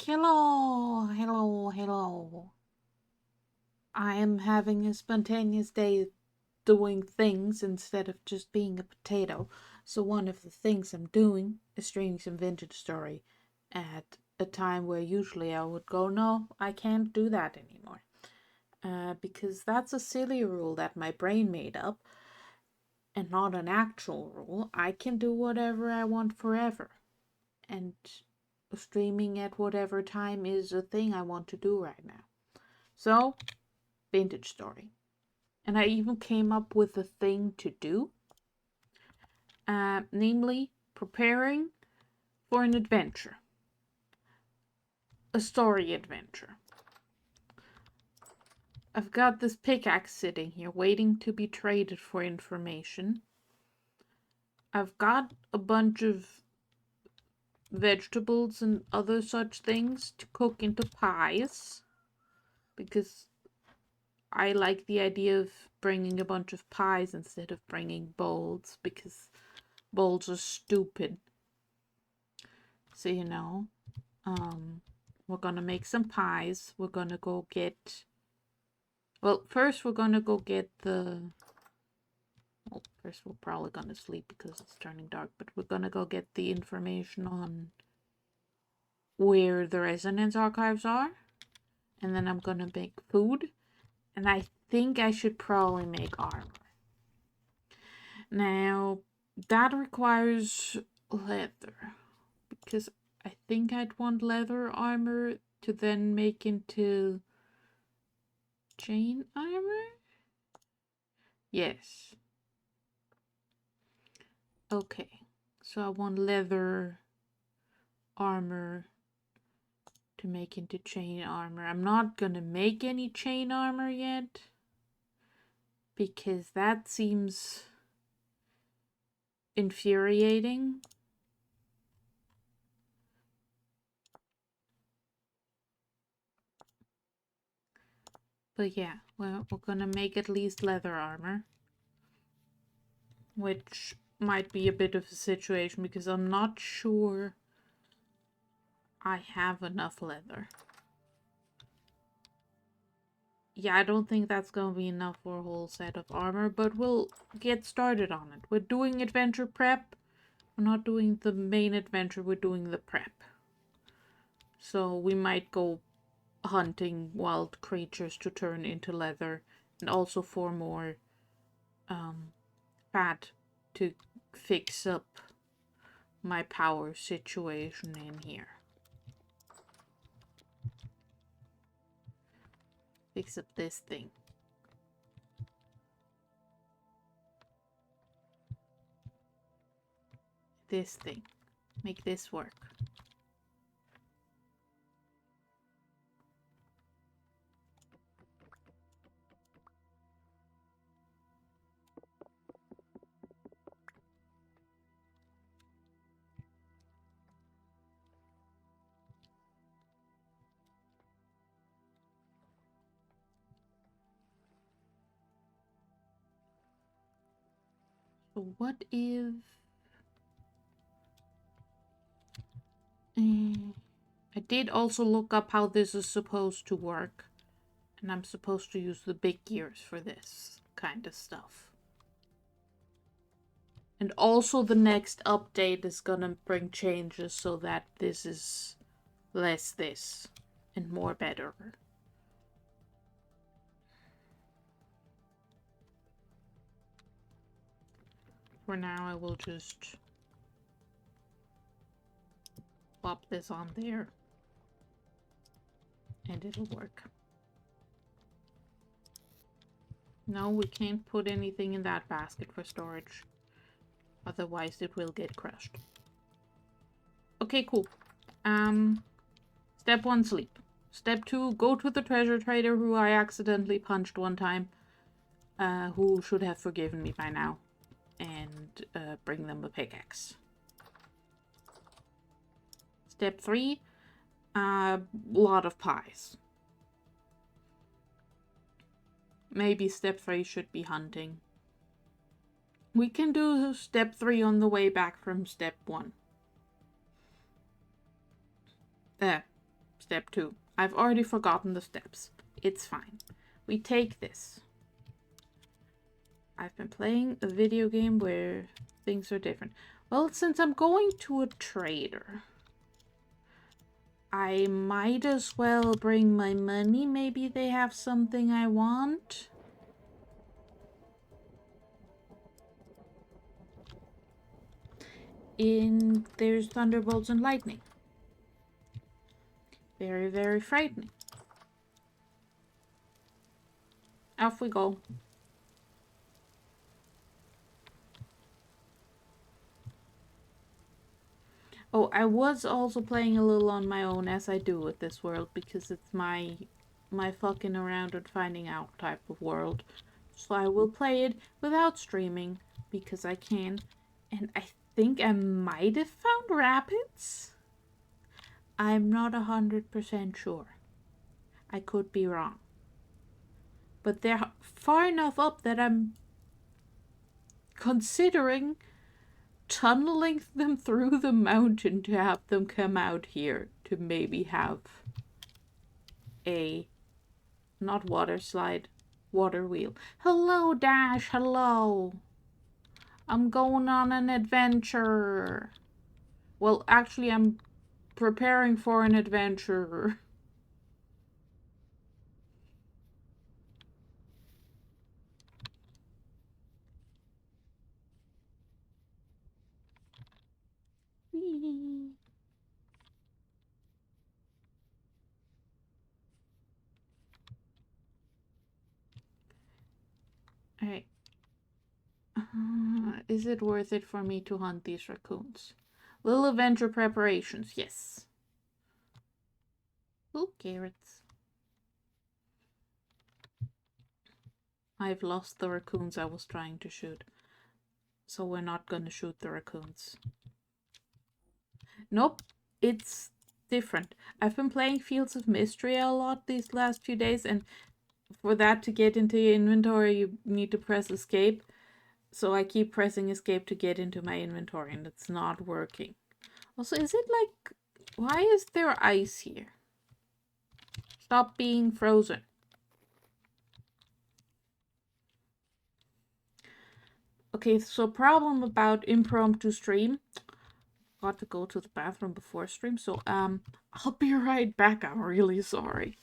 Hello. I am having a spontaneous day doing things instead of just being a potato. So one of the things I'm doing is streaming some vintage story at a time where usually I would go, no, I can't do that anymore. Because that's a silly rule that my brain made up and not an actual rule. I can do whatever I want forever. And streaming at whatever time is a thing I want to do right now. So, vintage story. And I even came up with a thing to do, namely preparing for an adventure, a story adventure. I've got this pickaxe sitting here waiting to be traded for information. I've got a bunch of vegetables and other such things to cook into pies because I like the idea of bringing a bunch of pies instead of bringing bowls because bowls are stupid. So, we're gonna make some pies. We're gonna go get. Well, first we're gonna go get the. Well, first we're probably gonna sleep because it's turning dark, but we're gonna go get the information on where the resonance archives are. And then I'm gonna make food. And I think I should probably make armor. Now, that requires leather. Because I think I'd want leather armor to then make into chain armor? Yes. Okay. So I want leather armor to make into chain armor. I'm not gonna make any chain armor yet because that seems infuriating. But yeah, well, we're gonna make at least leather armor, which might be a bit of a situation because I'm not sure I have enough leather. Yeah, I don't think that's gonna be enough for a whole set of armor, but we'll get started on it. We're doing adventure prep. We're not doing the main adventure, we're doing the prep. So we might go hunting wild creatures to turn into leather, and also for more fat to fix up my power situation in here. Fix up this thing. This thing. Make this work. So what if... I did also look up how this is supposed to work. And I'm supposed to use the big gears for this kind of stuff. And also the next update is gonna bring changes so that this is less this and more better. For now, I will just plop this on there and it'll work. No, we can't put anything in that basket for storage. Otherwise, it will get crushed. Okay, cool. Step 1, sleep. Step 2, go to the treasure trader who I accidentally punched one time. Who should have forgiven me by now. And bring them a pickaxe. Step 3, lot of pies. Maybe step 3 should be hunting. We can do step 3 on the way back from step 1. step 2. I've already forgotten the steps. It's fine. We take this. I've been playing a video game where things are different. Well, since I'm going to a trader, I might as well bring my money. Maybe they have something I want. There's thunderbolts and lightning. Very, very frightening. Off we go. Oh, I was also playing a little on my own, as I do with this world, because it's my fucking around and finding out type of world. So I will play it without streaming, because I can. And I think I might have found rapids. I'm not 100% sure. I could be wrong. But they're far enough up that I'm considering tunneling them through the mountain to have them come out here to maybe have a, not water slide, water wheel. Hello, Dash, hello. I'm going on an adventure. Well, actually, I'm preparing for an adventure. Alright. Is it worth it for me to hunt these raccoons? Little adventure preparations, yes. Ooh, carrots. I've lost the raccoons I was trying to shoot. So we're not gonna shoot the raccoons. Nope, it's different. I've been playing Fields of Mystery a lot these last few days, and for that to get into your inventory, you need to press escape. So I keep pressing escape to get into my inventory, and it's not working. Also, is it like... Why is there ice here? Stop being frozen. Okay, so problem about impromptu stream. Got to go to the bathroom before stream, so I'll be right back. I'm really sorry.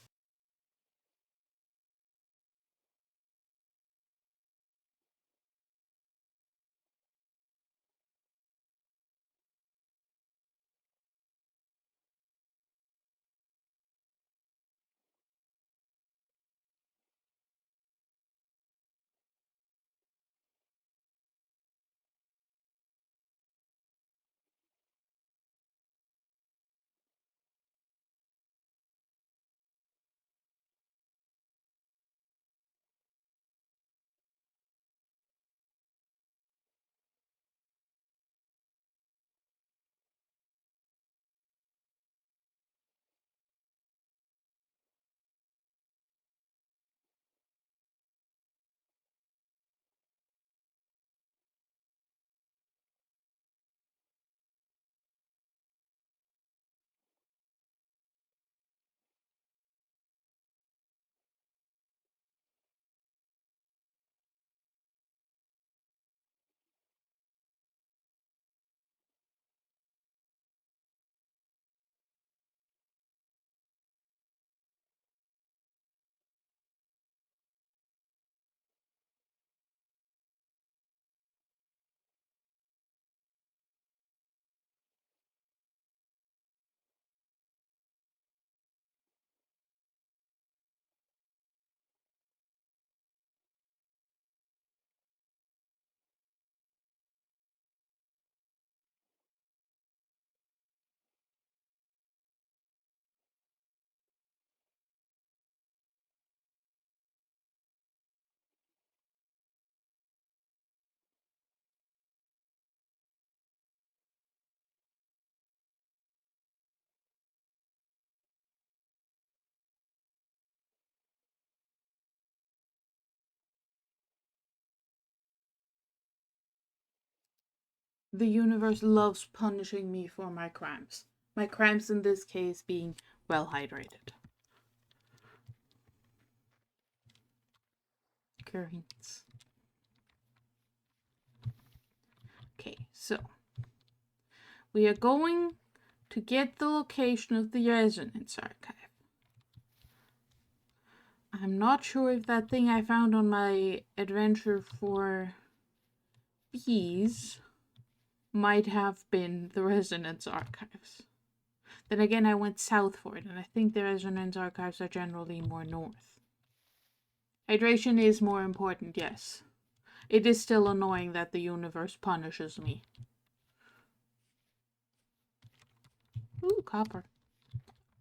The universe loves punishing me for my crimes. My crimes in this case being well hydrated. Currents. Okay, so we are going to get the location of the resonance archive. I'm not sure if that thing I found on my adventure for bees might have been the resonance archives. Then again, I went south for it, and I think the resonance archives are generally more north. Hydration is more important, yes. It is still annoying that the universe punishes me. Ooh, copper.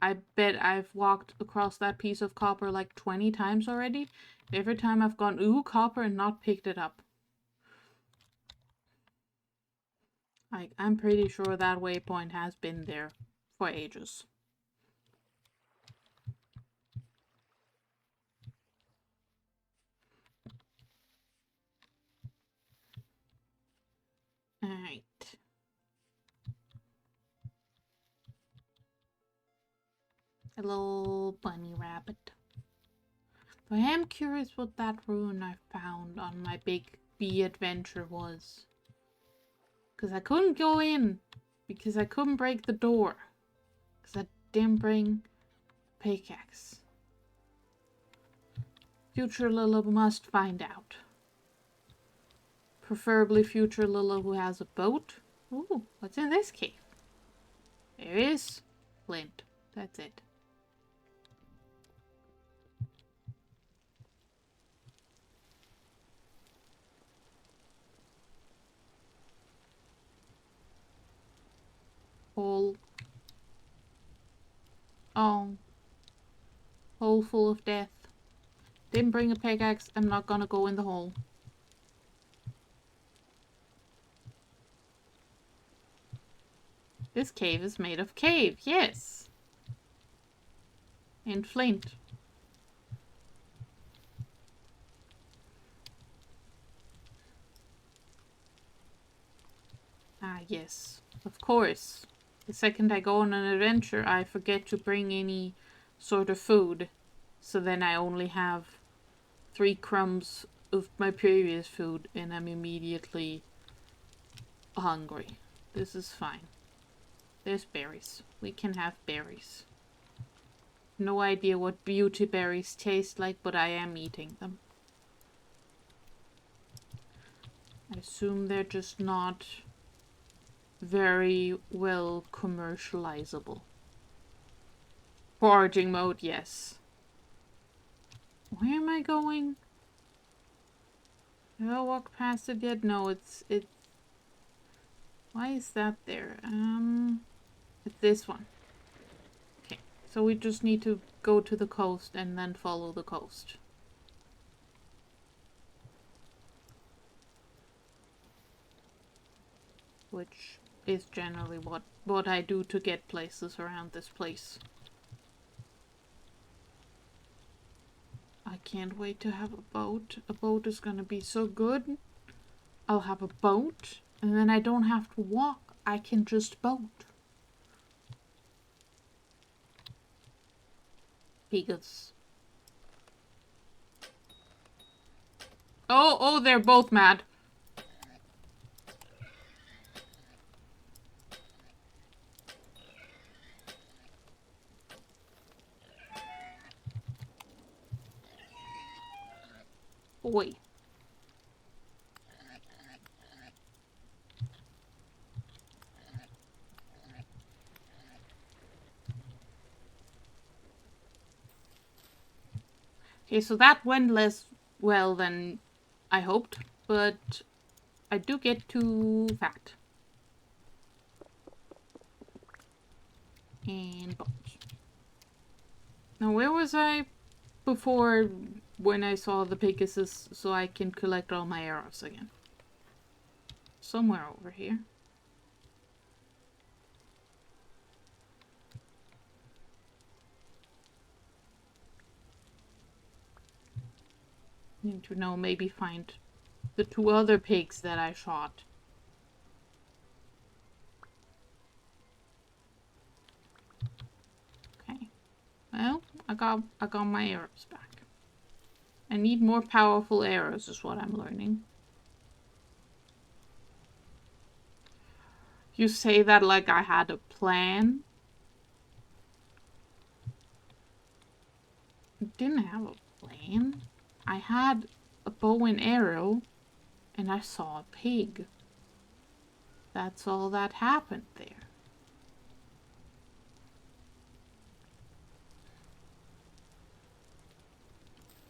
I bet I've walked across that piece of copper like 20 times already. Every time I've gone, ooh, copper, and not picked it up. Like, I'm pretty sure that waypoint has been there for ages. Alright. A little bunny rabbit. But I am curious what that rune I found on my big bee adventure was. Because I couldn't go in. Because I couldn't break the door. Because I didn't bring pickaxe. Future Lila must find out. Preferably future Lila who has a boat. Ooh, what's in this cave? There is flint. That's it. Hole. Oh. Hole full of death. Didn't bring a pickaxe. I'm not gonna go in the hole. This cave is made of cave, yes. And flint. Ah, yes. Of course. The second I go on an adventure, I forget to bring any sort of food. So then I only have 3 crumbs of my previous food and I'm immediately hungry. This is fine. There's berries. We can have berries. No idea what beauty berries taste like, but I am eating them. I assume they're just not very well commercializable. Foraging mode, yes. Where am I going? Have I walked past it yet? No, it's... Why is that there? It's this one. Okay, so we just need to go to the coast and then follow the coast. Which is generally what I do to get places around this place. I can't wait to have a boat. A boat is gonna be so good. I'll have a boat, and then I don't have to walk. I can just boat. Because... Oh, they're both mad. Oi. Okay, so that went less well than I hoped, but I do get too fat. And bones. Now, where was I before when I saw the Pegasus so I can collect all my arrows again? Somewhere over here. Need to know, maybe find the 2 other pigs that I shot. Okay. I got my arrows back. I need more powerful arrows is what I'm learning. You say that like I had a plan. I didn't have a plan. I had a bow and arrow, and I saw a pig. That's all that happened there.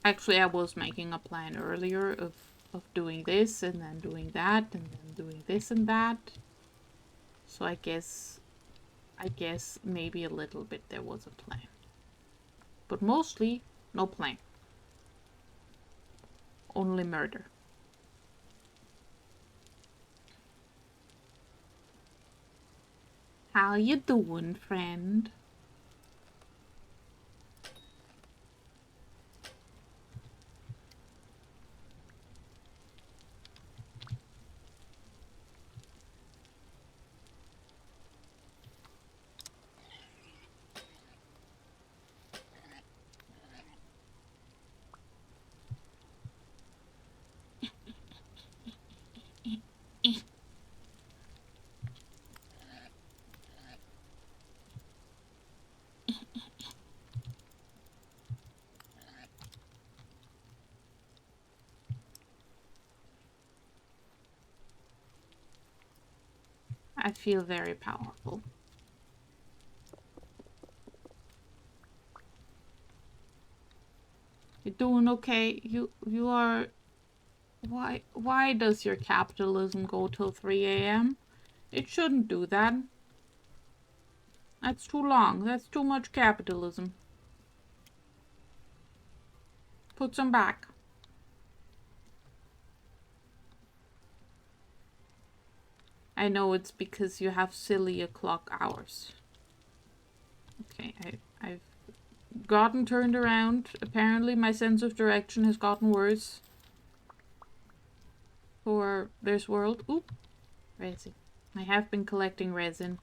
Actually, I was making a plan earlier of doing this, and then doing that, and then doing this and that. So I guess maybe a little bit there was a plan. But mostly, no plan. Only murder. How you doing, friend? I feel very powerful. You're doing okay. You are. Why does your capitalism go till 3 a.m.? It shouldn't do that. That's too long. That's too much capitalism. Put some back. I know it's because you have silly o'clock hours. Okay, I've gotten turned around. Apparently my sense of direction has gotten worse for this world. Oop, resin. I have been collecting resin.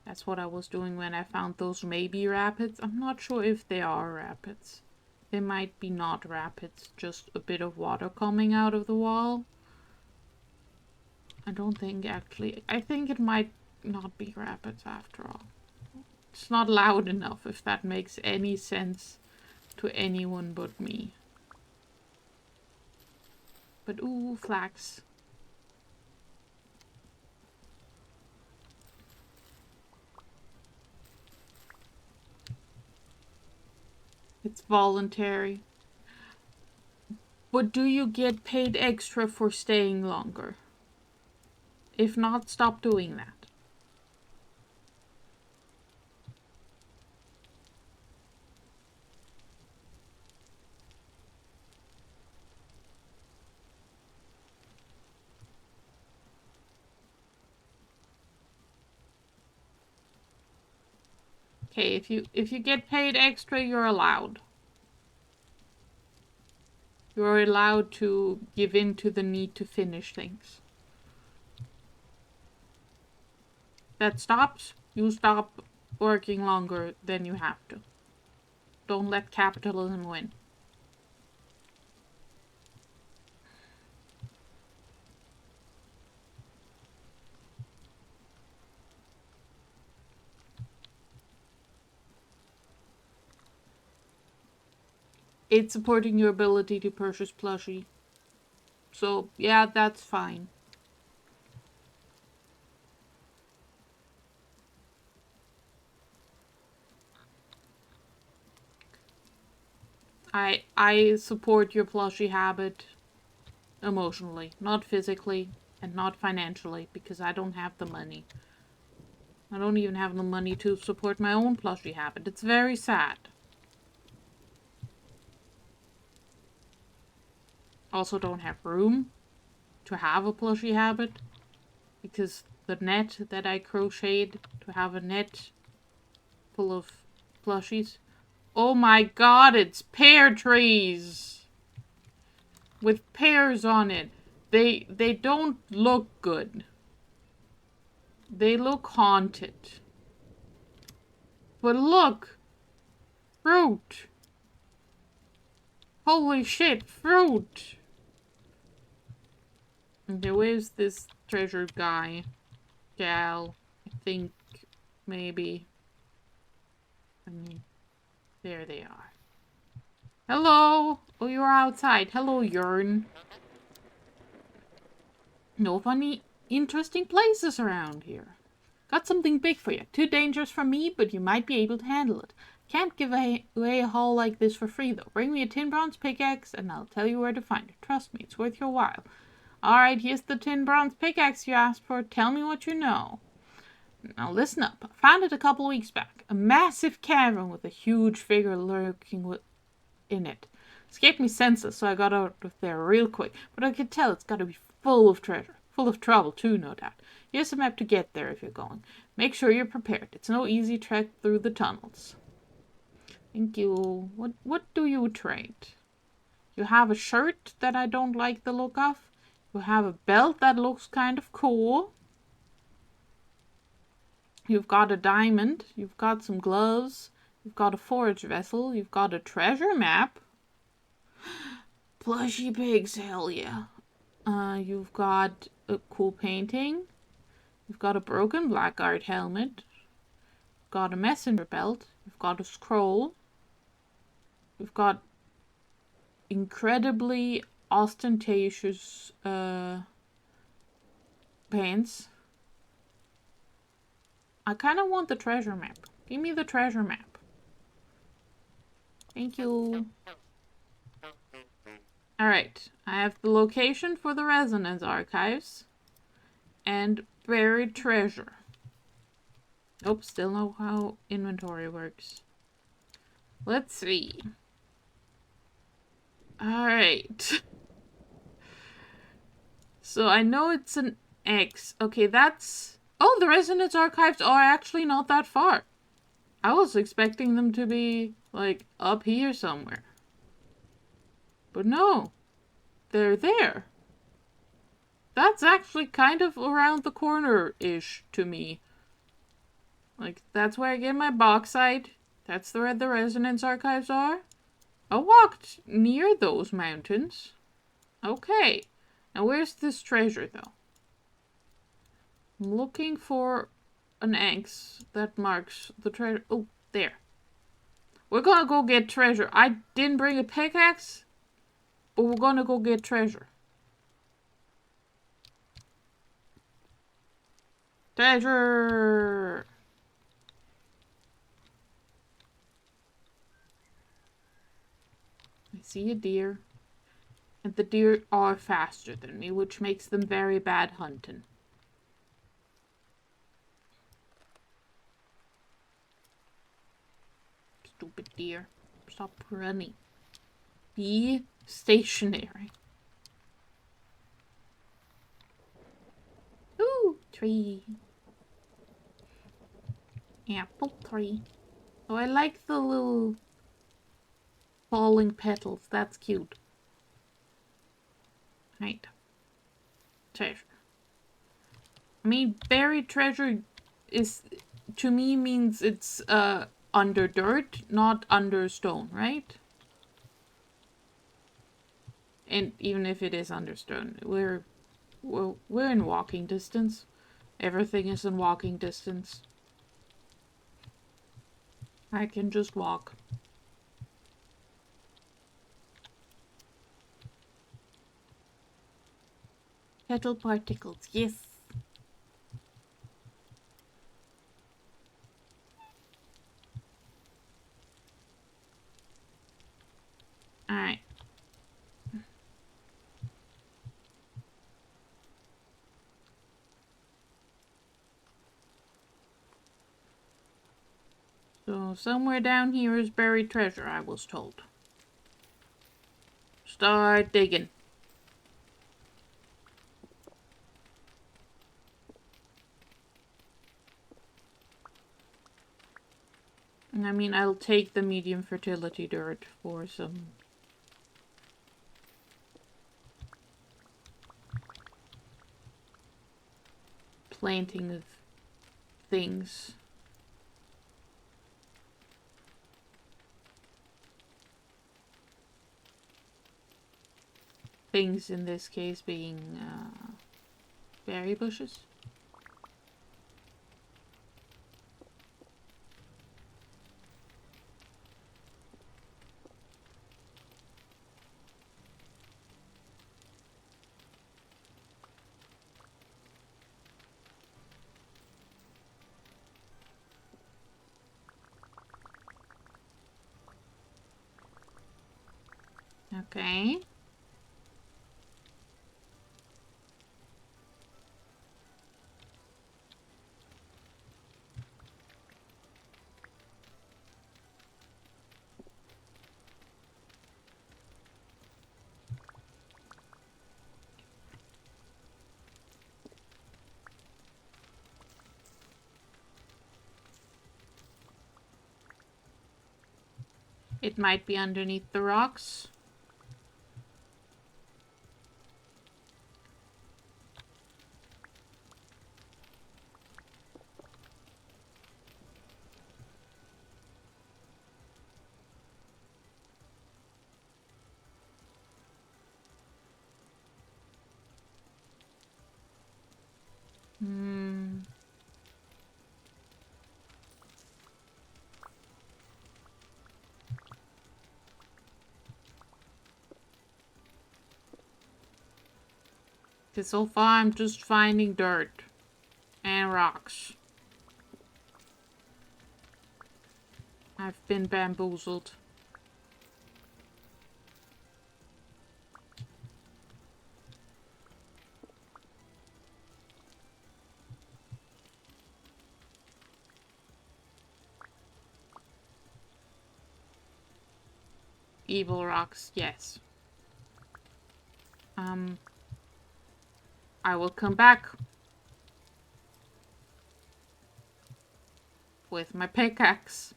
That's what I was doing when I found those maybe rapids. I'm not sure if they are rapids. They might be not rapids, just a bit of water coming out of the wall. I don't think actually. I think it might not be rapids after all. It's not loud enough, if that makes any sense to anyone but me. But ooh, flax. It's voluntary. But do you get paid extra for staying longer? If not, stop doing that. Okay, if you get paid extra, you're allowed. You're allowed to give in to the need to finish things. That stops, you stop working longer than you have to. Don't let capitalism win. It's supporting your ability to purchase plushie. So, yeah, that's fine. I support your plushie habit emotionally, not physically and not financially, because I don't have the money. I don't even have the money to support my own plushie habit. It's very sad. Also don't have room to have a plushie habit, because the net that I crocheted to have a net full of plushies. Oh my god, it's pear trees! With pears on it. They don't look good. They look haunted. But look! Fruit! Holy shit, fruit! Okay, where's this treasure guy? Gal, I think, maybe. I mean, there they are. Hello! Oh, you're outside. Hello, Yearn. No funny, interesting places around here. Got something big for you. Too dangerous for me, but you might be able to handle it. Can't give away a haul like this for free, though. Bring me a tin bronze pickaxe, and I'll tell you where to find it. Trust me, it's worth your while. Alright, here's the tin bronze pickaxe you asked for. Tell me what you know. Now listen up. I found it a couple weeks back. A massive cavern with a huge figure lurking in it. Escaped me senseless, so I got out of there real quick. But I could tell it's got to be full of treasure. Full of trouble, too, no doubt. Here's a map to get there if you're going. Make sure you're prepared. It's no easy trek through the tunnels. Thank you. What do you trade? You have a shirt that I don't like the look of. You have a belt that looks kind of cool. You've got a diamond. You've got some gloves. You've got a forage vessel. You've got a treasure map. Plushy pigs, hell yeah. You've got a cool painting. You've got a broken blackguard helmet. You've got a messenger belt. You've got a scroll. You've got incredibly ostentatious pants. I kind of want the treasure map. Give me the treasure map. Thank you. Alright, I have the location for the Resonance Archives and buried treasure. Nope, still know how inventory works. Let's see. Alright. So I know it's an X. Okay, that's... Oh, the Resonance Archives are actually not that far. I was expecting them to be, like, up here somewhere. But no. They're there. That's actually kind of around the corner-ish to me. Like, that's where I get my bauxite. That's where the Resonance Archives are. I walked near those mountains. Okay. Now where's this treasure, though? I'm looking for an X that marks the treasure. Oh, there. We're gonna go get treasure. I didn't bring a pickaxe, but we're gonna go get treasure. Treasure! I see a deer. And the deer are faster than me, which makes them very bad hunting. Stupid deer. Stop running. Be stationary. Ooh, tree. Apple tree. Oh, I like the little falling petals. That's cute. Right. Treasure. I mean, buried treasure is, to me, means it's under dirt, not under stone, right? And even if it is under stone, we're in walking distance. Everything is in walking distance. I can just walk. Petal particles, yes. Alright. So somewhere down here is buried treasure, I was told. Start digging. I mean, I'll take the medium fertility dirt for some planting of things. things in this case being berry bushes. Okay. It might be underneath the rocks. Hmm. Because so far I'm just finding dirt and rocks. I've been bamboozled. Evil rocks, yes. I will come back with my pickaxe.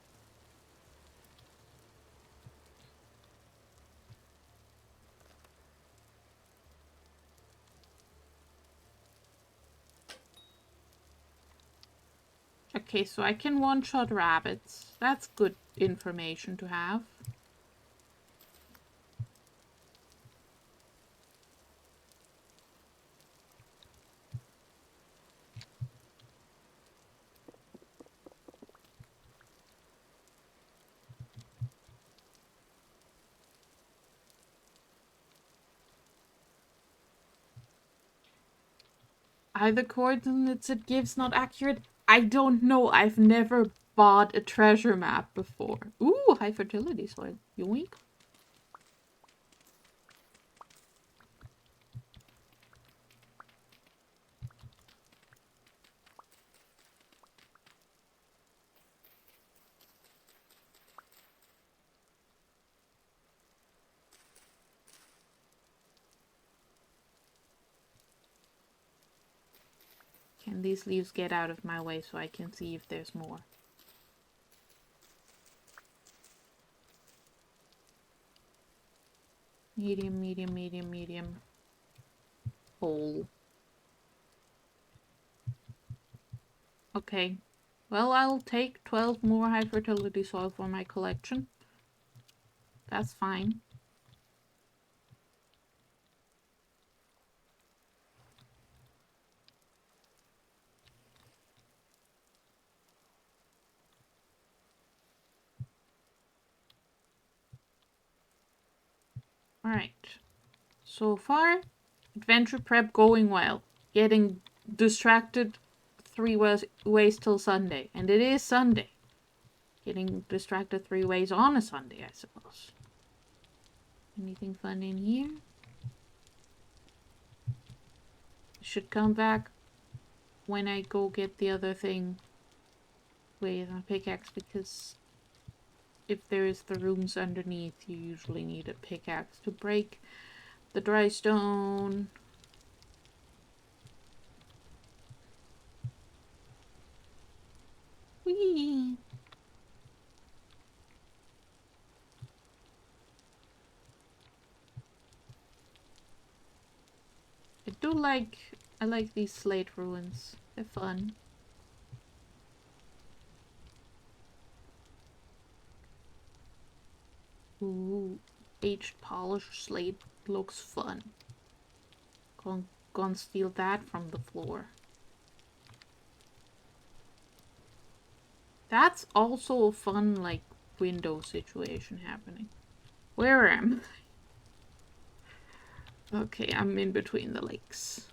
Okay, so I can one-shot rabbits. That's good information to have. Are the coordinates it gives not accurate? I don't know. I've never bought a treasure map before. Ooh, high fertility soil. Yoink. Can these leaves get out of my way so I can see if there's more? Medium, medium, medium, medium. Hole. Okay. Well, I'll take 12 more high fertility soil for my collection. That's fine. Alright. So far, adventure prep going well. Getting distracted 3 ways till Sunday. And it is Sunday. Getting distracted 3 ways on a Sunday, I suppose. Anything fun in here? Should come back when I go get the other thing with my pickaxe, because if there is the rooms underneath, you usually need a pickaxe to break the dry stone. Whee! I like these slate ruins. They're fun. Ooh, aged polished slate looks fun. Gonna steal that from the floor. That's also a fun, like, window situation happening. Where am I? Okay, I'm in between the lakes.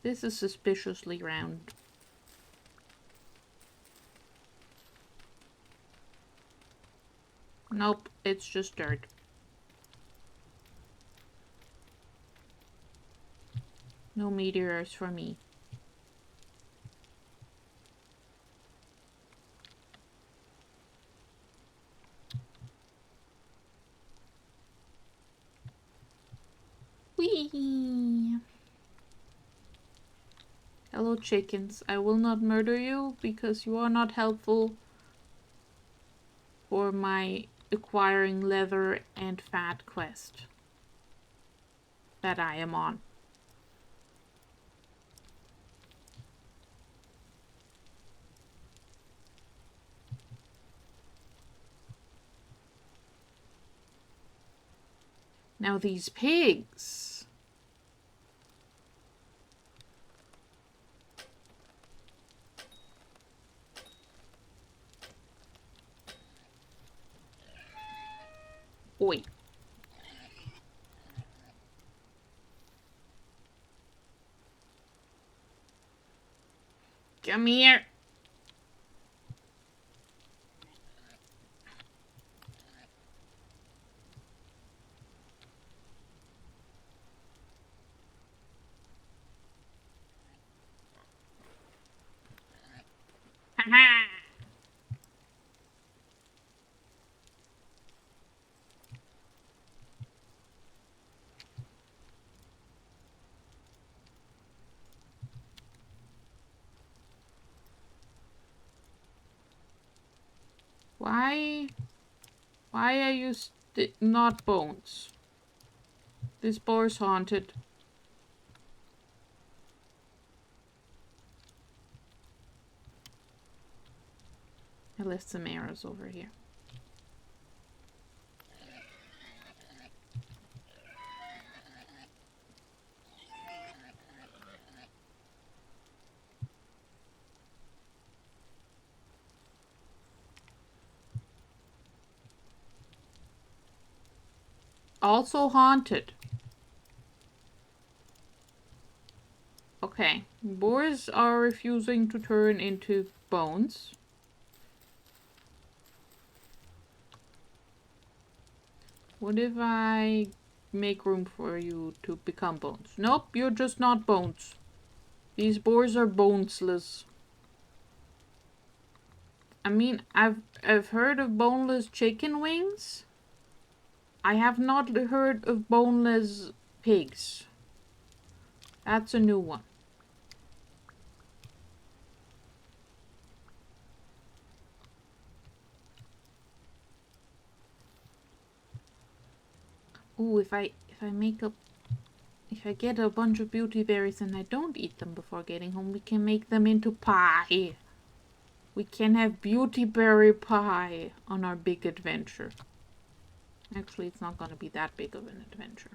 This is suspiciously round. Nope, it's just dirt. No meteors for me. Whee! Hello, chickens. I will not murder you because you are not helpful for my acquiring leather and fat quest that I am on. Now these pigs. Oi. Come here. Haha. Why are you not bones? This boar's haunted. I left some arrows over here. Also haunted. Okay. Boars are refusing to turn into bones. What if I make room for you to become bones? Nope, you're just not bones. These boars are bonesless. I mean, I've heard of boneless chicken wings. I have not heard of boneless pigs. That's a new one. Ooh, if I get a bunch of beauty berries and I don't eat them before getting home, we can make them into pie. We can have beauty berry pie on our big adventure. Actually, it's not gonna be that big of an adventure.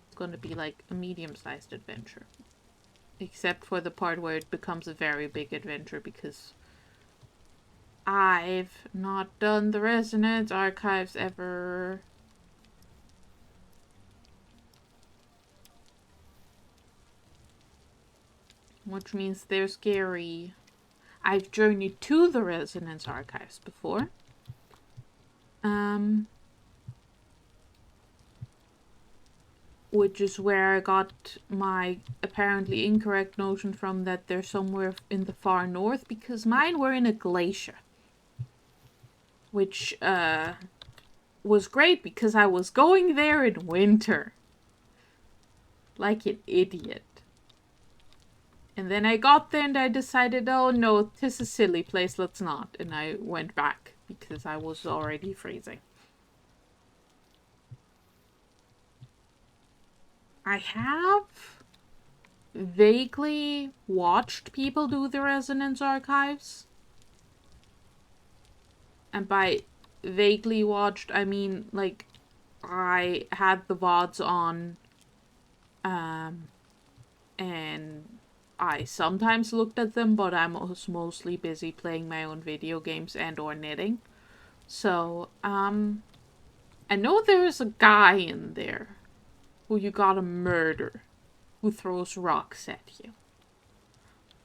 It's gonna be like a medium-sized adventure. Except for the part where it becomes a very big adventure because I've not done the Resonance Archives ever. Which means they're scary. I've journeyed to the Resonance Archives before. Which is where I got my apparently incorrect notion from that they're somewhere in the far north, because mine were in a glacier. Which was great because I was going there in winter. Like an idiot. And then I got there and I decided, oh no, this is a silly place, let's not. And I went back because I was already freezing. I have vaguely watched people do the Resonance Archives. And by vaguely watched, I mean, like, I had the VODs on, and I sometimes looked at them, but I was mostly busy playing my own video games and or knitting. So, I know there's a guy in there who you gotta murder, who throws rocks at you.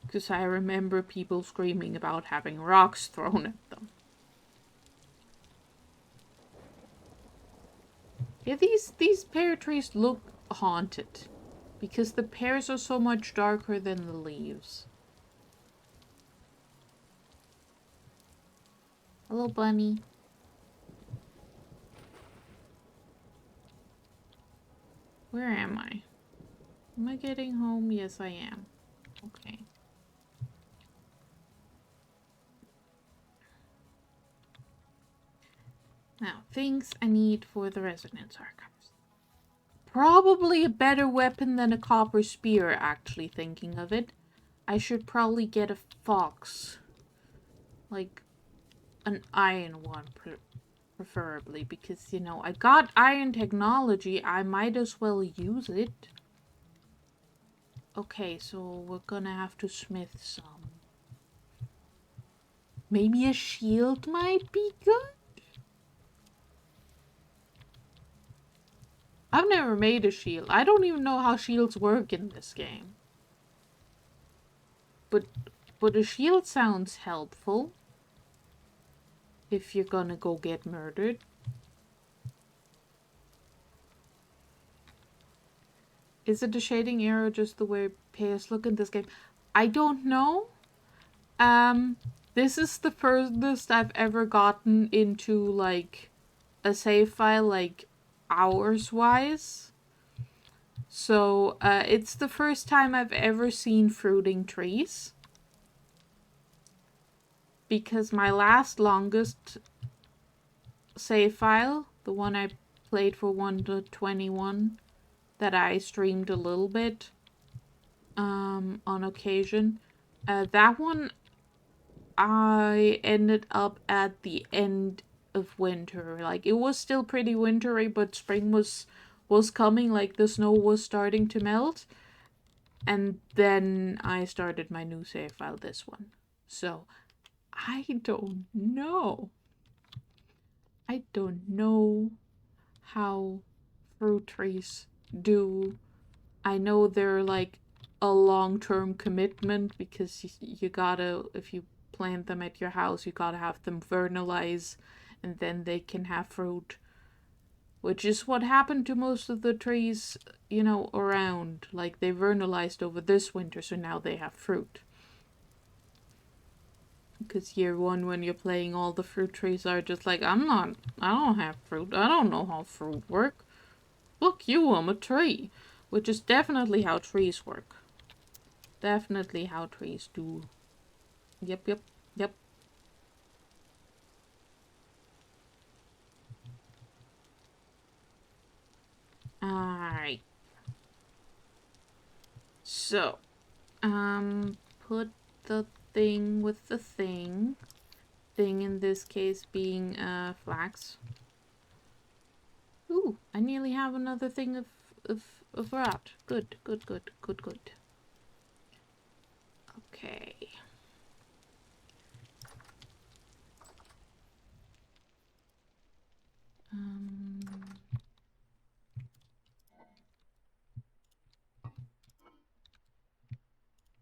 Because I remember people screaming about having rocks thrown at them. Yeah, these pear trees look haunted. Because the pears are so much darker than the leaves. Hello, bunny. Where am I? Am I getting home? Yes, I am. Okay. Now, things I need for the Resonance Archives. Probably a better weapon than a copper spear, actually, thinking of it. I should probably get a fox. Like, an iron one, preferably. Because, you know, I got iron technology. I might as well use it. Okay, so we're gonna have to smith some. Maybe a shield might be good? I've never made a shield. I don't even know how shields work in this game. But a shield sounds helpful. If you're gonna go get murdered. Is it a shading error just the way pairs look in this game? I don't know. This is the furthest I've ever gotten into, like, a save file, like, hours-wise. So, it's the first time I've ever seen fruiting trees. Because my last longest save file, the one I played for 1.21, that I streamed a little bit, on occasion, that one I ended up at the end of winter. Like, it was still pretty wintry, but spring was coming, like the snow was starting to melt. And then I started my new save file, this one. So, I don't know. I don't know how fruit trees do. I know they're like a long-term commitment because you gotta, if you plant them at your house, you gotta have them vernalize and then they can have fruit. Which is what happened to most of the trees, you know, around. Like, they vernalized over this winter, so now they have fruit. Because year one, when you're playing, all the fruit trees are just like, I don't have fruit. I don't know how fruit work. Look, you, I'm a tree. Which is definitely how trees work. Definitely how trees do. Yep, yep, yep. Alright. So, put the thing with the thing. Thing in this case being, flax. Ooh, I nearly have another thing of rat. Good, good, good, good, good. Okay.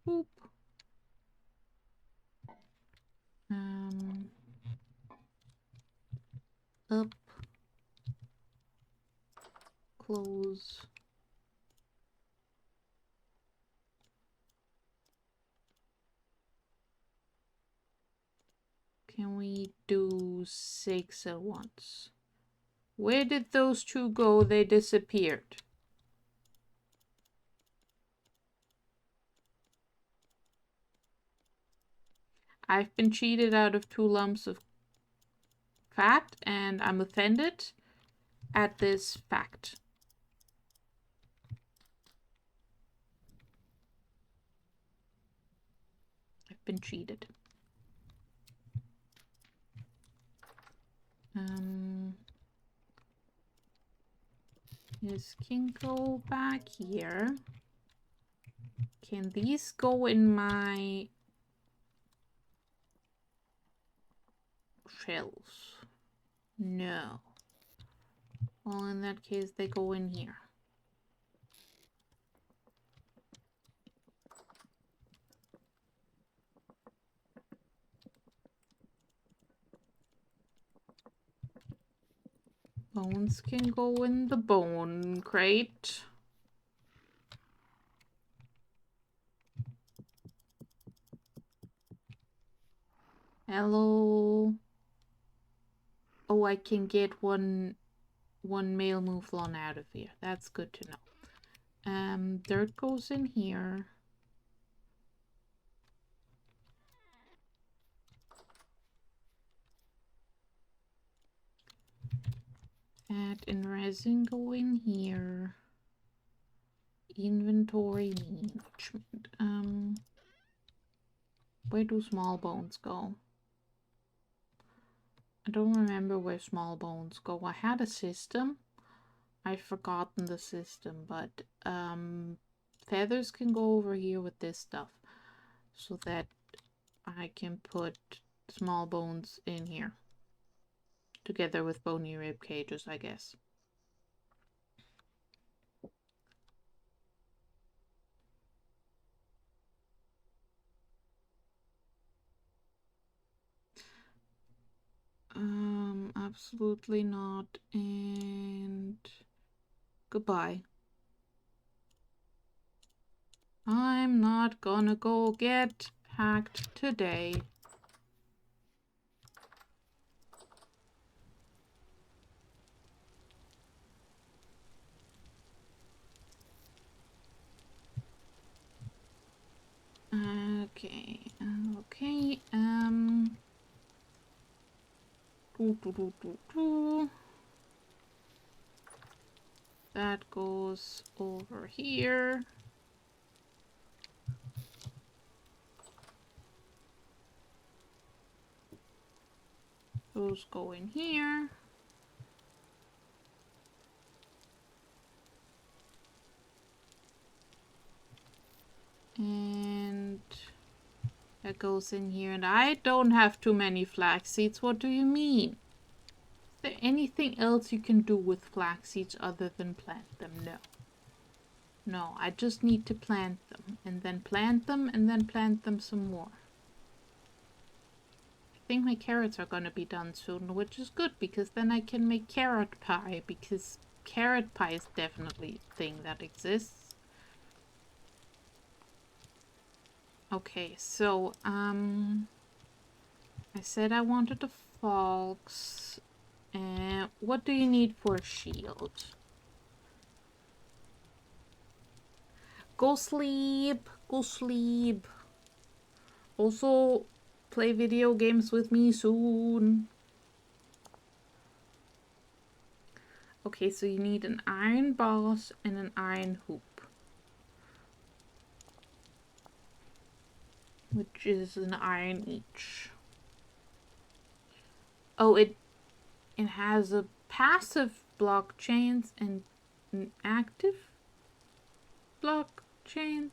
Boop. Up. Close. Can we do 6 at once? Where did those two go? They disappeared. I've been cheated out of 2 lumps of fat, and I'm offended at this fact. I've been cheated. This can go back here. Can these go in my shells? No. Well, in that case, they go in here. Bones can go in the bone crate. Hello. Oh, I can get one male mouflon out of here. That's good to know. Dirt goes in here. Fat and resin go in here. Inventory management. Where do small bones go? I don't remember where small bones go. I had a system. I've forgotten the system, but feathers can go over here with this stuff so that I can put small bones in here together with bony rib cages, I guess. Absolutely not. And goodbye. I'm not gonna go get hacked today. Okay, okay, that goes over here. Those go in here. And that goes in here. And I don't have too many flax seeds. What do you mean? Is there anything else you can do with flax seeds other than plant them? No. No, I just need to plant them. And then plant them and then plant them some more. I think my carrots are gonna be done soon, which is good because then I can make carrot pie, because carrot pie is definitely a thing that exists. Okay, so I said I wanted a fox. What do you need for a shield? Go sleep, go sleep. Also, play video games with me soon. Okay, so you need an iron boss and an iron hoop, which is an iron each. Oh, it has a passive block chains and an active block chains.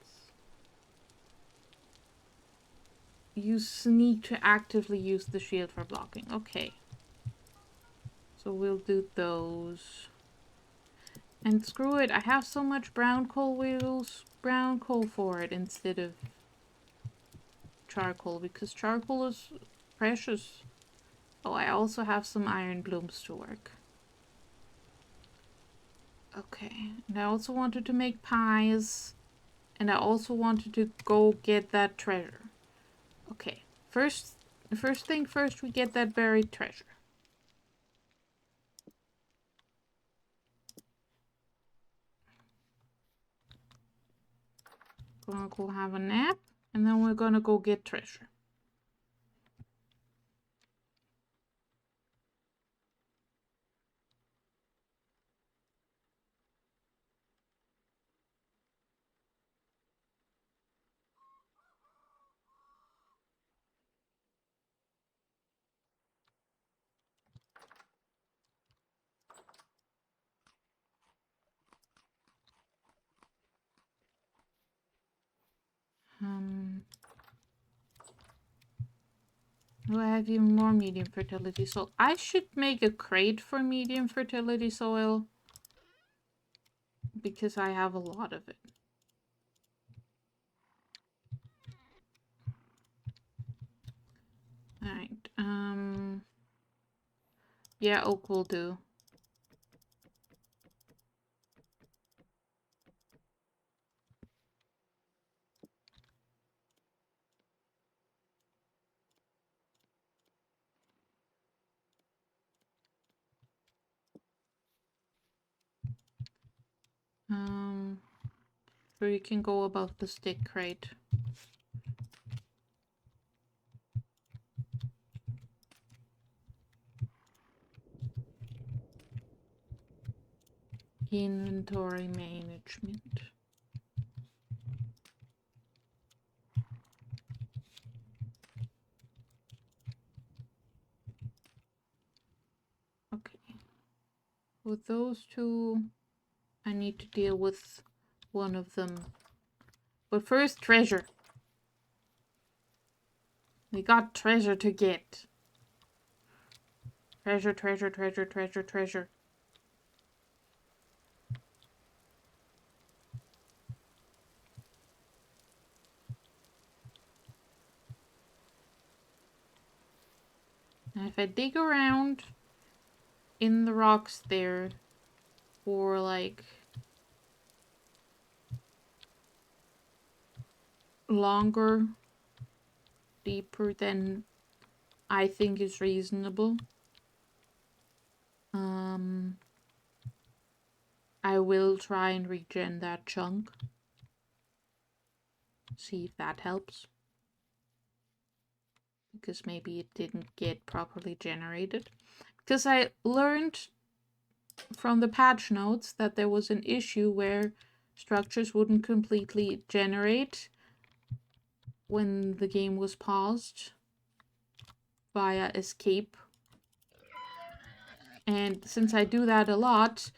You need to actively use the shield for blocking. Okay. So we'll do those. And screw it, I have so much brown coal, we'll use brown coal for it instead of charcoal, because charcoal is precious. Oh, I also have some iron blooms to work. Okay, and I also wanted to make pies, and I also wanted to go get that treasure. Okay, first thing first, we get that buried treasure. Gonna go have a nap, and then we're gonna go get treasure. Do I have even more medium fertility soil? I should make a crate for medium fertility soil because I have a lot of it. Alright, yeah, oak will do. So you can go about the stick crate. Inventory management. Okay. With those two, I need to deal with one of them. But first, treasure. We got treasure to get. Treasure, treasure, treasure, treasure, treasure. And if I dig around in the rocks there for like longer, deeper than I think is reasonable, I will try and regen that chunk. See if that helps. Because maybe it didn't get properly generated. Because I learned from the patch notes that there was an issue where structures wouldn't completely generate when the game was paused via escape. And since I do that a lot,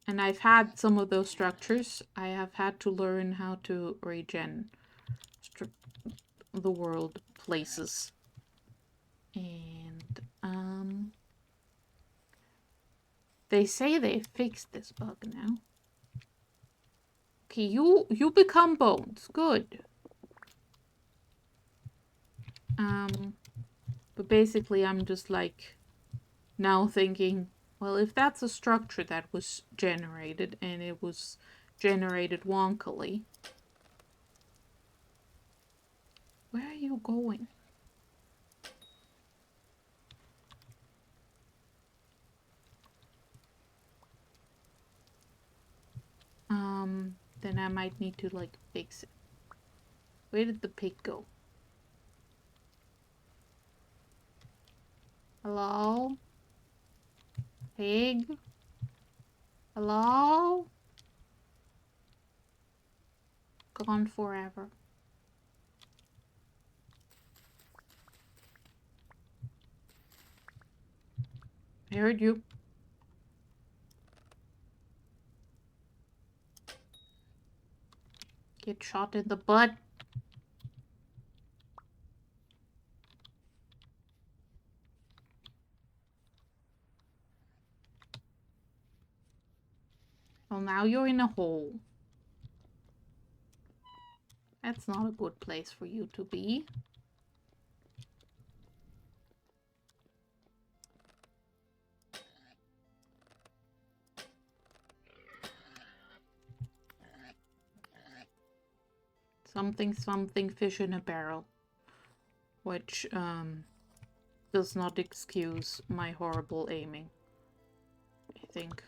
and I've had some of those structures, I have had to learn how to regen the world places. And they say they fixed this bug now. Okay, you become bones. Good. But basically I'm just like now thinking, well, if that's a structure that was generated and it was generated wonkily, where are you going? Then I might need to like fix it. Where did the pig go? Hello? Pig? Hello? Gone forever. I heard you. Get shot in the butt. Well, now you're in a hole. That's not a good place for you to be. Something, something, fish in a barrel. Which, does not excuse my horrible aiming, I think.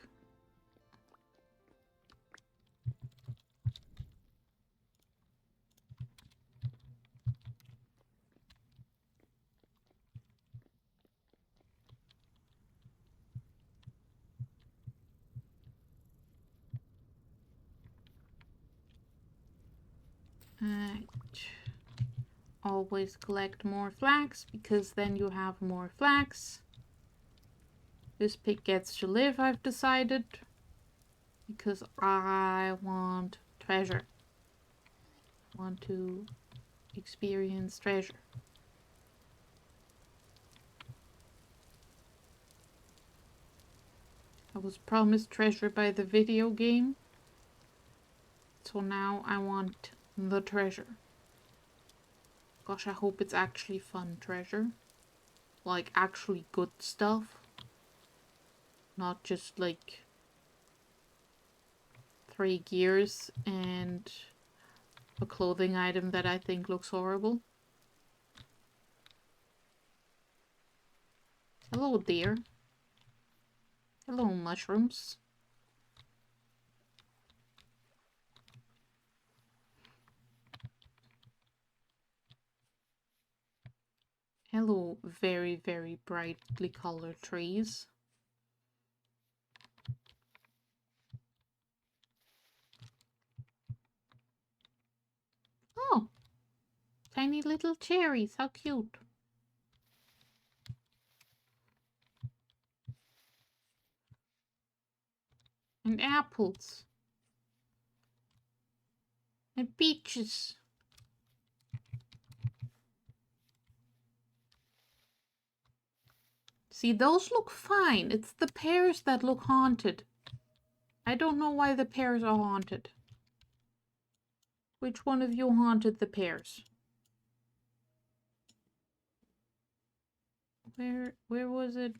Always collect more flax, because then you have more flax. This pig gets to live, I've decided. Because I want treasure. Want to experience treasure. I was promised treasure by the video game, so now I want the treasure. Gosh, I hope it's actually fun treasure. Like, actually good stuff. Not just, like, 3 gears and a clothing item that I think looks horrible. Hello, dear. Hello, mushrooms. Hello, very, very brightly colored trees. Oh, tiny little cherries, how cute. And apples. And peaches. See, those look fine. It's the pears that look haunted. I don't know why the pears are haunted. Which one of you haunted the pears? Where was it?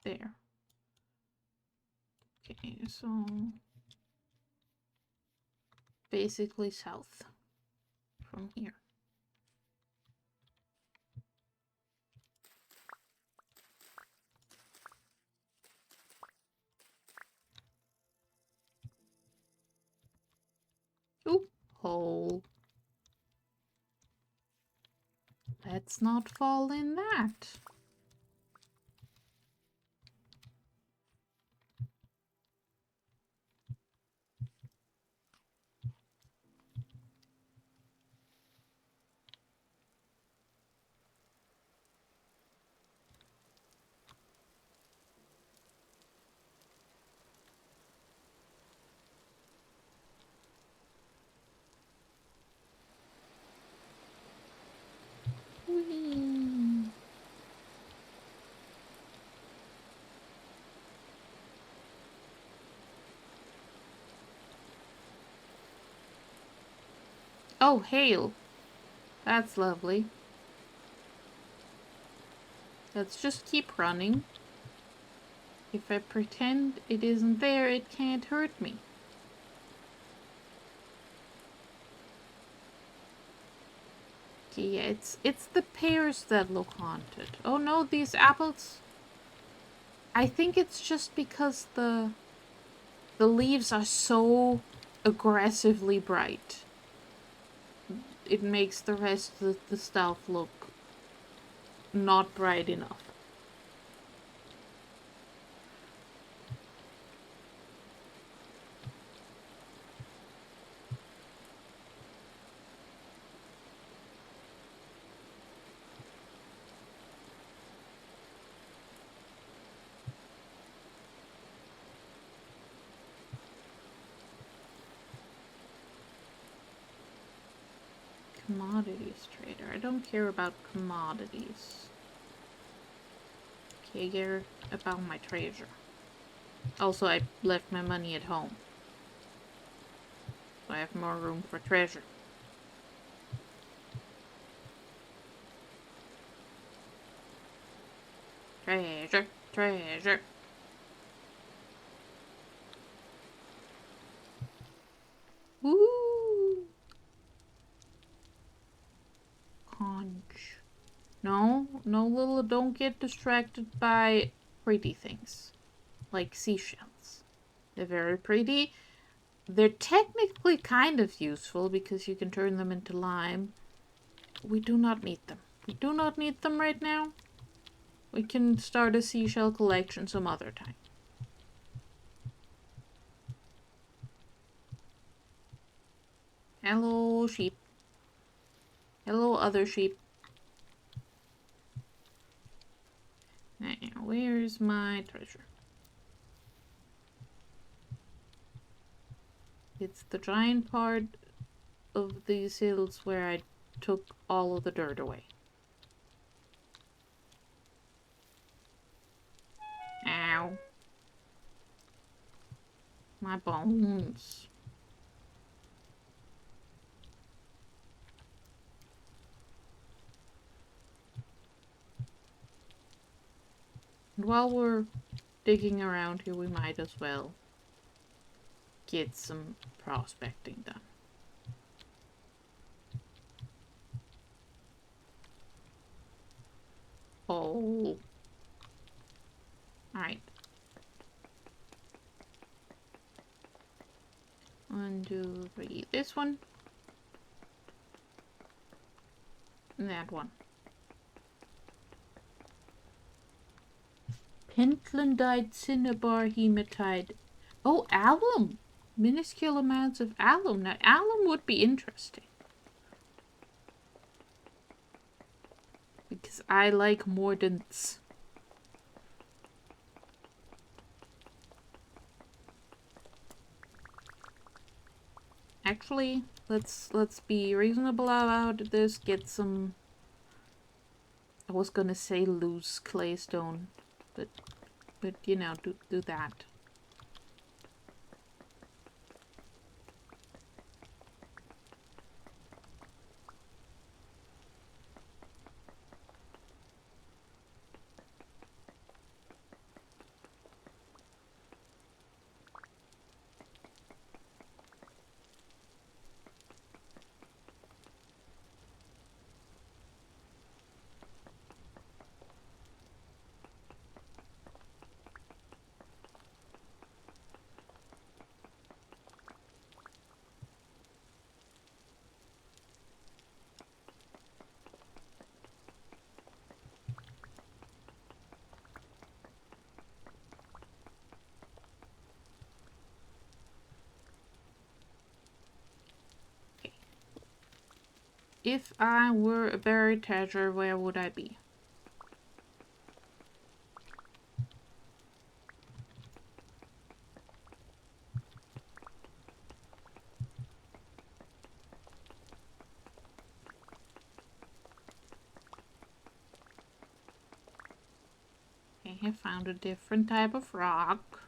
There. Okay, so basically south from here. Oop, hole. Let's not fall in that. Whee. Oh, hail. That's lovely. Let's just keep running. If I pretend it isn't there, it can't hurt me. Okay, yeah, it's the pears that look haunted. Oh no, these apples. I think it's just because the leaves are so aggressively bright. It makes the rest of the stuff look not bright enough. Commodities trader. I don't care about commodities. Okay, I care about my treasure. Also, I left my money at home. So I have more room for treasure. Treasure, treasure. Woo! Conch. No, no, Lila, don't get distracted by pretty things. Like seashells. They're very pretty. They're technically kind of useful because you can turn them into lime. We do not need them. We do not need them right now. We can start a seashell collection some other time. Hello, sheep. Hello, other sheep. Now, where's my treasure? It's the giant part of these hills where I took all of the dirt away. Ow. My bones. And while we're digging around here, we might as well get some prospecting done. Oh. Alright. 1, 2, 3. This one. And that one. Pentlandite, cinnabar, hematite. Oh, alum! Minuscule amounts of alum. Now, alum would be interesting. Because I like mordants. Actually, let's be reasonable about this. Get some. I was gonna say loose claystone, but you know, do that. If I were a buried treasure, where would I be? Okay, I found a different type of rock.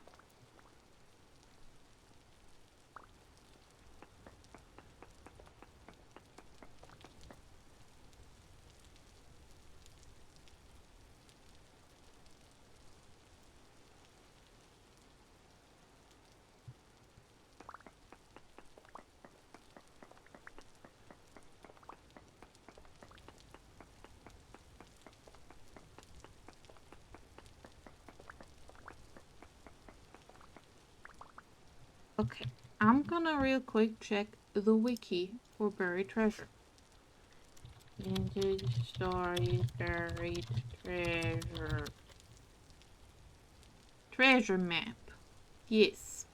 Okay, I'm gonna real quick check the wiki for buried treasure. Vintage story, buried treasure. Treasure map. Yes.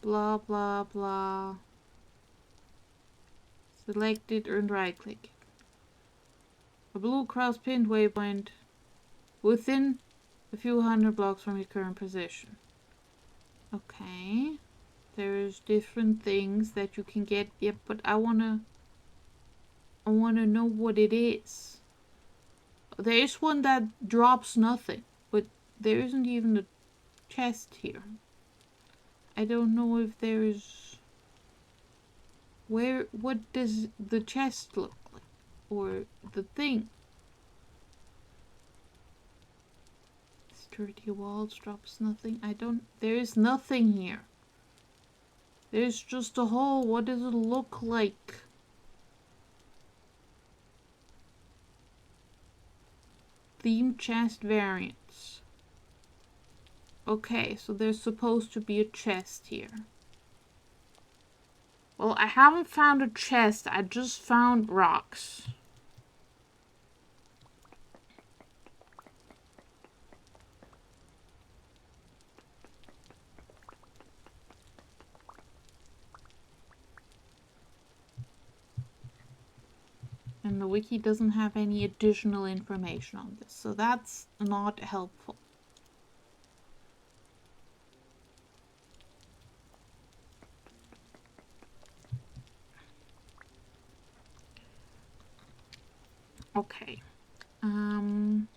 Blah blah blah. Select it and right click. A blue cross pinned waypoint within a few hundred blocks from your current position. Okay. There's different things that you can get. Yep, but I wanna know what it is. There is one that drops nothing, but there isn't even a chest here. I don't know if there's... what does the chest look like? Or the thing? Sturdy walls drops nothing. there is nothing here. There's just a hole. What does it look like? Theme chest variants. Okay, so there's supposed to be a chest here. Well, I haven't found a chest. I just found rocks. And the wiki doesn't have any additional information on this, so that's not helpful. Okay. I'm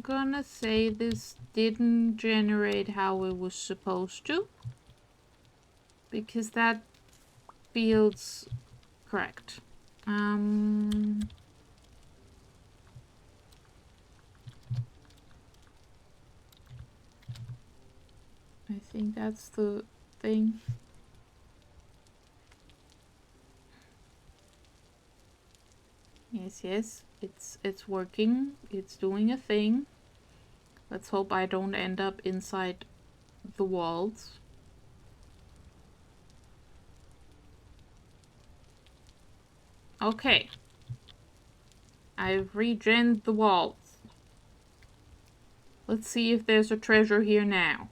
gonna say this didn't generate how it was supposed to, because that feels correct. I think that's the thing. Yes, it's working. It's doing a thing. Let's hope I don't end up inside the walls. Okay. I've regened the walls. Let's see if there's a treasure here now.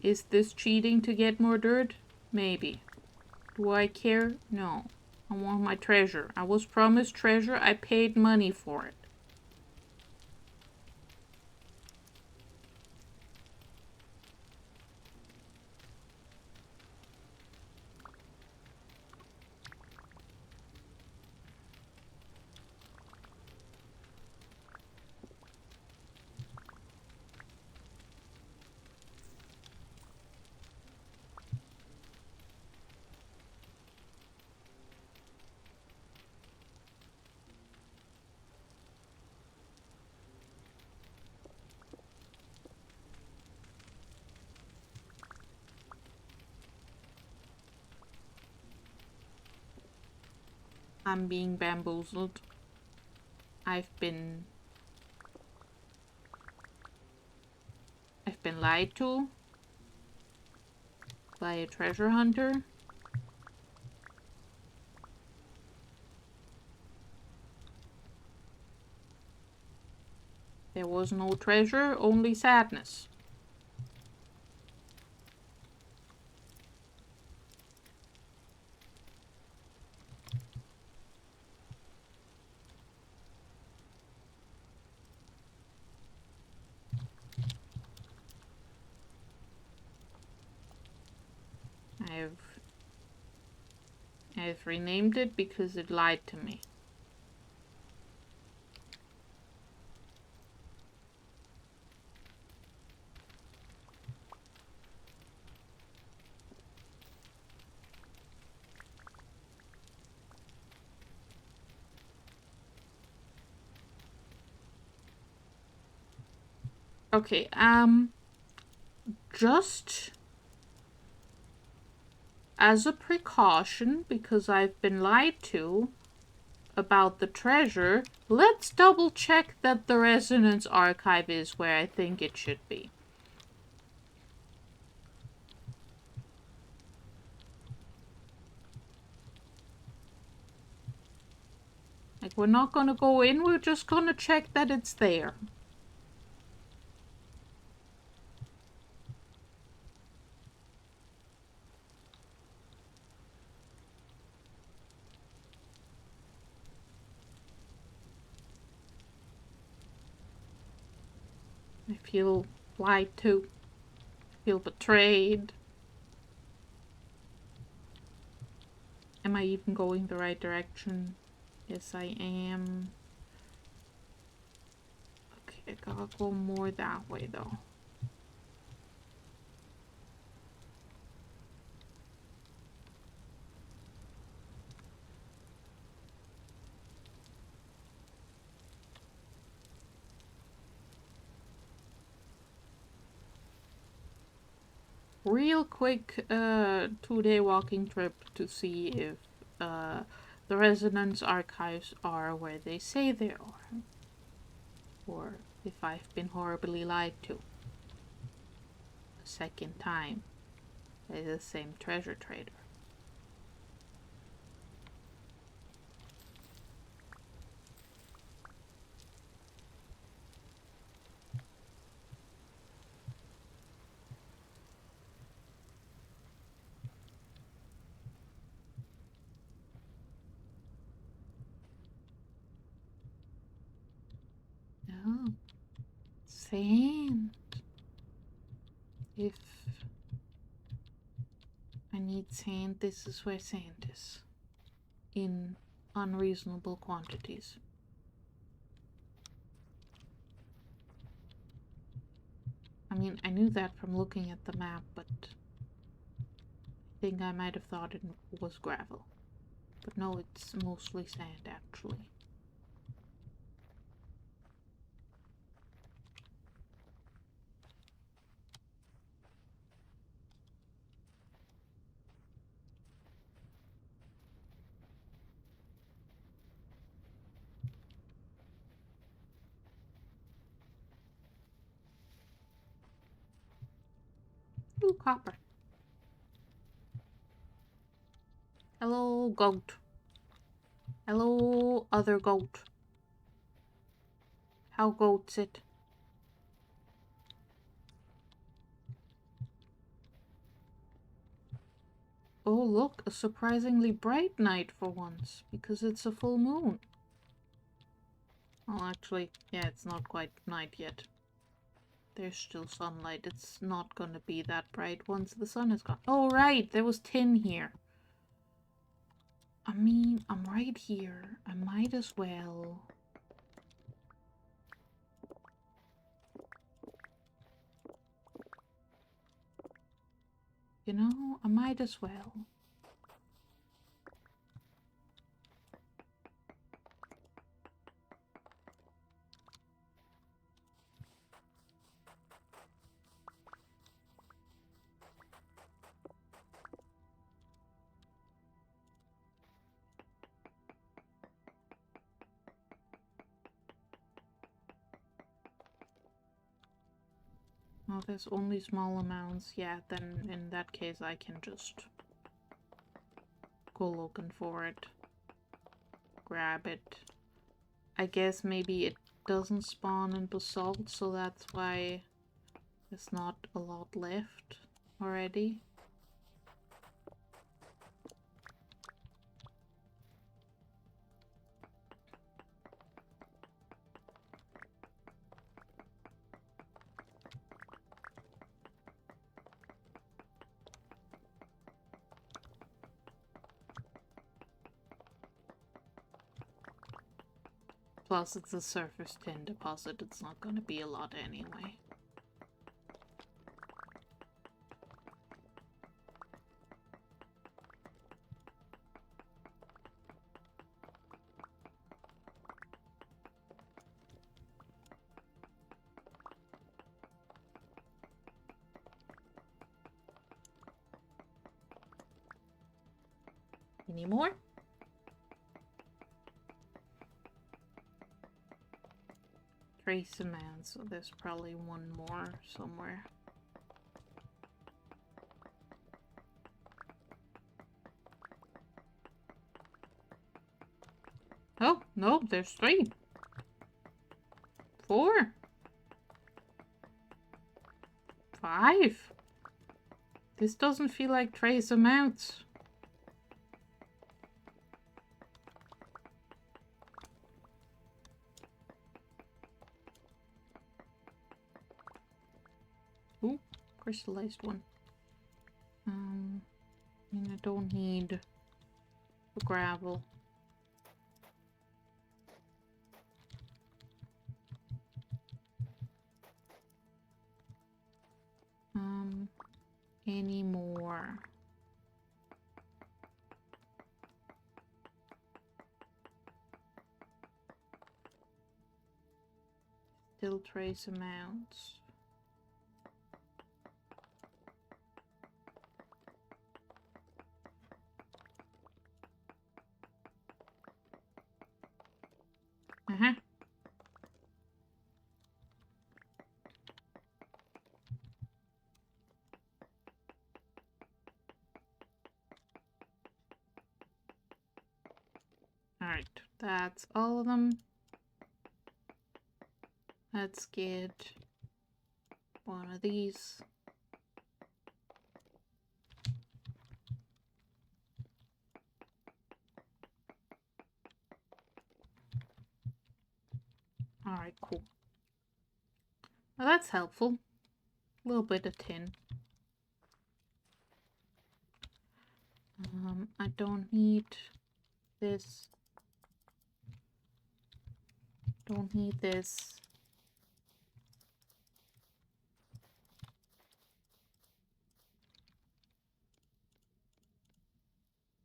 Is this cheating to get more dirt? Maybe. Do I care? No. I want my treasure. I was promised treasure. I paid money for it. I'm being bamboozled. I've been lied to by a treasure hunter. There was no treasure, only sadness. I've renamed it because it lied to me. Okay, just as a precaution, because I've been lied to about the treasure, let's double check that the Resonance Archive is where I think it should be. Like, we're not gonna go in, we're just gonna check that it's there. I feel lied to. I feel betrayed. Am I even going the right direction? Yes, I am. Okay, I gotta go more that way, though. Real quick 2-day walking trip to see if the Resonance Archives are where they say they are. Or if I've been horribly lied to. A second time by the same treasure trader. Sand. If I need sand, this is where sand is. In unreasonable quantities. I mean, I knew that from looking at the map, but I think I might have thought it was gravel. But no, it's mostly sand, actually. Ooh, copper. Hello, goat. Hello, other goat. How goats it? Oh, look, a surprisingly bright night for once, because it's a full moon. Well, actually, yeah, it's not quite night yet. There's still sunlight. It's not gonna be that bright once the sun is gone. Oh, right, there was tin here. I mean, I'm right here. I might as well. You know, I might as well. Oh, there's only small amounts. Yeah, then in that case I can just go looking for it. Grab it. I guess maybe it doesn't spawn in basalt, so that's why there's not a lot left already. Plus, it's a surface tin deposit. It's not gonna be a lot anyway. Any more? Trace amount, so there's probably one more somewhere. Oh, no, there's 3. 4. 5. This doesn't feel like trace amounts. Ooh, crystallized one. I mean, I don't need the gravel. Any more? Still trace amounts. Uh-huh. Alright, that's all of them. Let's get one of these. Alright, cool. Well, that's helpful. A little bit of tin. I don't need this. Don't need this.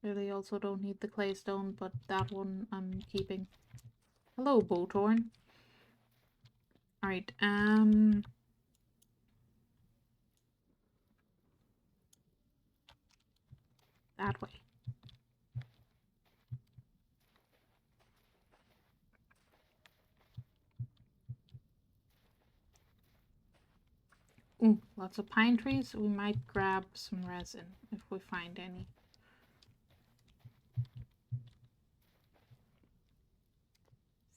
Really also don't need the claystone, but that one I'm keeping. Hello, Botorn. Alright, that way. Ooh, lots of pine trees. We might grab some resin if we find any.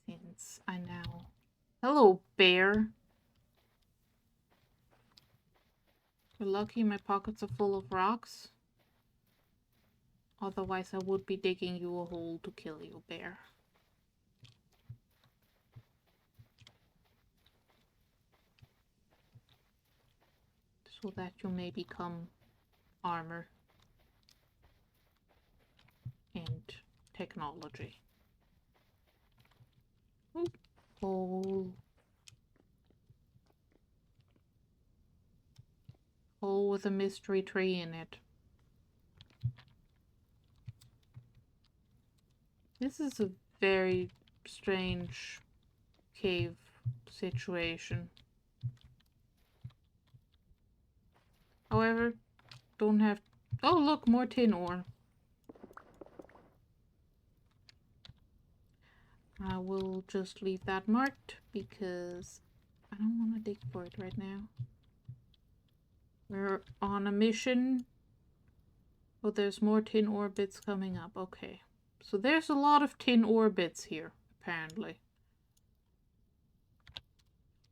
Since I now... Hello, bear. You're lucky my pockets are full of rocks. Otherwise I would be digging you a hole to kill you, bear. So that you may become armor and technology. Oop. Hole. Hole with a mystery tree in it. This is a very strange cave situation. However, don't have... Oh, look, more tin ore. I will just leave that marked because I don't want to dig for it right now. We're on a mission. Oh, there's more tin ore bits coming up. Okay. So there's a lot of tin ore bits here, apparently.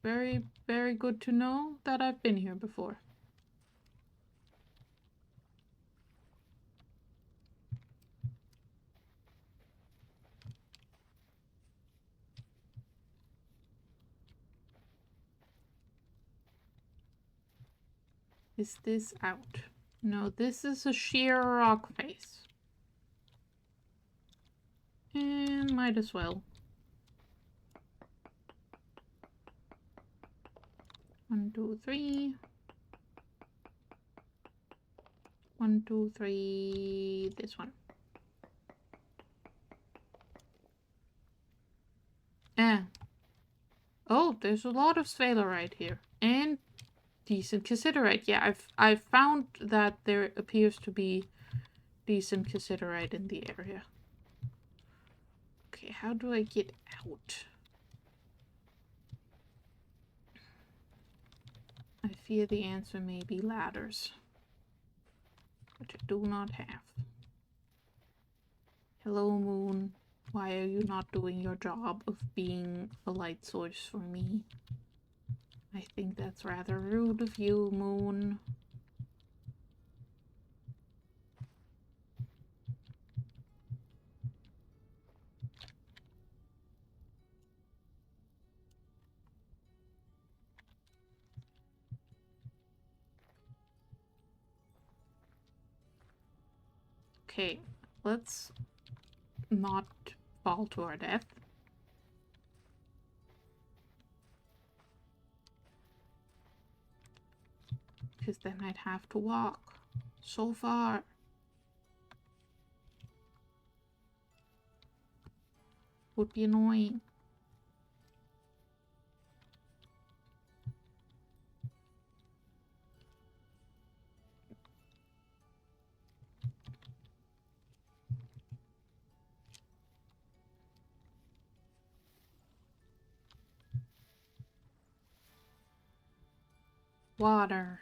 Very, very good to know that I've been here before. Is this out? No, this is a sheer rock face. And might as well. 1, 2, 3. 1, 2, 3. This one. Oh, there's a lot of sphalerite here. And decent cassiterite. Yeah, I've found that there appears to be decent cassiterite in the area. Okay, how do I get out? I fear the answer may be ladders, which I do not have. Hello, moon. Why are you not doing your job of being a light source for me? I think that's rather rude of you, moon. Okay, let's not fall to our death. Because then I'd have to walk so far. Would be annoying. Water.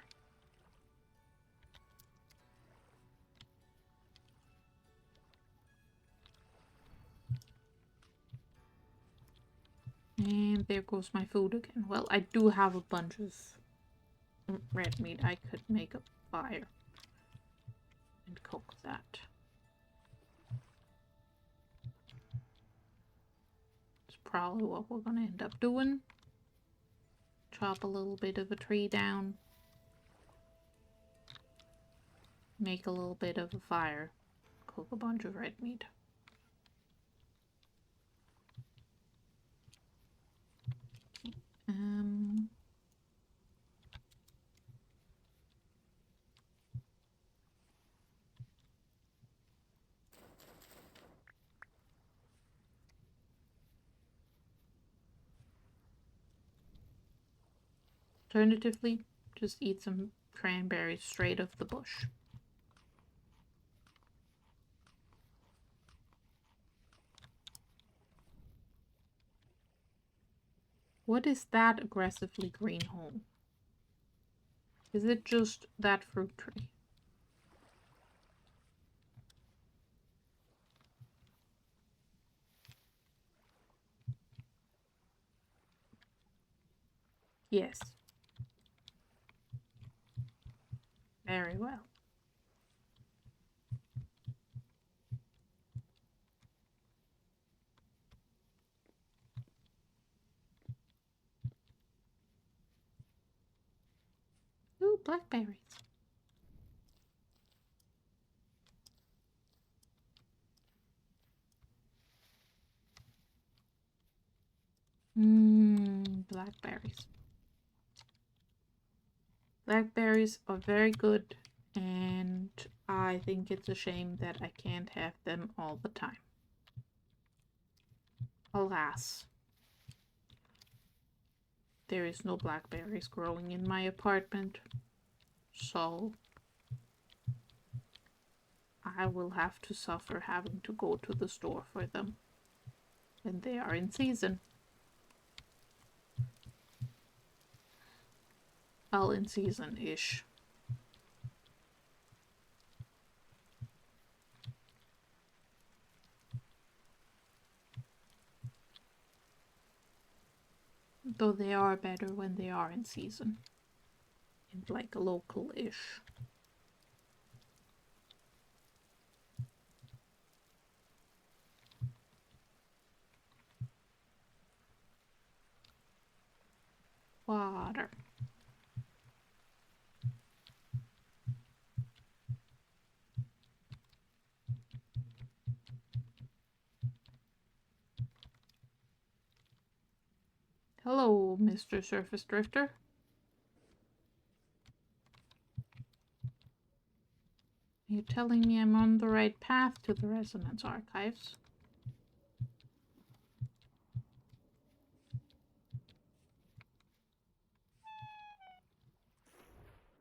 And there goes my food again. Well, I do have a bunch of red meat. I could make a fire and cook that. It's probably what we're gonna end up doing. chop a little bit of a tree down. Make a little bit of a fire. Cook a bunch of red meat. Um... Alternatively, just eat some cranberries straight off the bush. What is that aggressively green home? Is it just that fruit tree? Yes. Very well. Ooh, blackberries. Blackberries. Blackberries are very good, and I think it's a shame that I can't have them all the time. Alas, there is no blackberries growing in my apartment, so I will have to suffer having to go to the store for them when they are in season. Well, in season-ish. Though they are better when they are in season. And like a local-ish. Water. Hello, Mr. Surface Drifter. You're telling me I'm on the right path to the Resonance Archives.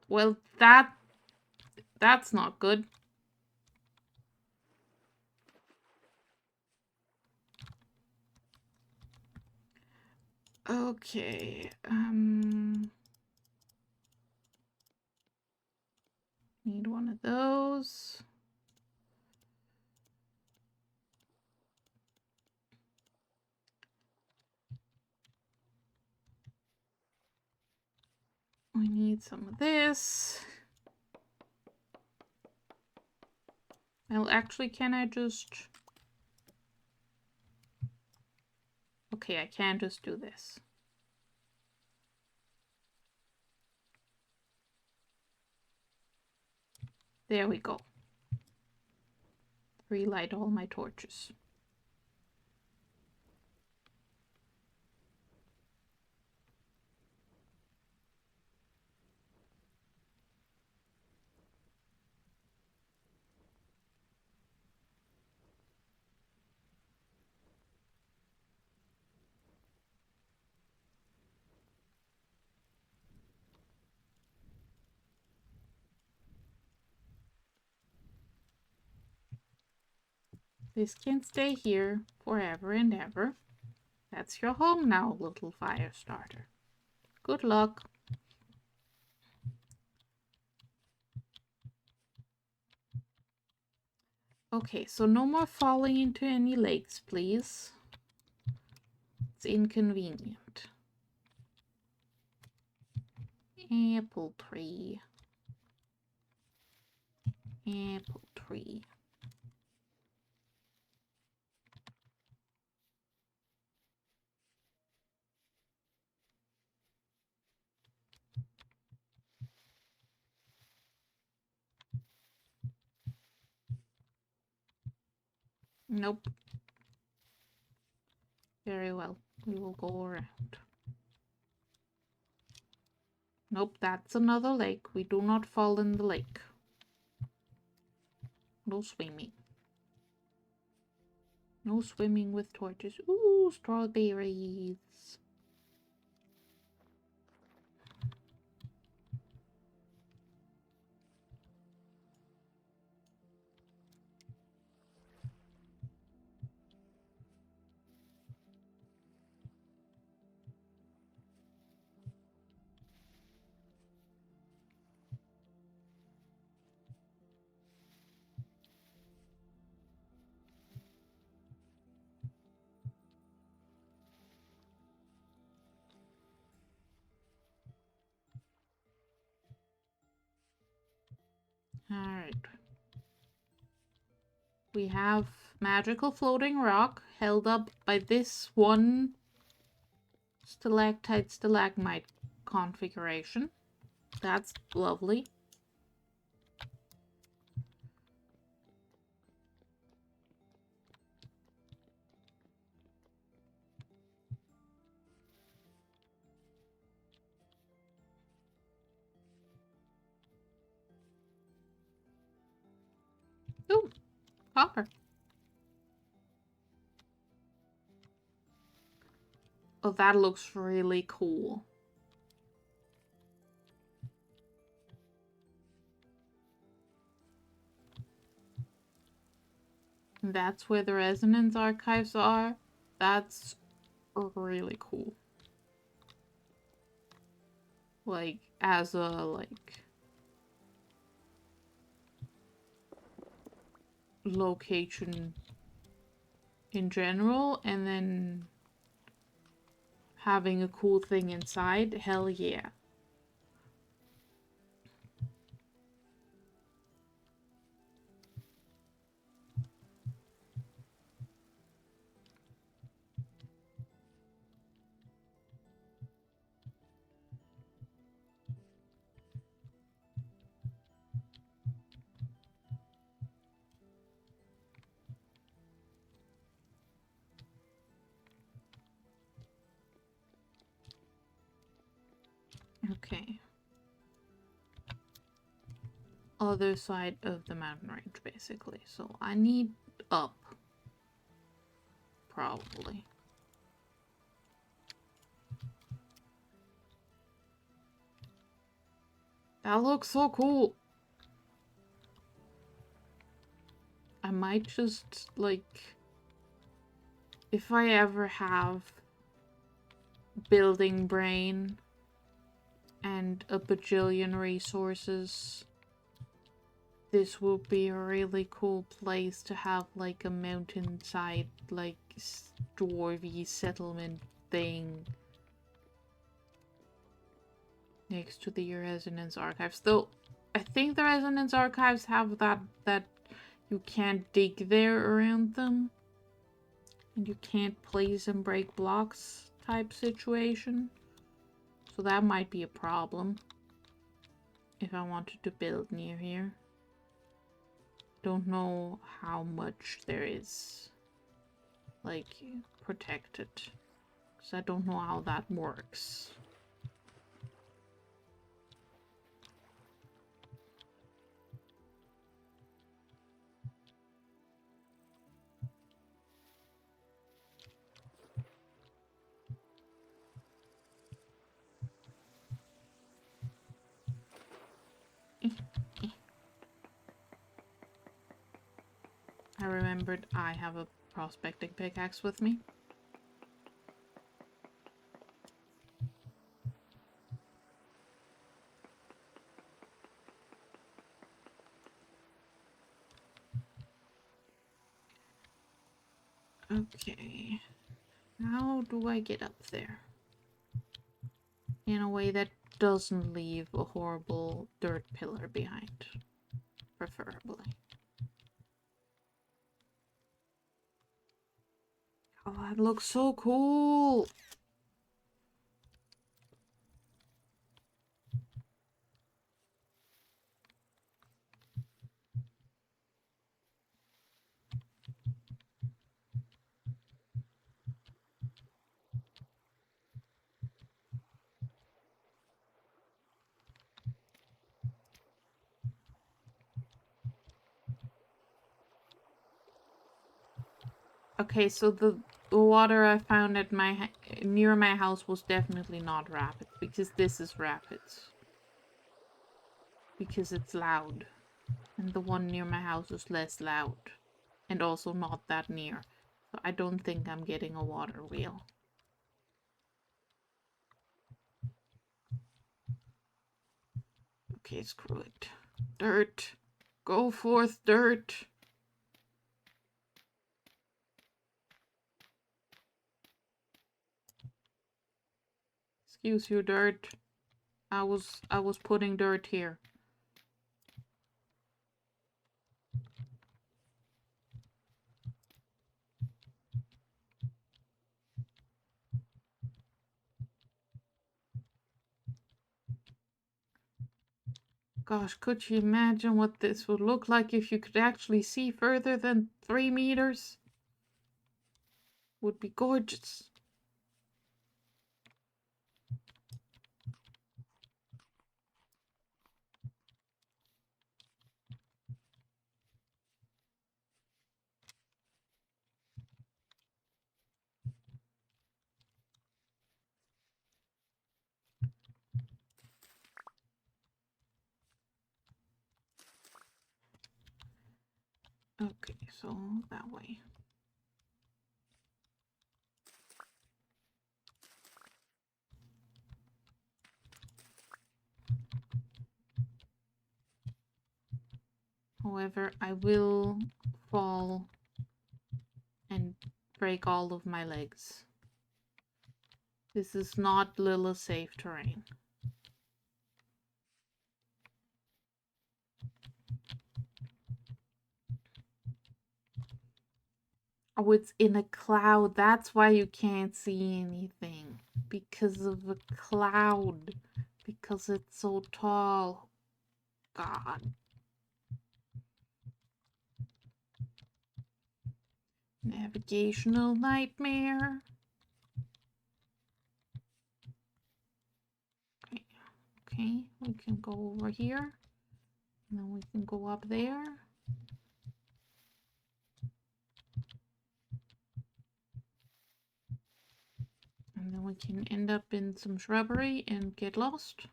Well, that's not good. Okay, need one of those. We need some of this. Well, actually, can I just... Okay, I can just do this. There we go. Relight all my torches. This can stay here forever and ever. That's your home now, little fire starter. Good luck. Okay, so no more falling into any lakes, please. It's inconvenient. Apple tree. Apple tree. Nope. Very well. We will go around. Nope, that's another lake. We do not fall in the lake. No swimming. No swimming with torches. Ooh, strawberries. Alright. We have magical floating rock held up by this one stalactite stalagmite configuration. That's lovely. Ooh, copper. Oh, that looks really cool. That's where the resonance archives are. That's really cool. Like, as a, like, location in general, and then having a cool thing inside, hell yeah. Okay. Other side of the mountain range, basically. So I need up. Probably. That looks so cool. I might just, like, if I ever have building brain and a bajillion resources, this would be a really cool place to have, like, a mountainside, like, dwarvy settlement thing next to the Resonance Archives. Though, I think the Resonance Archives have that you can't dig there around them. And you can't place and break blocks type situation. So that might be a problem if I wanted to build near here. Don't know how much there is, like, protected, because I don't know how that works. I remembered I have a prospecting pickaxe with me. Okay. How do I get up there? In a way that doesn't leave a horrible dirt pillar behind. Preferably. Oh, that looks so cool! Okay, so the water I found at near my house was definitely not rapid, because this is rapid. Because it's loud. And the one near my house is less loud. And also not that near. So I don't think I'm getting a water wheel. Okay, screw it. Dirt. Go forth, dirt. Excuse you, dirt. I was putting dirt here. Gosh, could you imagine what this would look like if you could actually see further than 3 meters? Would be gorgeous. Okay, so that way. However, I will fall and break all of my legs. This is not little safe terrain. Oh, it's in a cloud. That's why you can't see anything. Because of a cloud. Because it's so tall. God. Navigational nightmare. Okay, okay, we can go over here. And then we can go up there. And then we can end up in some shrubbery and get lost.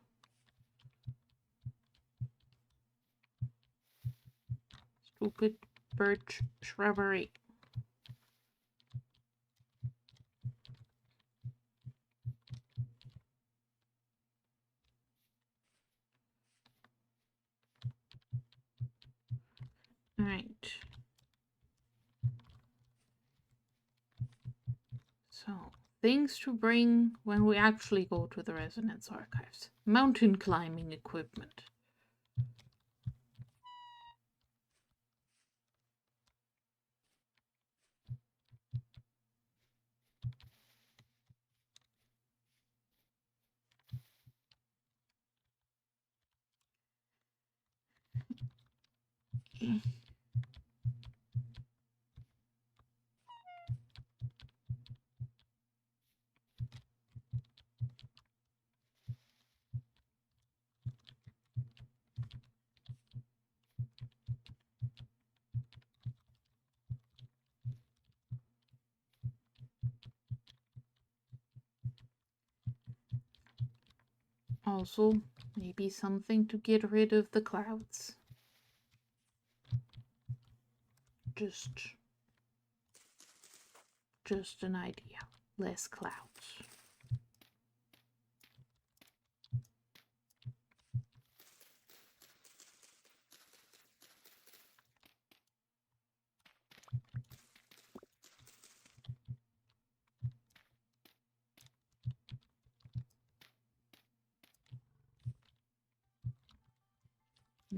Stupid birch shrubbery. Alright. So, things to bring when we actually go to the Resonance Archives. Mountain climbing equipment. Also, maybe something to get rid of the clouds. Just an idea. Less clouds.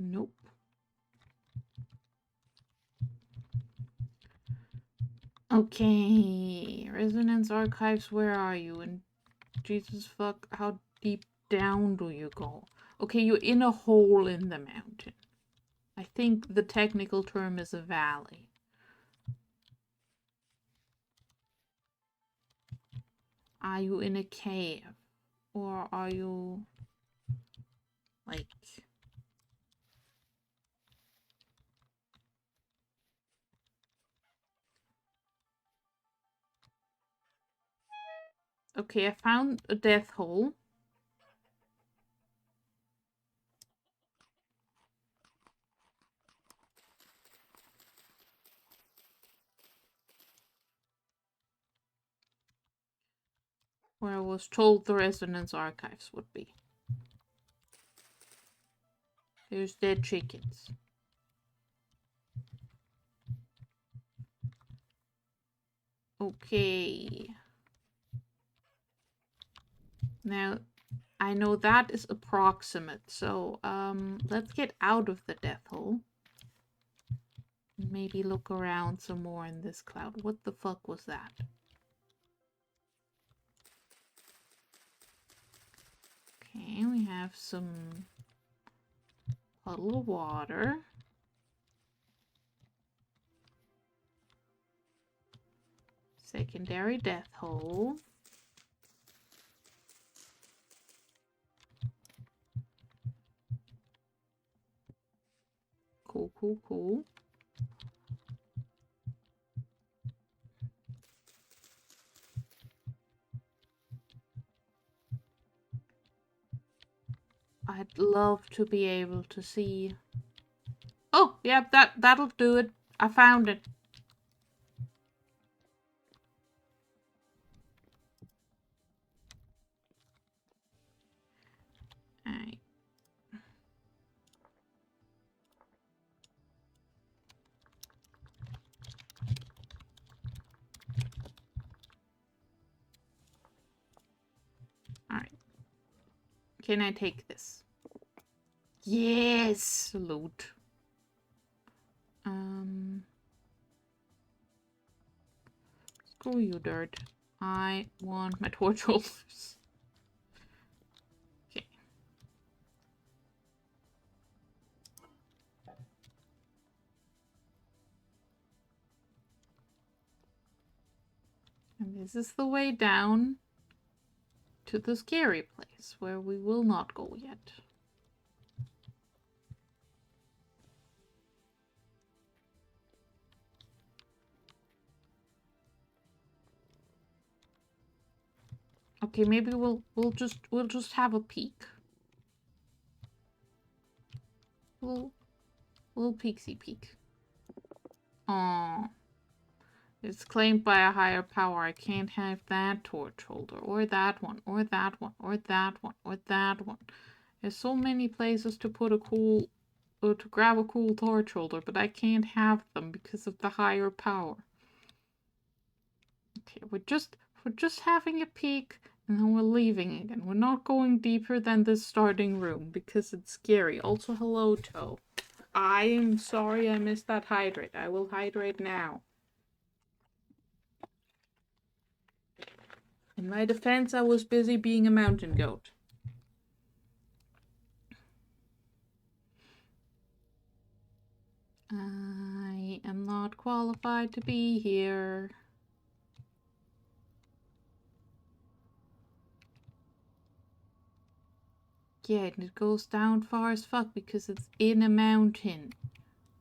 Nope. Okay, Resonance Archives, where are you? And Jesus fuck, how deep down do you go? Okay, you're in a hole in the mountain. I think the technical term is a valley. Are you in a cave? Or are you like... Okay, I found a death hole. Where I was told the resonance archives would be. There's dead chickens. Okay. Now, I know that is approximate, so let's get out of the death hole. Maybe look around some more in this cloud. What the fuck was that? Okay, we have some puddle of water. Secondary death hole. Cool, cool, cool. I'd love to be able to see. Oh, yeah, that'll do it. I found it. Alright. Alright. Can I take this? Yes! Loot. Screw you, dirt. I want my torch holders. Okay. And this is the way down to the scary place, where we will not go yet. Okay, maybe we'll just have a peek. We'll peeksy peek. Aww. It's claimed by a higher power. I can't have that torch holder, or that one, or that one, or that one, or that one. There's so many places to put a cool, or to grab a cool torch holder, but I can't have them because of the higher power. Okay, we're just having a peek, and then we're leaving again. We're not going deeper than this starting room because it's scary. Also, hello, Toe. I am sorry I missed that hydrate. I will hydrate now. In my defense, I was busy being a mountain goat. I am not qualified to be here. Yeah, and it goes down far as fuck because it's in a mountain.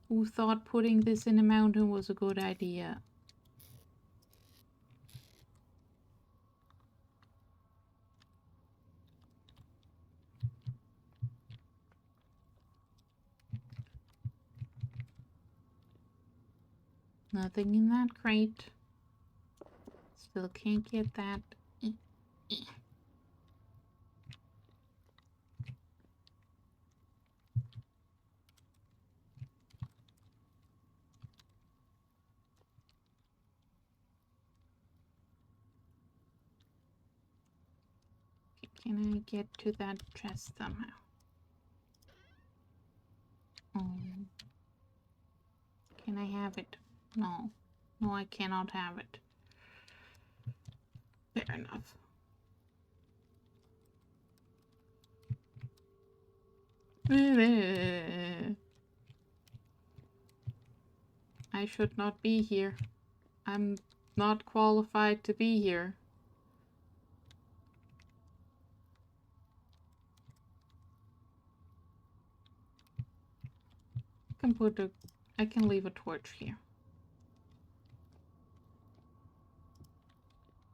Who thought putting this in a mountain was a good idea? Nothing in that crate. Still can't get that. Can I get to that chest somehow? Can I have it? No. No, I cannot have it. Fair enough. I should not be here. I'm not qualified to be here. I can leave a torch here.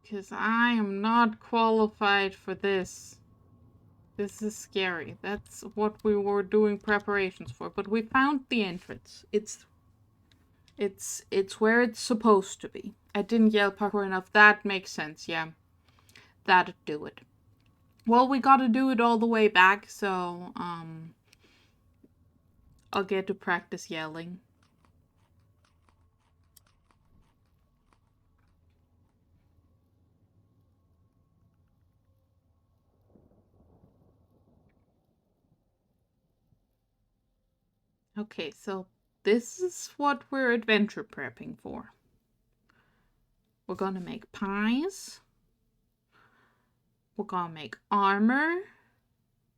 Because I am not qualified for this. This is scary. That's what we were doing preparations for. But we found the entrance. It's where it's supposed to be. I didn't yell parkour enough. That makes sense, yeah. That'd do it. Well, we gotta do it all the way back, so, I'll get to practice yelling. Okay, so this is what we're adventure prepping for. We're gonna make pies. We're gonna make armor.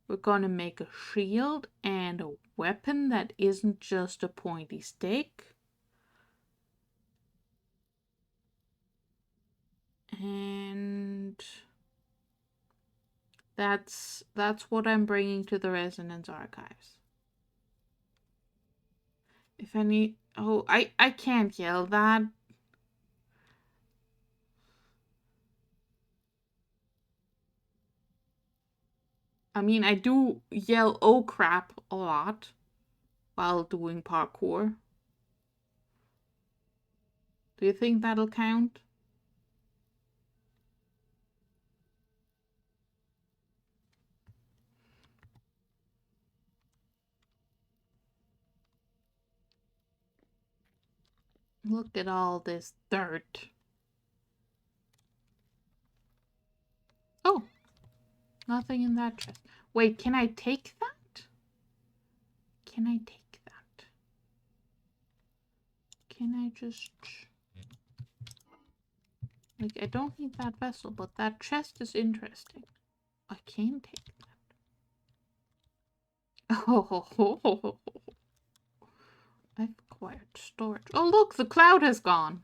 We're gonna make a shield and a weapon that isn't just a pointy stick. And that's what I'm bringing to the Resonance Archives. If any... Oh, I can't yell that. I mean, I do yell "oh crap" a lot while doing parkour. Do you think that'll count? Look at all this dirt. Oh, nothing in that chest. Wait, can I take that? Can I take that? Can I just... Like, I don't need that vessel, but that chest is interesting. I can take that. Oh, I've acquired storage. Oh, look, the cloud has gone.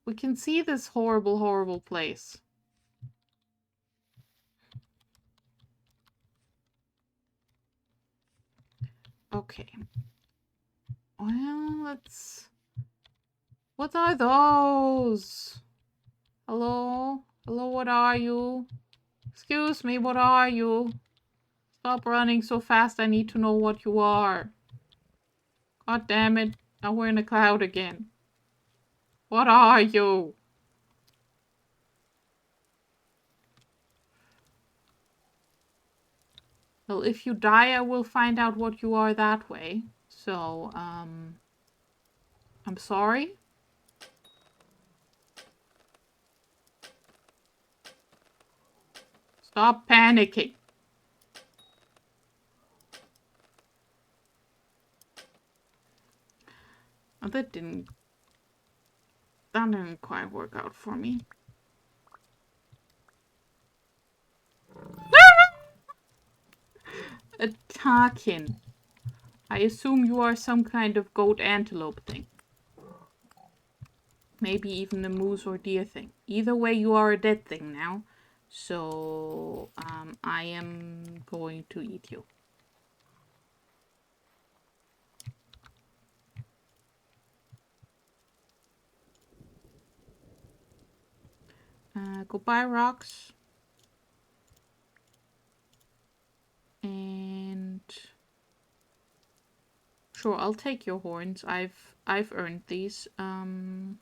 We can see this horrible, horrible place. Okay. Well, let's... What are those? Hello? Hello, what are you? Excuse me, what are you? Stop running so fast, I need to know what you are. God damn it, now we're in a cloud again. What are you? Well, if you die, I will find out what you are that way. So, I'm sorry. Stop panicking. Oh, that didn't quite work out for me. A takin. I assume you are some kind of goat antelope thing. Maybe even a moose or deer thing. Either way, you are a dead thing now. So, I am going to eat you. Go buy rocks. And... Sure, I'll take your horns. I've earned these. 1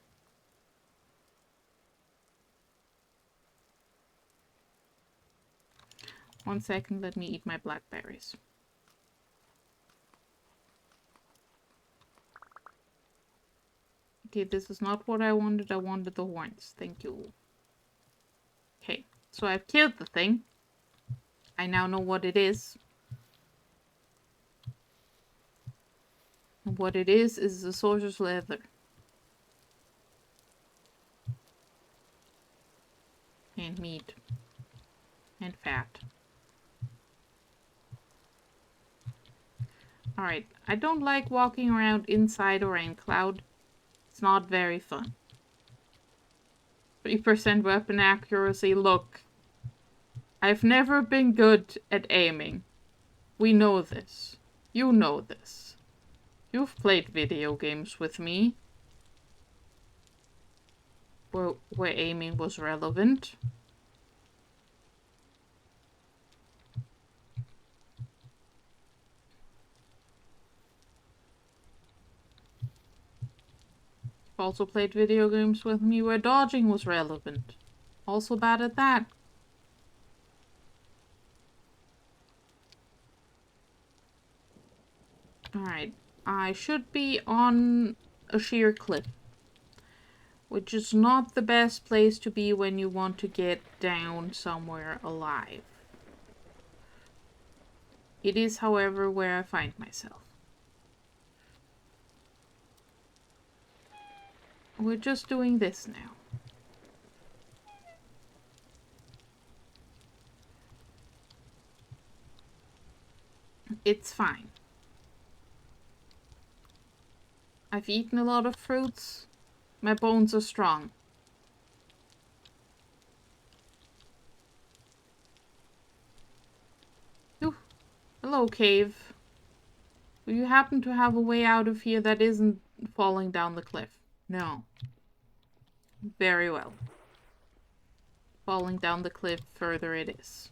second, let me eat my blackberries. Okay, this is not what I wanted. I wanted the horns. Thank you. Okay, so I've killed the thing. I now know what it is. And what it is the soldier's leather. And meat. And fat. Alright, I don't like walking around inside or in cloud. It's not very fun. 3% weapon accuracy. Look, I've never been good at aiming. We know this. You know this. You've played video games with me. where aiming was relevant. You've also played video games with me where dodging was relevant. Also bad at that. Alright, I should be on a sheer cliff, which is not the best place to be when you want to get down somewhere alive. It is, however, where I find myself. We're just doing this now. It's fine. I've eaten a lot of fruits. My bones are strong. Ooh, hello, cave. Do you happen to have a way out of here that isn't falling down the cliff? No. Very well. Falling down the cliff further it is.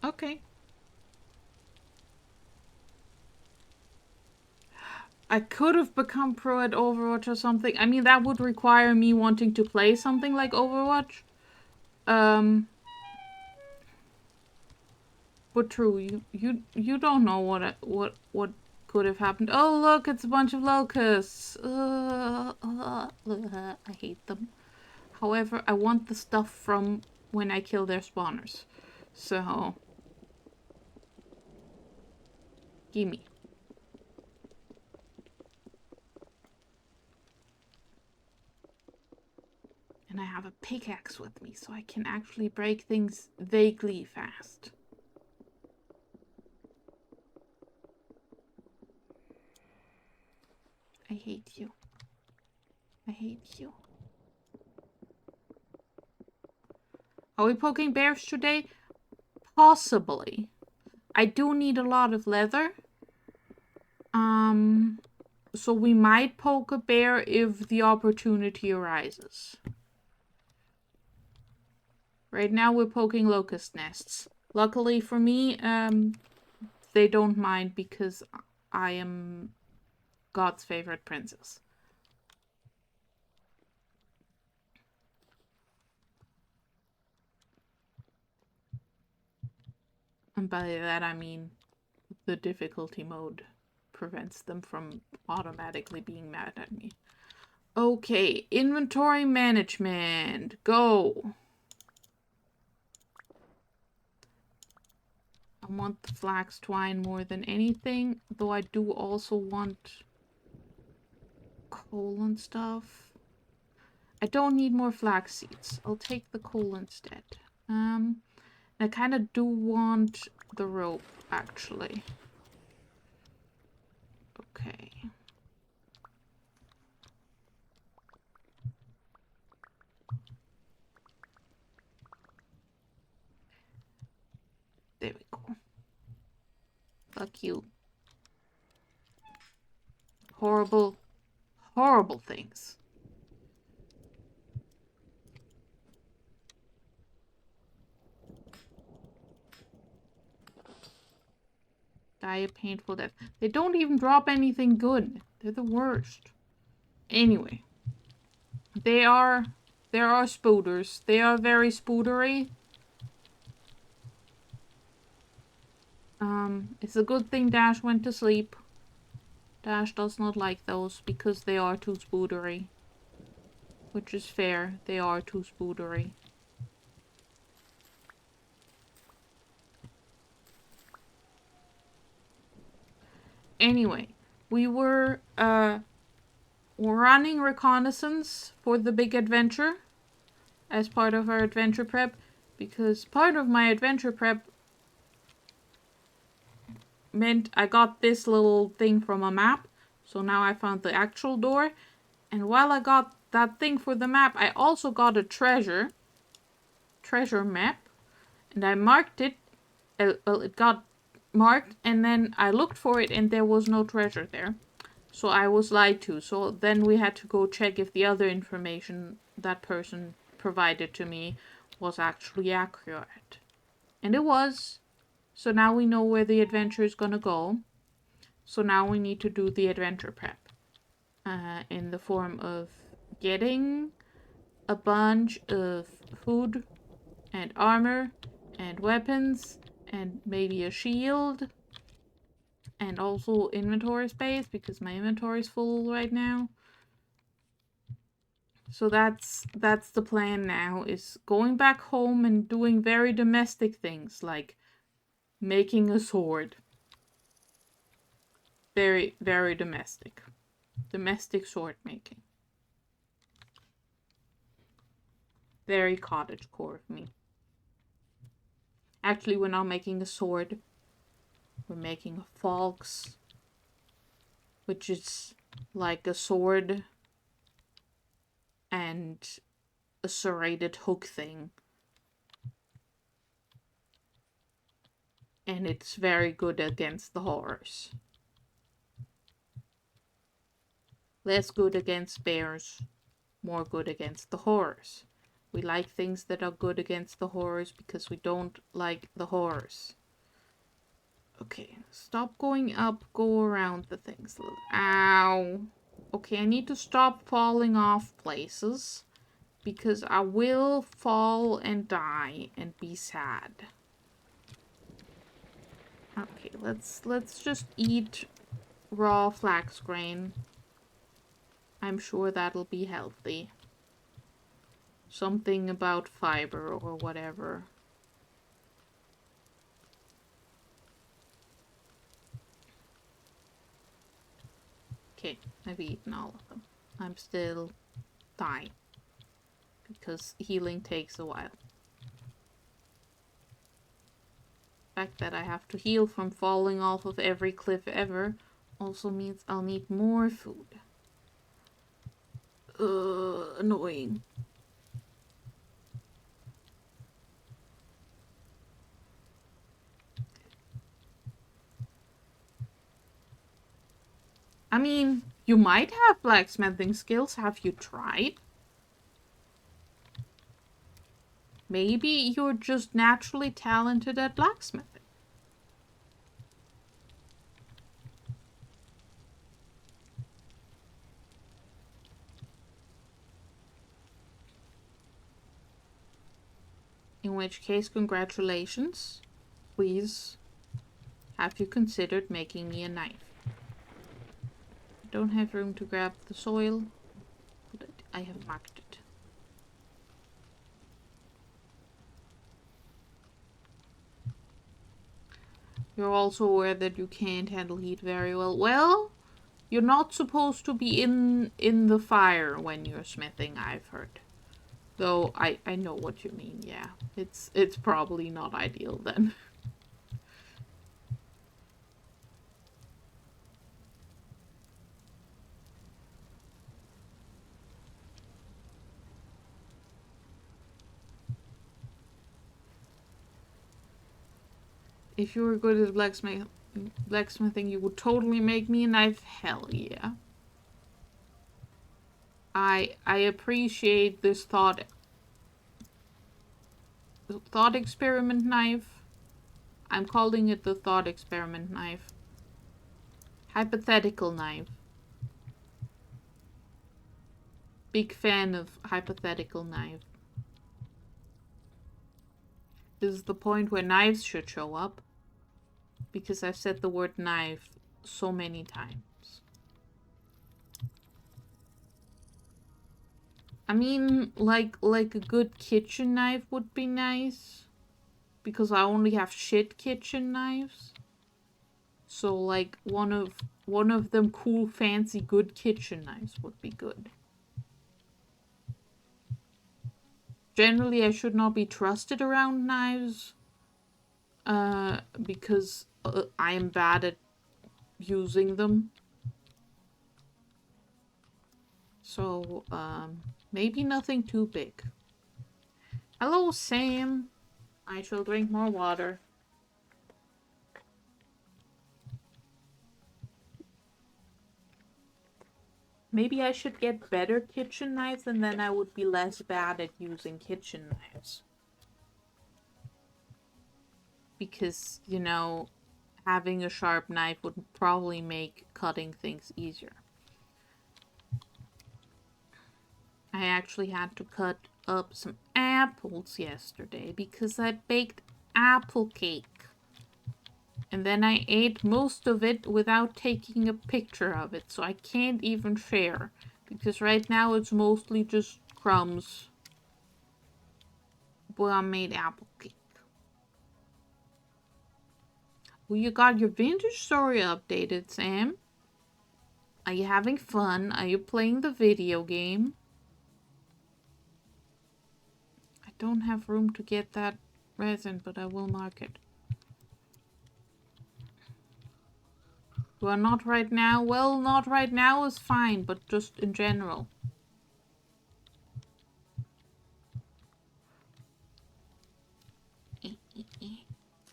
Okay. I could have become pro at Overwatch or something. I mean, that would require me wanting to play something like Overwatch. But true, you don't know what could have happened. Oh look, it's a bunch of locusts. I hate them. However, I want the stuff from when I kill their spawners. So, gimme. And I have a pickaxe with me, so I can actually break things vaguely fast. I hate you. I hate you. Are we poking bears today? Possibly. I do need a lot of leather. So we might poke a bear if the opportunity arises. Right now we're poking locust nests. Luckily for me, they don't mind because I am God's favorite princess. And by that I mean the difficulty mode prevents them from automatically being mad at me. Okay, inventory management. Go. I want the flax twine more than anything, though I do also want coal and stuff. I don't need more flax seeds. I'll take the coal instead. I kind of do want the rope, actually. Okay. There we go. Fuck you. Horrible, horrible things. Die a painful death. They don't even drop anything good. They're the worst. Anyway. There are spooders. They are very spoodery. It's a good thing Dash went to sleep. Dash does not like those because they are too spoodery. Which is fair. They are too spoodery. Anyway, we were running reconnaissance for the big adventure as part of our adventure prep, because part of my adventure prep meant I got this little thing from a map, so now I found the actual door, and while I got that thing for the map, I also got a treasure, treasure map, and I marked it. Well, it got marked, and then I looked for it, and there was no treasure there. So I was lied to. So then we had to go check if the other information that person provided to me was actually accurate. And it was. So now we know where the adventure is gonna go. So now we need to do the adventure prep. In the form of getting a bunch of food and armor and weapons and maybe a shield and also inventory space because my inventory is full right now. So that's the plan now, is going back home and doing very domestic things like making a sword. Very, very domestic. Domestic sword making. Very cottagecore of me. Actually, we're not making a sword. We're making a fox, which is like a sword and a serrated hook thing. And it's very good against the horrors. Less good against bears, more good against the horrors. We like things that are good against the horrors because we don't like the horrors. Okay, stop going up, go around the things. Ow. Okay, I need to stop falling off places because I will fall and die and be sad. Okay, let's just eat raw flax grain. I'm sure that'll be healthy. Something about fiber or whatever. Okay, I've eaten all of them. I'm still dying because healing takes a while. The fact that I have to heal from falling off of every cliff ever also means I'll need more food. Annoying. I mean, you might have blacksmithing skills. Have you tried? Maybe you're just naturally talented at blacksmithing. In which case, congratulations. Please, have you considered making me a knife? I don't have room to grab the soil, but I have marked it. You're also aware that you can't handle heat very well. Well, you're not supposed to be in the fire when you're smithing, I've heard. Though I know what you mean, yeah. It's probably not ideal then. If you were good at blacksmithing, you would totally make me a knife. Hell yeah. I appreciate this thought experiment knife. I'm calling it the thought experiment knife. Hypothetical knife. Big fan of hypothetical knife. This is the point where knives should show up, because I've said the word knife so many times. I mean, like a good kitchen knife would be nice, because I only have shit kitchen knives. So like one of them cool, fancy, good kitchen knives would be good. Generally, I should not be trusted around knives, because I am bad at using them. So, maybe nothing too big. Hello, Sam. I shall drink more water. Maybe I should get better kitchen knives and then I would be less bad at using kitchen knives. Because, you know, having a sharp knife would probably make cutting things easier. I actually had to cut up some apples yesterday because I baked apple cake. And then I ate most of it without taking a picture of it, so I can't even share. Because right now it's mostly just crumbs. But I made apple cake. Well, you got your vintage story updated, Sam. Are you having fun? Are you playing the video game? I don't have room to get that resin, but I will mark it. Well, not right now. Well, not right now is fine, but just in general.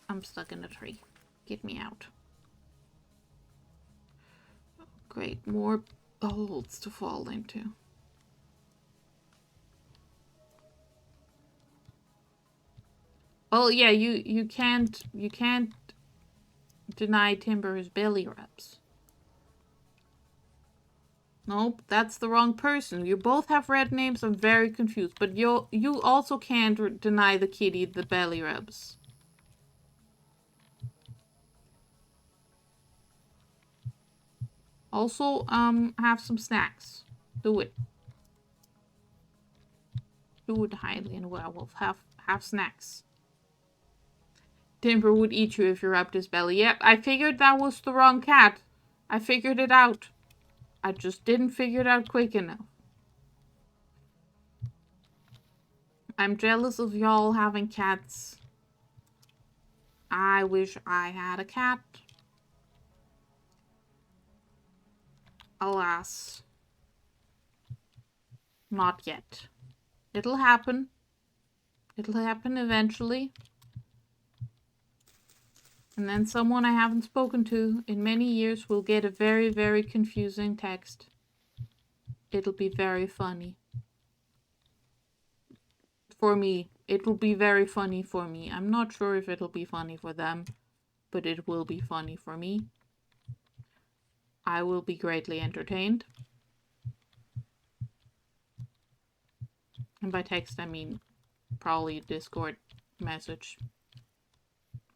I'm stuck in a tree. Get me out. Great, more holes to fall into. Oh yeah, you can't deny Timber his belly rubs. Nope, that's the wrong person. You both have red names. I'm very confused. But you also can't deny the kitty the belly rubs. Also, have some snacks. Do it. Do it, Hylian Werewolf. Have snacks. Timber would eat you if you rubbed his belly. Yep, I figured that was the wrong cat. I figured it out. I just didn't figure it out quick enough. I'm jealous of y'all having cats. I wish I had a cat. Alas. Not yet. It'll happen. It'll happen eventually. And then someone I haven't spoken to in many years will get a very, very confusing text. It'll be very funny. For me. It will be very funny for me. I'm not sure if it'll be funny for them, but it will be funny for me. I will be greatly entertained. And by text, I mean probably a Discord message.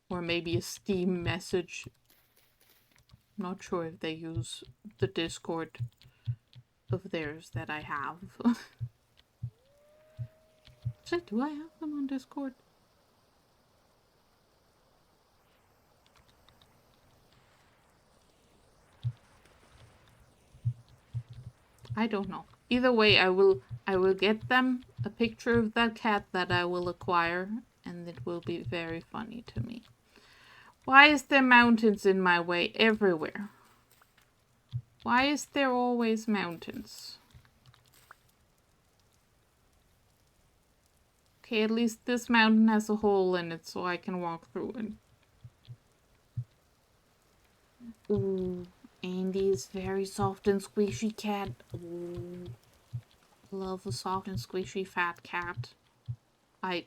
Or maybe a Steam message. I'm not sure if they use the Discord of theirs that I have. Actually, do I have them on Discord? I don't know. Either way, I will get them a picture of that cat that I will acquire, and it will be very funny to me. Why is there mountains in my way everywhere? Why is there always mountains? Okay, at least this mountain has a hole in it so I can walk through it. Ooh, Andy's very soft and squishy cat. Ooh, love a soft and squishy fat cat. I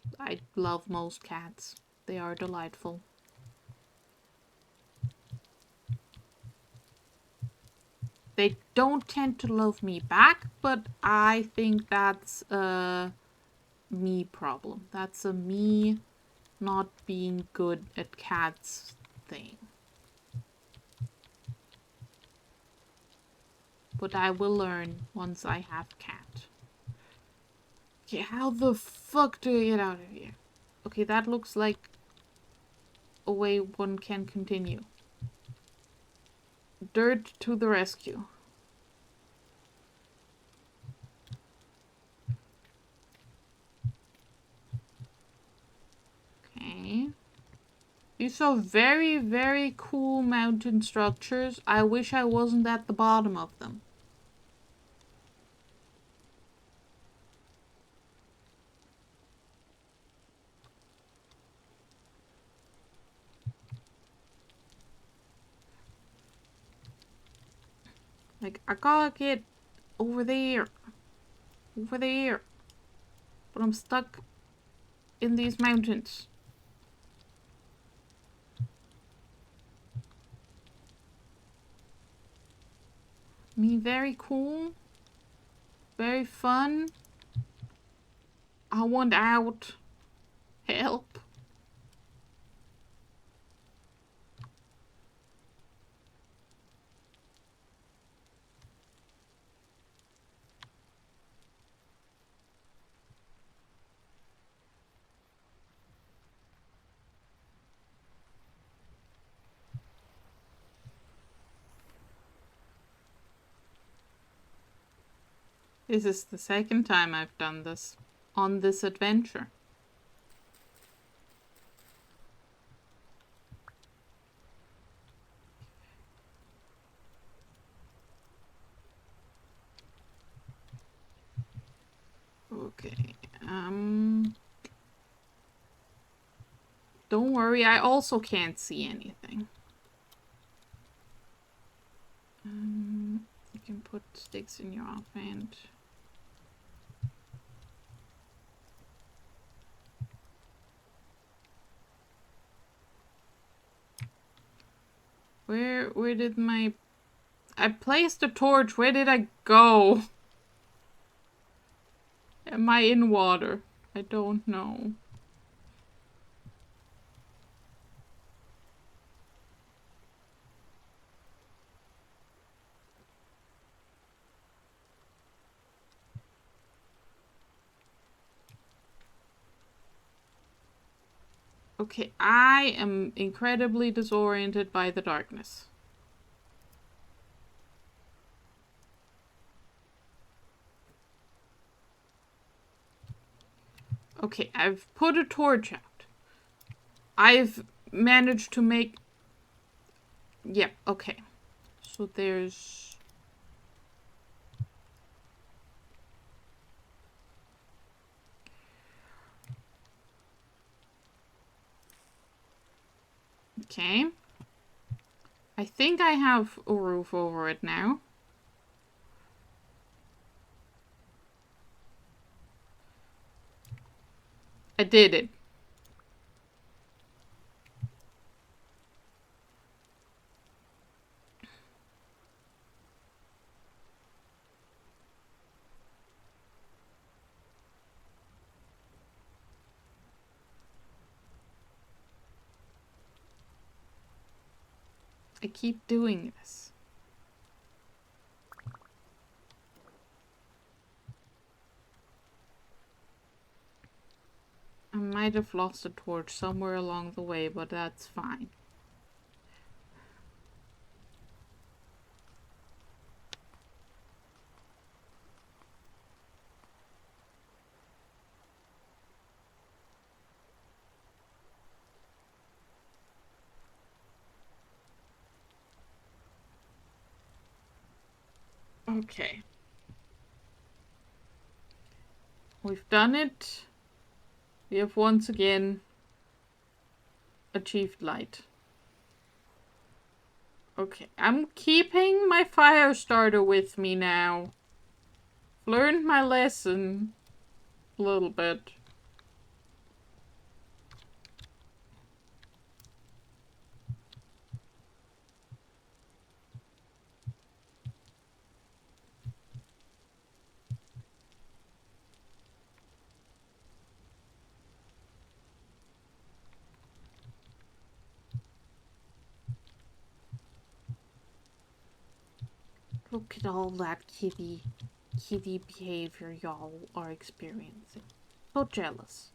love most cats. They are delightful. They don't tend to love me back, but I think that's a me problem. That's a me not being good at cats thing. But I will learn once I have cat. Okay, how the fuck do I get out of here? Okay, that looks like a way one can continue. Dirt to the rescue. Okay. These are very, very cool mountain structures. I wish I wasn't at the bottom of them. Like, I gotta get over there. Over there. But I'm stuck in these mountains. Very cool. Very fun. I want out. Help. This is the second time I've done this on this adventure. Okay, don't worry, I also can't see anything. You can put sticks in your offhand. Where did my... I placed a torch. Where did I go? Am I in water? I don't know. Okay, I am incredibly disoriented by the darkness. Okay, I've put a torch out. I've managed to make... Yeah, okay. So there's... Okay. I think I have a roof over it now. I did it. I keep doing this. I might have lost a torch somewhere along the way, but that's fine. Okay. We've done it. We have once again achieved light. Okay, I'm keeping my fire starter with me now. Learned my lesson a little bit. Look at all that kitty behavior y'all are experiencing. So jealous.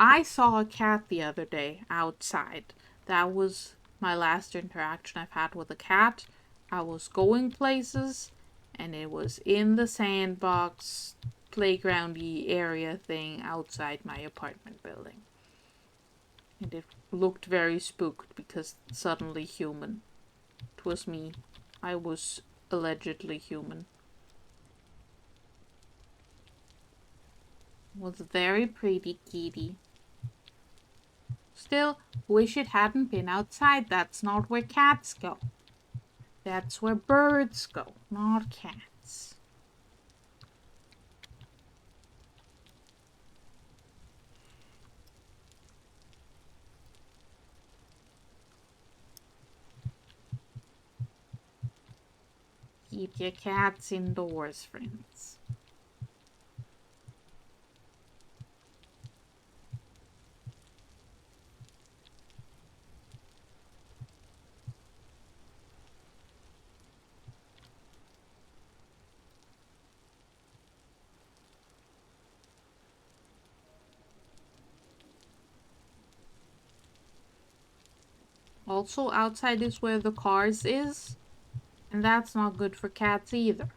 I saw a cat the other day outside. That was my last interaction I've had with a cat. I was going places, and it was in the sandbox, playgroundy area thing outside my apartment building. And it looked very spooked because suddenly human. It was me. I was allegedly human. Was very pretty kitty. Still, wish it hadn't been outside. That's not where cats go. That's where birds go, not cats. Keep your cats indoors, friends. Also, outside is where the cars is, and that's not good for cats either.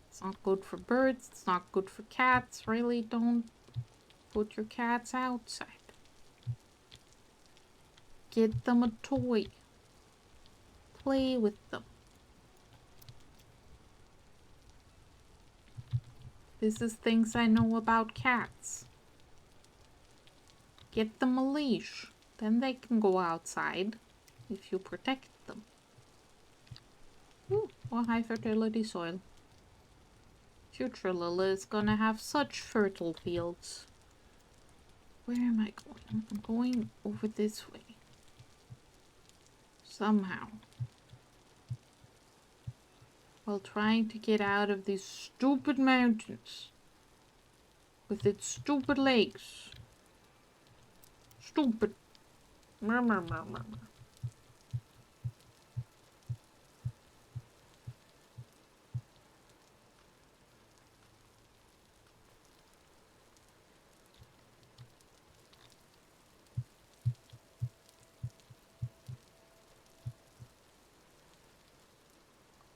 It's not good for birds, it's not good for cats. Really, don't put your cats outside. Get them a toy. Play with them. This is things I know about cats. Get them a leash. Then they can go outside if you protect them. Ooh, or high fertility soil. Future Lila is gonna have such fertile fields. Where am I going? I'm going over this way. Somehow. While trying to get out of these stupid mountains. With its stupid lakes. Stupid.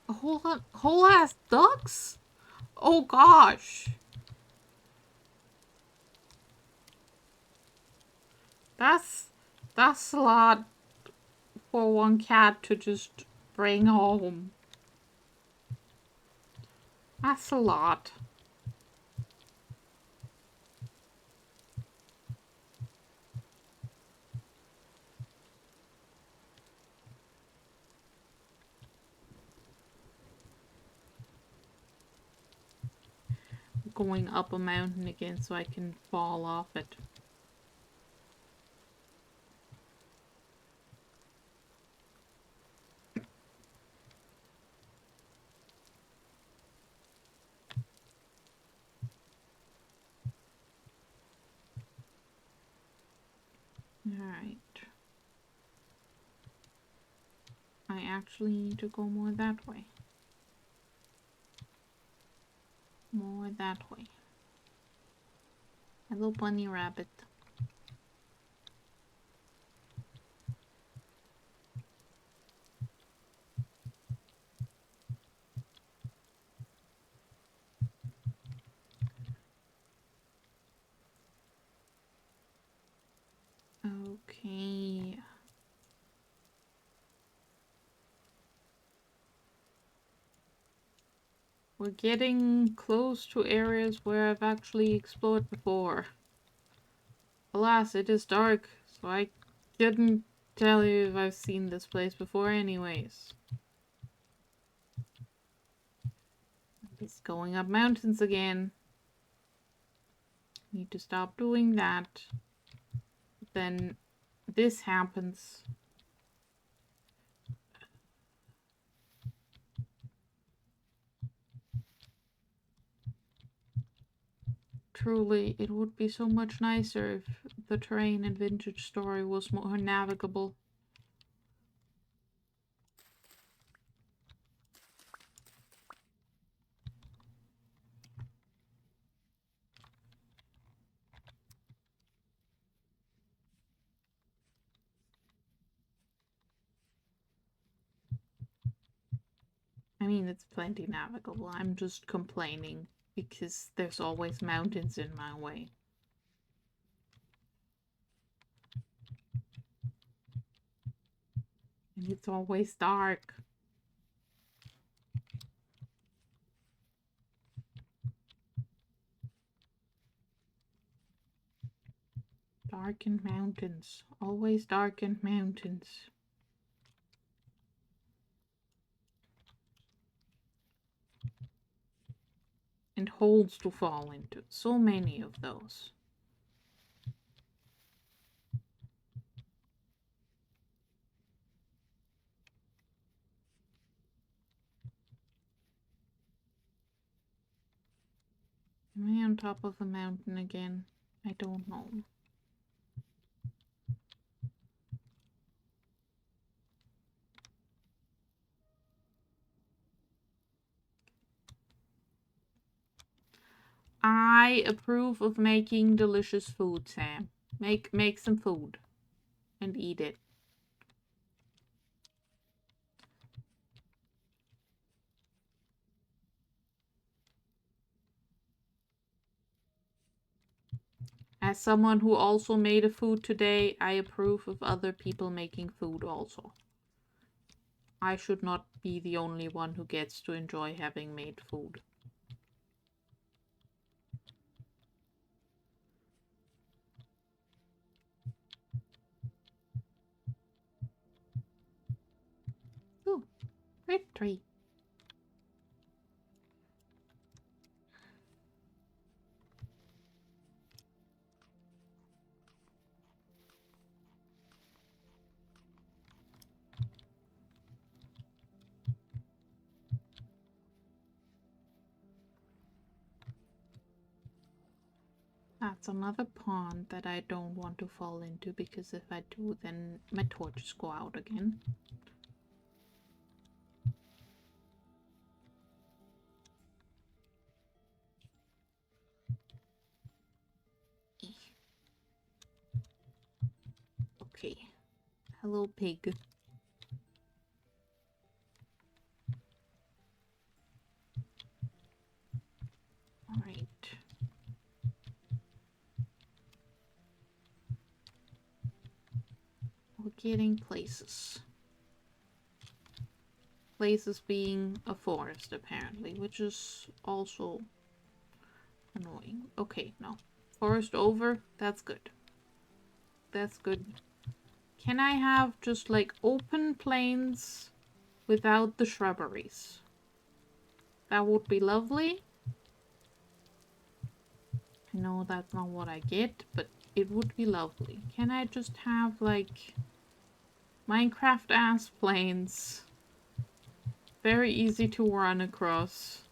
A whole ass ducks? Oh gosh. That's a lot for one cat to just bring home. That's a lot. Going up a mountain again so I can fall off it. Alright. I actually need to go more that way. More that way. Hello, bunny rabbit. Okay. We're getting close to areas where I've actually explored before. Alas, it is dark, so I couldn't tell you if I've seen this place before anyways. It's going up mountains again. Need to stop doing that. Then this happens. Truly, it would be so much nicer if the terrain in Vintage Story was more navigable. I mean, it's plenty navigable. I'm just complaining because there's always mountains in my way. And it's always dark. Darkened mountains. Always darkened mountains. and holes to fall into. So many of those. Am I on top of the mountain again? I don't know. I approve of making delicious food, Sam. Make some food and eat it. As someone who also made a food today, I approve of other people making food also. I should not be the only one who gets to enjoy having made food. Ooh, victory. That's another pond that I don't want to fall into, because if I do, then my torches go out again. Okay. Hello, pig. Alright. We're getting places. Places being a forest, apparently, which is also annoying. Okay, no. Forest over. That's good. That's good. Can I have just like open plains without the shrubberies? That would be lovely. I know that's not what I get, but it would be lovely. Can I just have like Minecraft ass plains? Very easy to run across.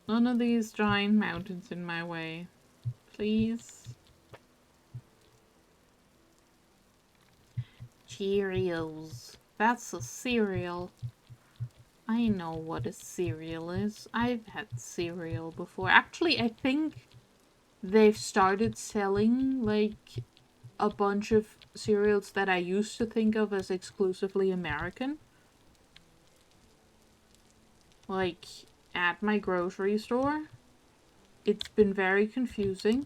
None of these giant mountains in my way. Please. Cheerios. That's a cereal. I know what a cereal is. I've had cereal before. Actually, I think they've started selling like a bunch of cereals that I used to think of as exclusively American. Like at my grocery store. It's been very confusing.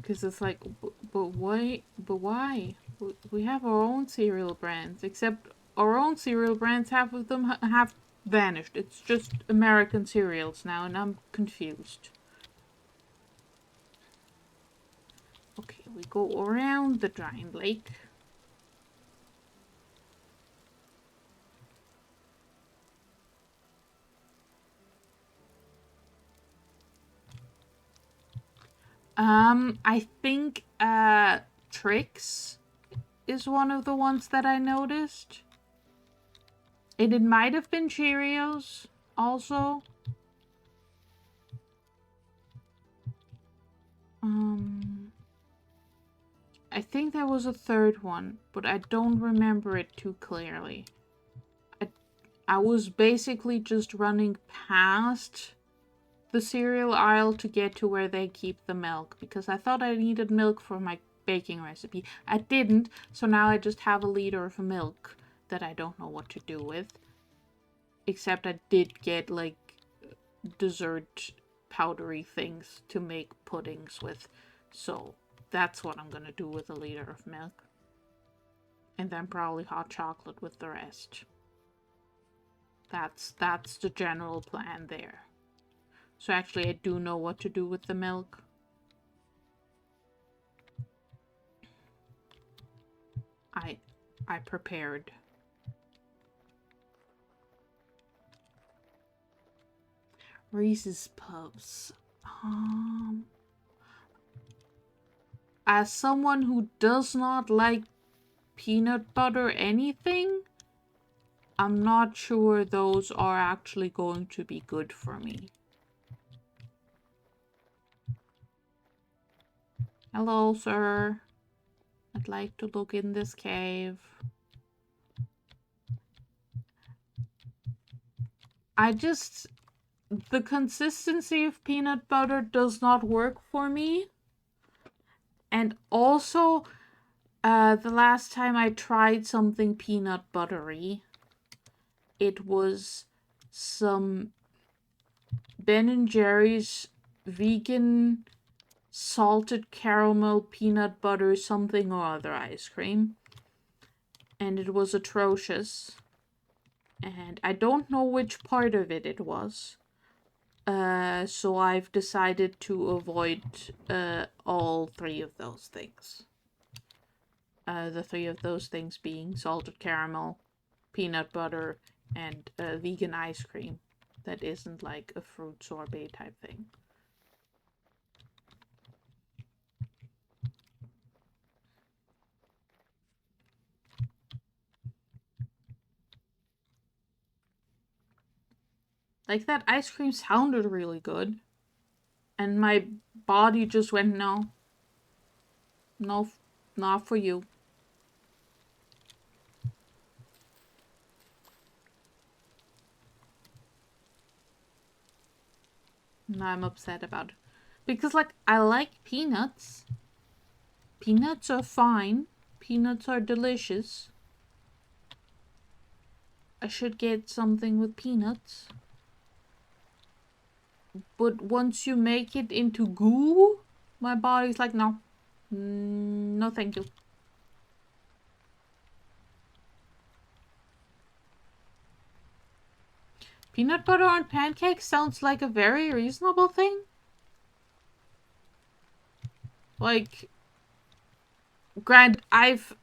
Because it's like, but why? But why? We have our own cereal brands, except our own cereal brands, half of them have vanished. It's just American cereals now, and I'm confused. Okay, we go around the giant lake. I think, Trix is one of the ones that I noticed. And it might have been Cheerios also. I think there was a third one, but I don't remember it too clearly. I was basically just running past the cereal aisle to get to where they keep the milk, because I thought I needed milk for my baking recipe. I didn't, so now I just have a liter of milk that I don't know what to do with. Except I did get, like, dessert powdery things to make puddings with. So that's what I'm gonna do with a liter of milk. And then probably hot chocolate with the rest. That's the general plan there. So actually I do know what to do with the milk. I prepared. Reese's Puffs. As someone who does not like peanut butter anything, I'm not sure those are actually going to be good for me. Hello, sir. I'd like to look in this cave. The consistency of peanut butter does not work for me. And also, the last time I tried something peanut buttery, it was some Ben & Jerry's vegan salted caramel peanut butter something or other ice cream. And it was atrocious. And I don't know which part of it was. So I've decided to avoid all three of those things. The three of those things being salted caramel, peanut butter, and vegan ice cream that isn't like a fruit sorbet type thing. Like, that ice cream sounded really good. And my body just went, no. No, not for you. And I'm upset about it. Because, like, I like peanuts. Peanuts are fine. Peanuts are delicious. I should get something with peanuts. But once you make it into goo, my body's like, no. No, thank you. Peanut butter on pancakes sounds like a very reasonable thing. Like, I've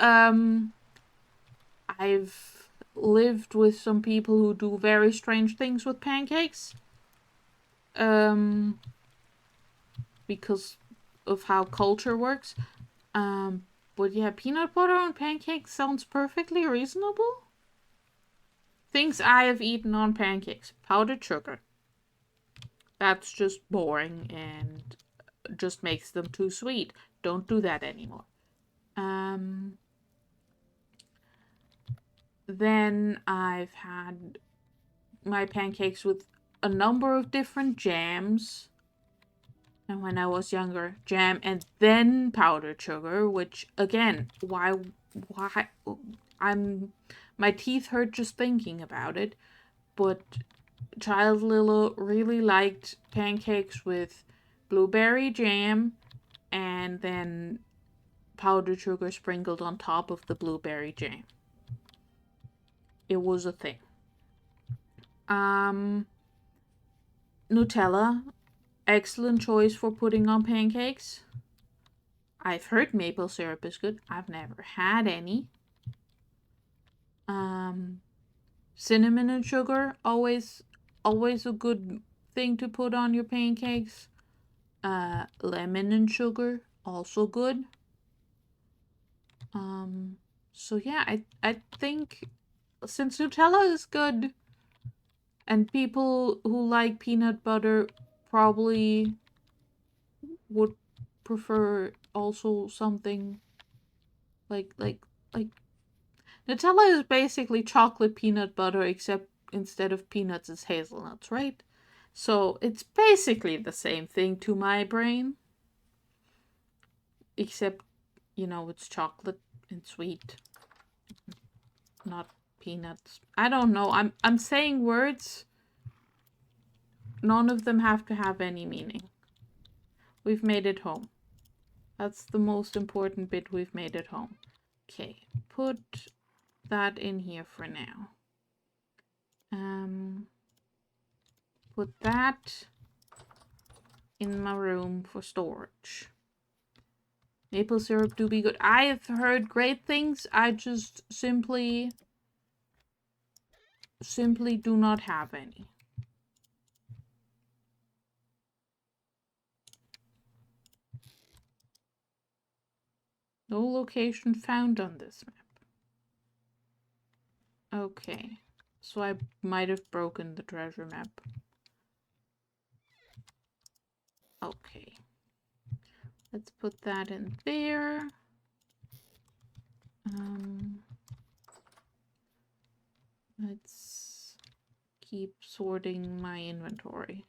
lived with some people who do very strange things with pancakes. Because of how culture works. But yeah, peanut butter on pancakes sounds perfectly reasonable. Things I have eaten on pancakes. Powdered sugar. That's just boring and just makes them too sweet. Don't do that anymore. Then I've had my pancakes with a number of different jams. And when I was younger, jam and then powdered sugar, which again, why my teeth hurt just thinking about it. But child Lilo really liked pancakes with blueberry jam and then powdered sugar sprinkled on top of the blueberry jam. It was a thing. Nutella, excellent choice for putting on pancakes. I've heard maple syrup is good. I've never had any. Cinnamon and sugar, always a good thing to put on your pancakes. Lemon and sugar, also good. So yeah, I think since Nutella is good and people who like peanut butter probably would prefer also something like Nutella is basically chocolate peanut butter, except instead of peanuts it's hazelnuts, right? So it's basically the same thing to my brain, except it's chocolate and sweet, not peanuts. I don't know. I'm saying words. None of them have to have any meaning. We've made it home. That's the most important bit. We've made it home. Okay, put that in here for now. Put that in my room for storage. Maple syrup do be good. I have heard great things. I just simply do not have any. No location found on this map. Okay. So I might have broken the treasure map. Okay. Let's put that in there. Let's keep sorting my inventory.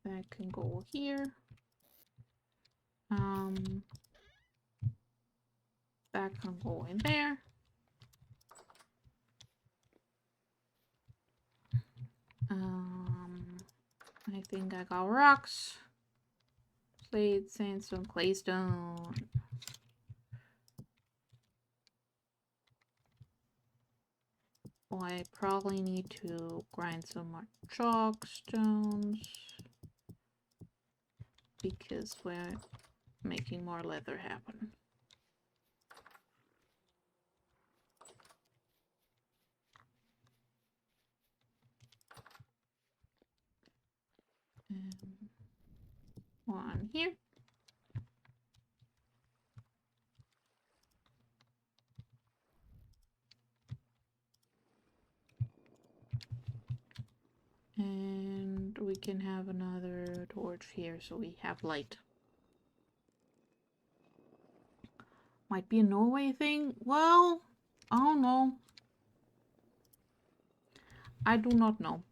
That can go here. That can go in there. I think I got rocks. Slate, sandstone, claystone. Well, I probably need to grind some more chalk stones because we're making more leather happen. One here. And we can have another torch here so we have light. Might be a Norway thing? Well, I don't know. I do not know.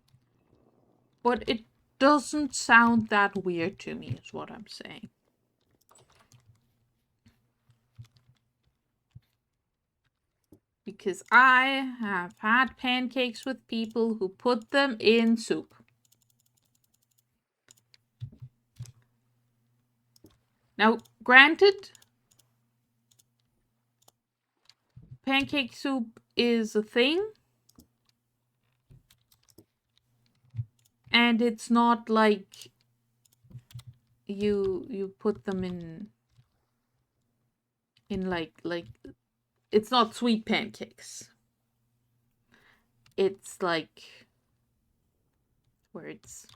But it doesn't sound that weird to me, is what I'm saying. Because I have had pancakes with people who put them in soup. Now, granted, pancake soup is a thing. And it's not like you put them in like it's not sweet pancakes. It's like where it's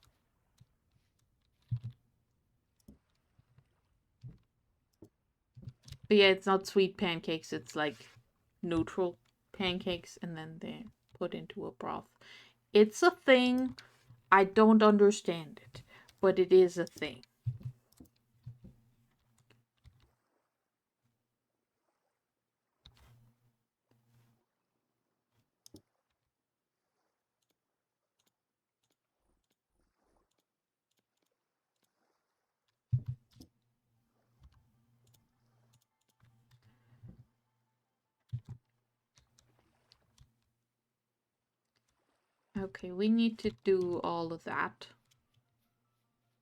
but yeah, it's not sweet pancakes, it's like neutral pancakes and then they're put into a broth. It's a thing. I don't understand it, but it is a thing. Okay, we need to do all of that.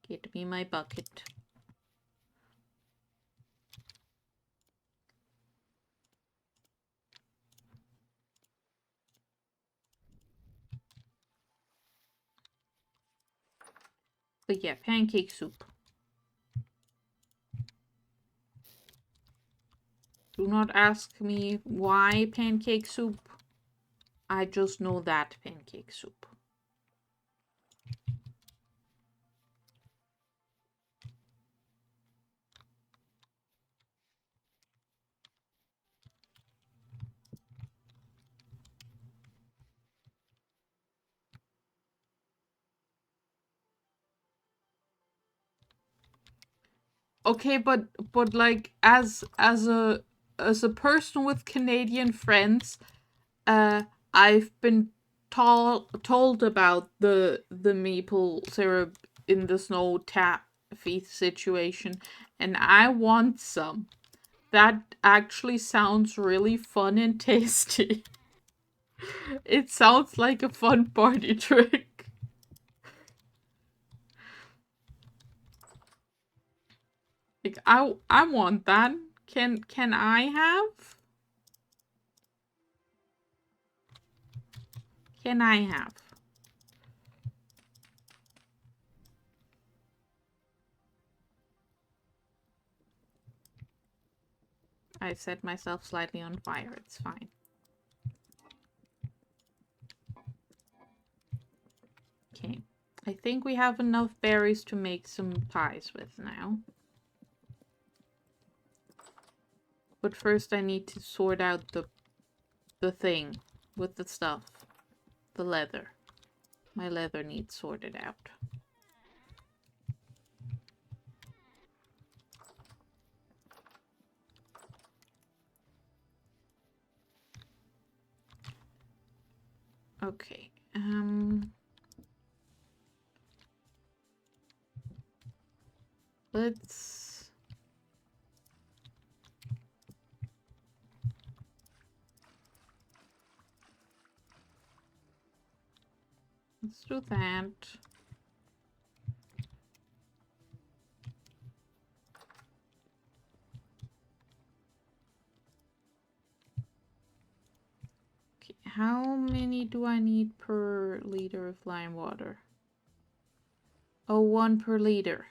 Get me my bucket. But yeah, pancake soup. Do not ask me why pancake soup. I just know that pancake soup. Okay, but like as a person with Canadian friends, I've been told about the maple syrup in the snow taffy situation, and I want some. That actually sounds really fun and tasty. It sounds like a fun party trick. Like I want that. Can I have? Can I have? I set myself slightly on fire. It's fine. Okay. I think we have enough berries to make some pies with now. But first I need to sort out the thing with the stuff. The leather. My leather needs sorted out. Okay. Let's do that. Okay, how many do I need per liter of lime water? Oh, 1 per liter.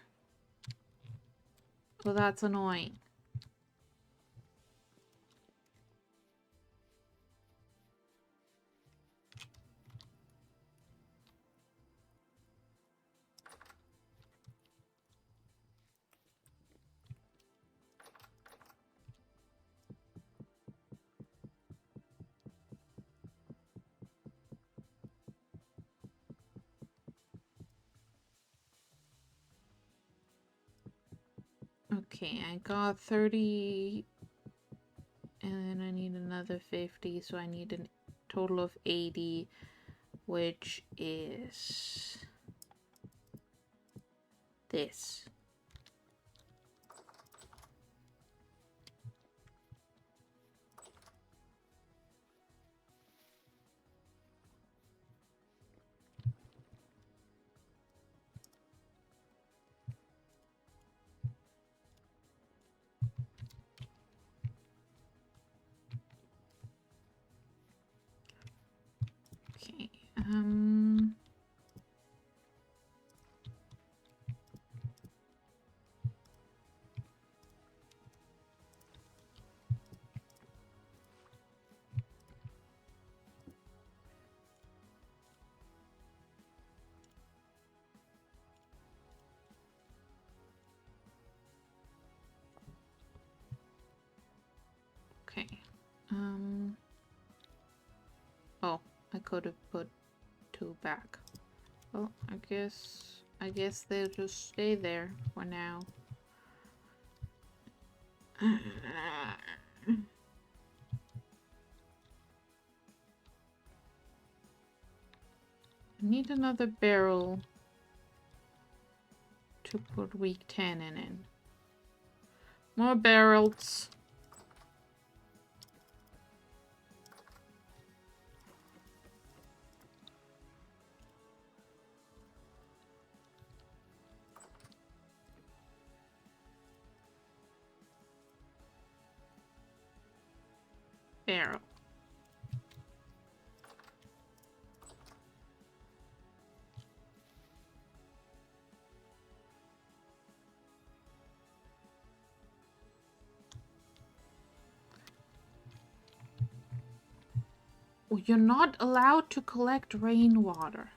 Well, that's annoying. Okay, I got 30 and then I need another 50, so I need a total of 80, which is this. Okay, okay, oh, I could have put 2 back. Well, I guess they'll just stay there for now. I need another barrel to put weak tannin in. More barrels. Barrel. Oh, you're not allowed to collect rainwater.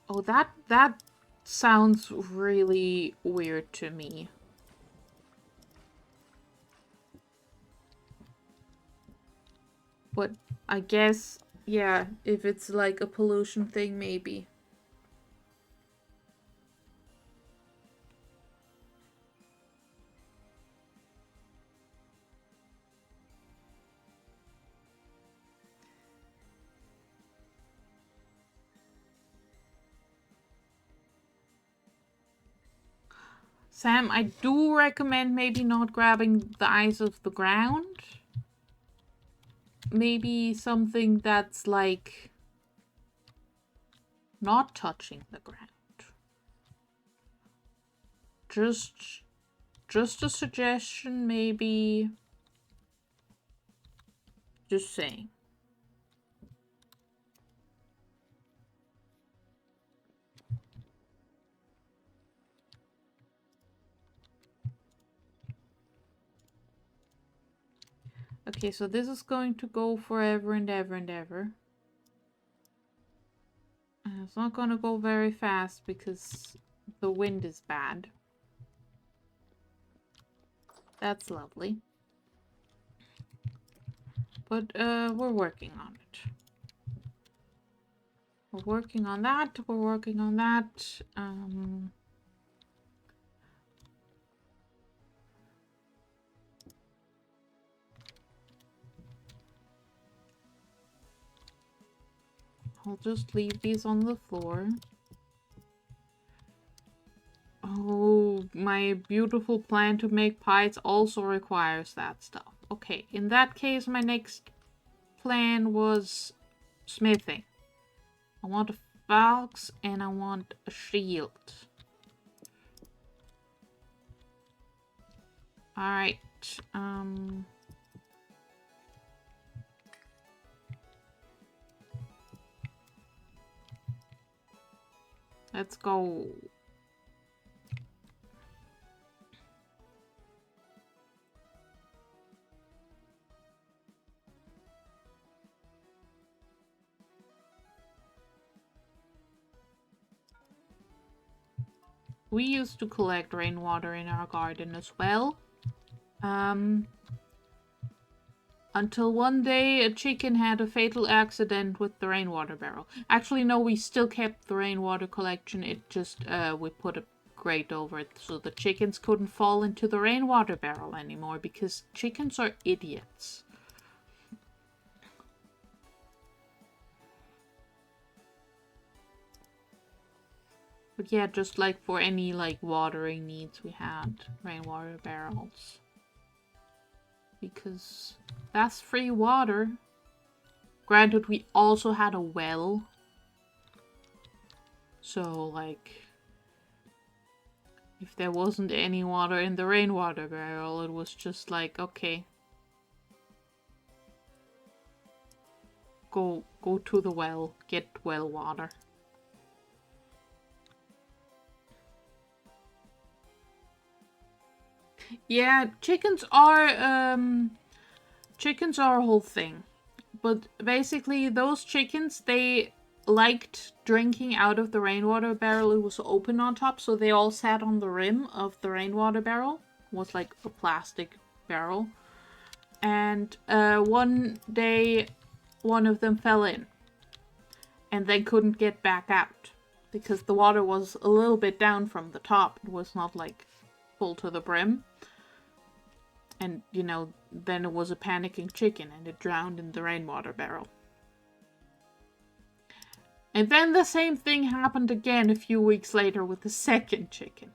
Oh, that sounds really weird to me. But I guess, yeah, if it's like a pollution thing, maybe. Sam, I do recommend maybe not grabbing the eyes of the ground. Maybe something that's like not touching the ground. Just a suggestion, maybe. Just saying. Okay, so this is going to go forever and ever and ever. It's not going to go very fast because the wind is bad. That's lovely. But we're working on it. We're working on that. We're working on that. I'll just leave these on the floor. Oh, my beautiful plan to make pies also requires that stuff. Okay, in that case, my next plan was smithing. I want a falx and I want a shield. Alright, let's go. We used to collect rainwater in our garden as well. Until one day a chicken had a fatal accident with the rainwater barrel. Actually, no, we still kept the rainwater collection. It just, we put a grate over it so the chickens couldn't fall into the rainwater barrel anymore because chickens are idiots. But yeah, just like for any like watering needs, we had rainwater barrels. Because that's free water. Granted, we also had a well. So, like, if there wasn't any water in the rainwater barrel, it was just like, okay. Go to the well, get well water. Yeah, chickens are a whole thing. But basically those chickens, they liked drinking out of the rainwater barrel. It was open on top, so they all sat on the rim of the rainwater barrel. It was like a plastic barrel. And one day one of them fell in and they couldn't get back out because the water was a little bit down from the top. It was not like full to the brim. And, you know, then it was a panicking chicken and it drowned in the rainwater barrel. And then the same thing happened again a few weeks later with the second chicken.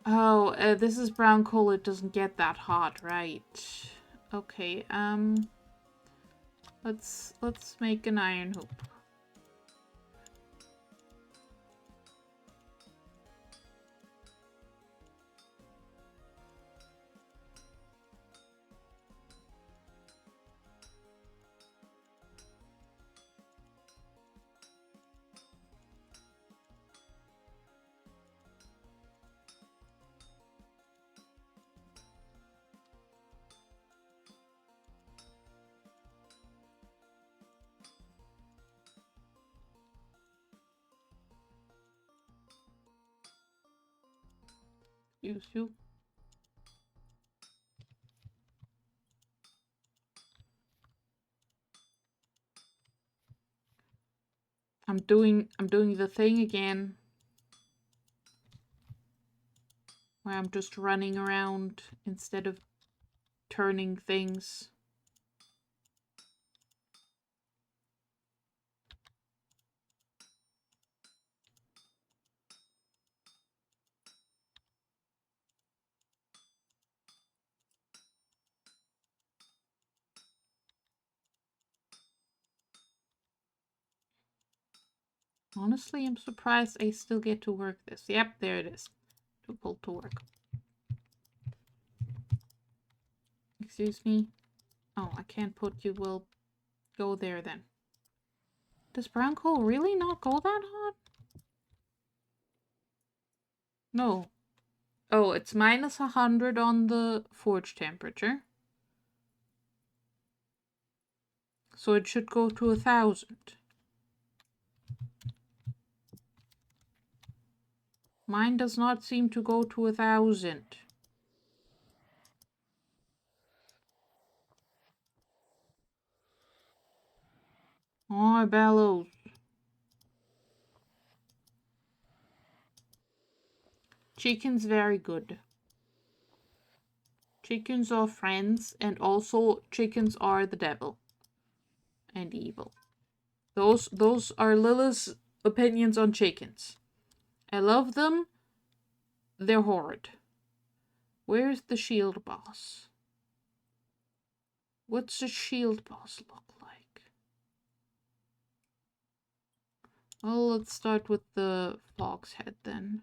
Oh, this is brown coal. It doesn't get that hot, right? Okay, let's make an iron hoop. Use you. I'm doing the thing again. Where I'm just running around instead of turning things. Honestly, I'm surprised I still get to work this. Yep, there it is. To pull to work. Excuse me. Oh, I can't put you. Well, go there then. Does brown coal really not go that hot? No. Oh, it's -100 on the forge temperature. So it should go to 1,000. Mine does not seem to go to 1,000. Oh, bellows. Chicken's very good. Chickens are friends, and also chickens are the devil and evil. Those are Lila's opinions on chickens. I love them. They're horrid. Where's the shield boss? What's the shield boss look like? Well, let's start with the fox head then.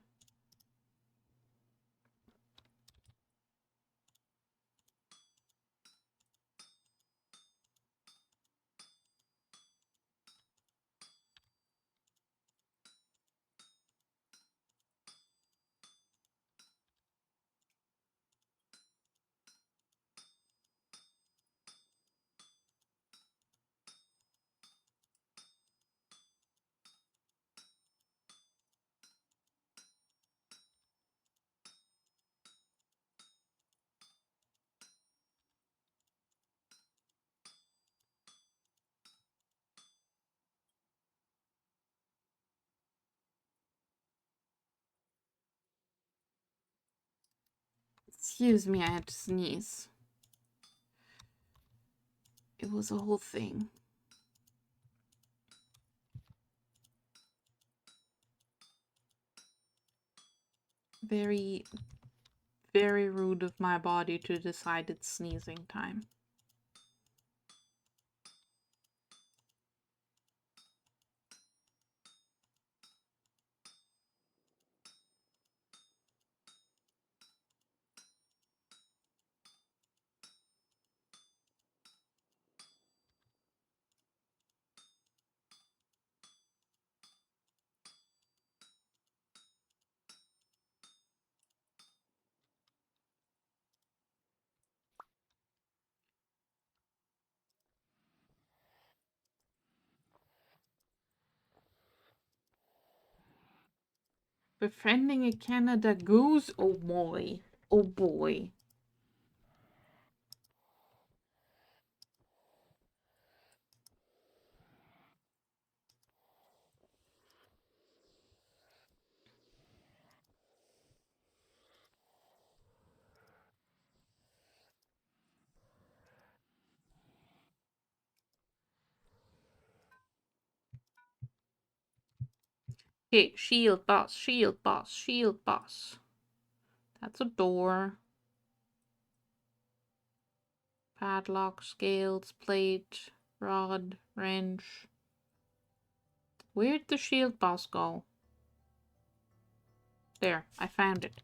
Excuse me, I had to sneeze. It was a whole thing. Very, very rude of my body to decide it's sneezing time. Befriending a Canada Goose? Oh boy. Oh boy. Okay, shield boss, shield boss, shield boss. That's a door. Padlock, scales, plate, rod, wrench. Where'd the shield boss go? There, I found it.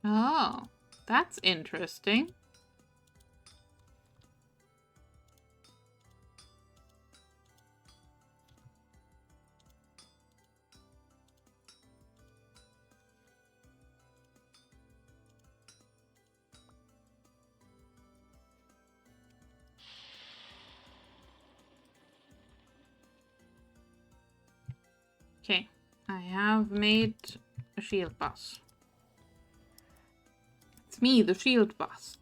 Oh, that's interesting. Okay, I have made a shield boss. It's me, the shield boss.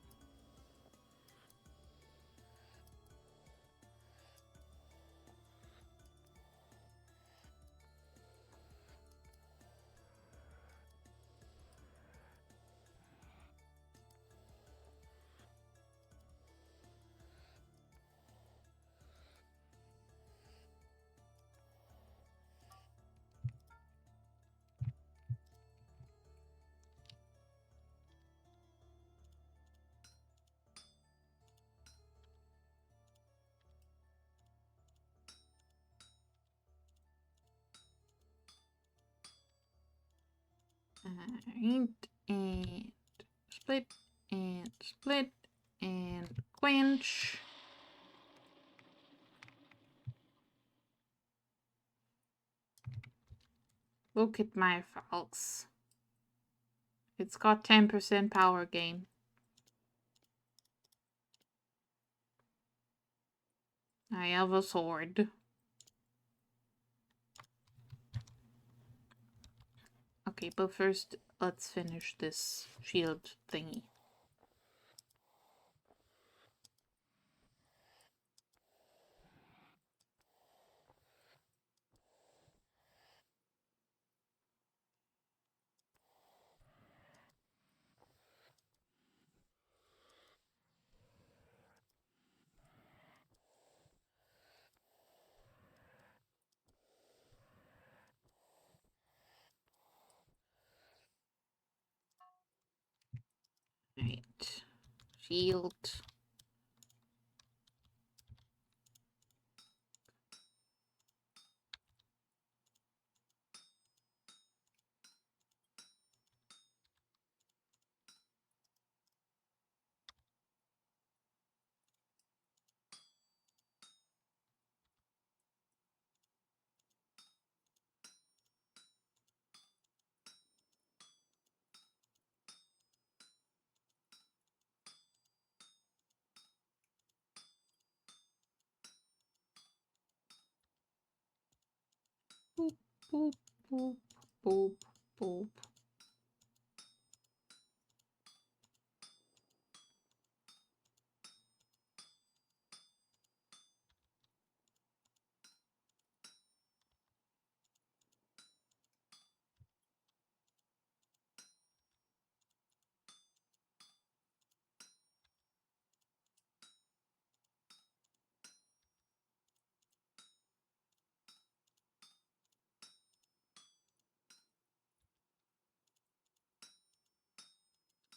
Alright, and split, and split, and quench. Look at my falx. It's got 10% power gain. I have a sword. Okay, but first, let's finish this shield thingy. Right. Shield. Boop, boop, boop, boop, boop.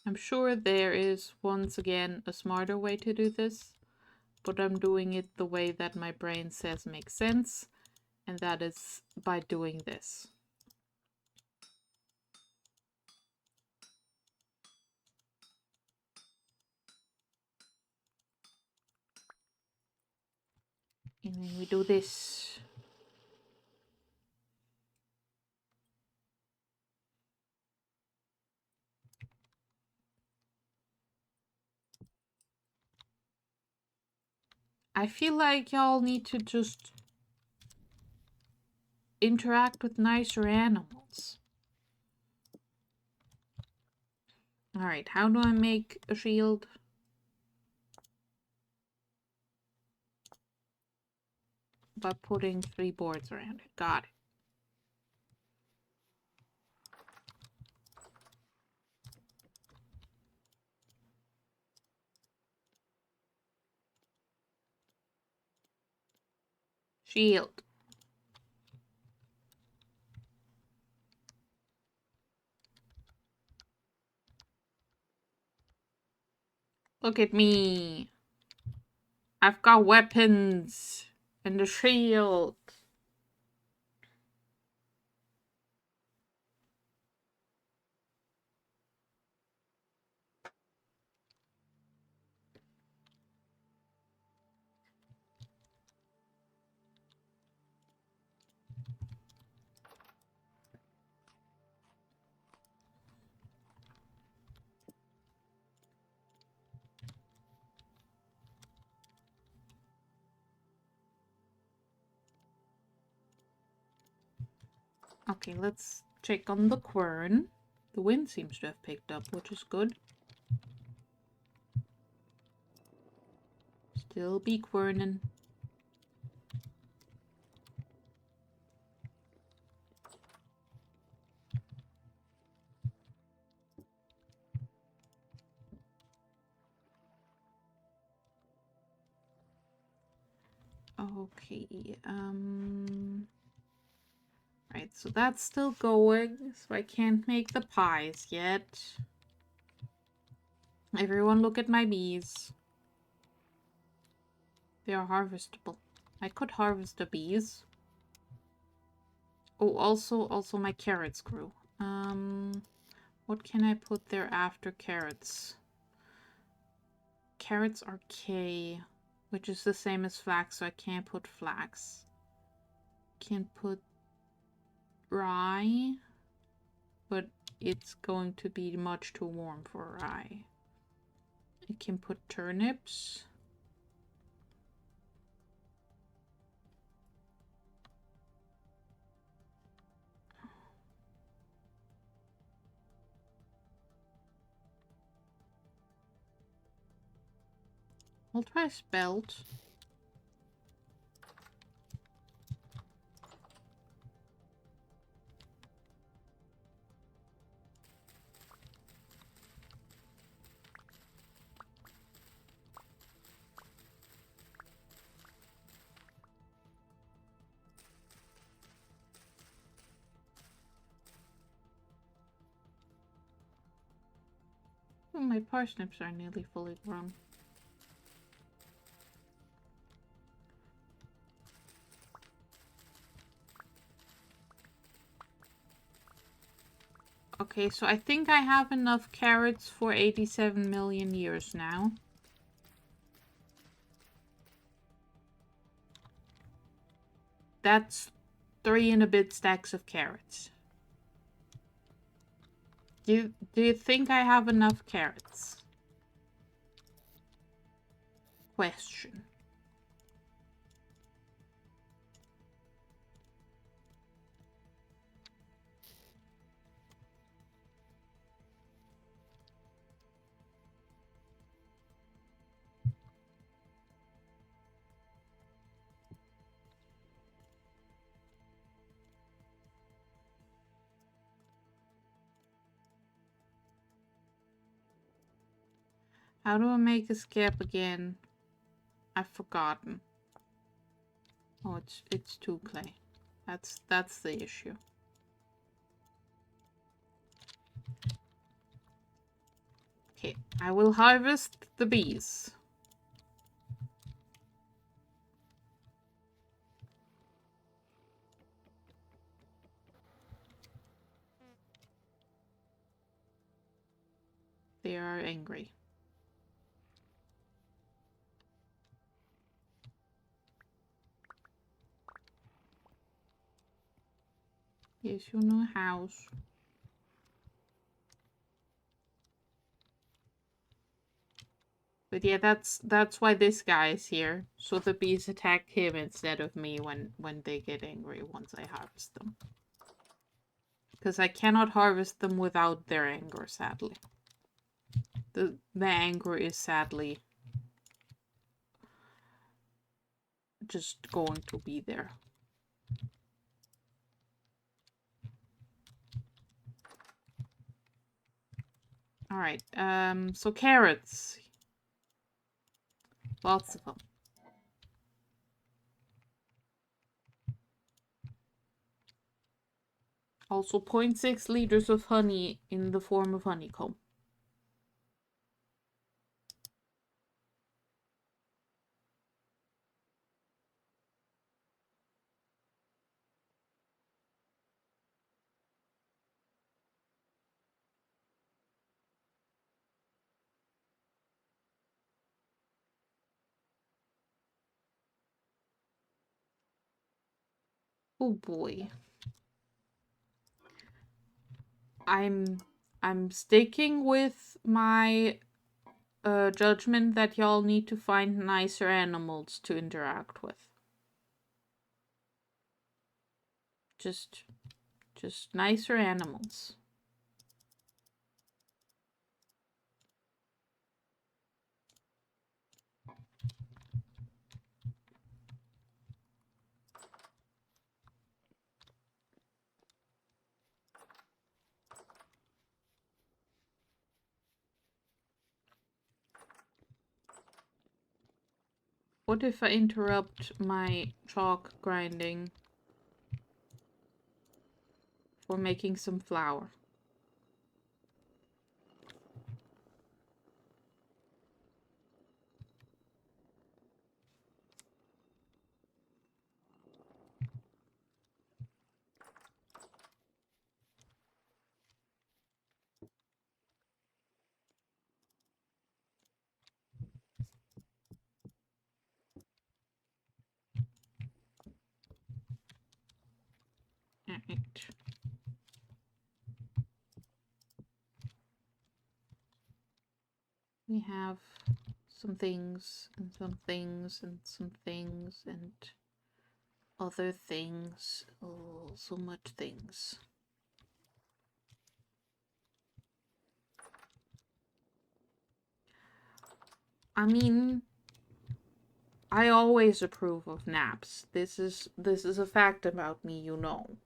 I'm sure there is, once again, a smarter way to do this, but I'm doing it the way that my brain says makes sense, and that is by doing this. And then we do this. I feel like y'all need to just interact with nicer animals. Alright, how do I make a shield? By putting 3 boards around it. Got it. Shield. Look at me. I've got weapons and a shield. Okay, let's check on the quern. The wind seems to have picked up, which is good. Still be querning. Okay, right, so that's still going, so I can't make the pies yet. Everyone look at my bees. They are harvestable. I could harvest the bees. Oh, also my carrots grew. What can I put there after carrots? Carrots are K, which is the same as flax, so I can't put flax. Can put rye, but it's going to be much too warm for rye. I can put turnips. I'll try spelt. Oh, my parsnips are nearly fully grown. Okay, so I think I have enough carrots for 87 million years now. That's 3 and a bit stacks of carrots. Do you think I have enough carrots? Question. How do I make a scab again? I've forgotten. Oh, it's 2 clay. That's the issue. Okay, I will harvest the bees. They are angry. Here's your new house. But yeah, that's why this guy is here. So the bees attack him instead of me when they get angry once I harvest them. Because I cannot harvest them without their anger, sadly. The anger is sadly just going to be there. Alright, so carrots. Lots of them. Also 0.6 liters of honey in the form of honeycomb. Oh boy. I'm sticking with my judgment that y'all need to find nicer animals to interact with. Just Just nicer animals. What if I interrupt my chalk grinding for making some flour? Right. We have some things and some things and some things and other things. Oh, so much things. I mean, I always approve of naps. This is a fact about me, you know.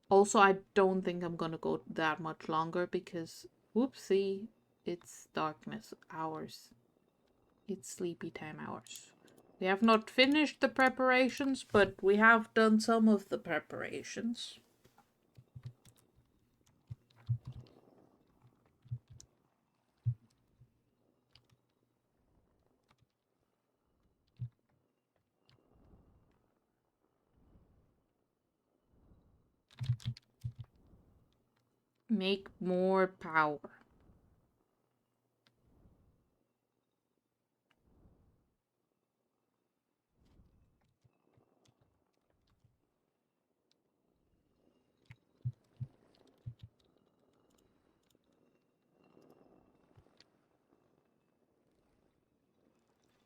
Also, I don't think I'm gonna go that much longer because, whoopsie, it's darkness hours. It's sleepy time hours. We have not finished the preparations, but we have done some of the preparations. Make more power.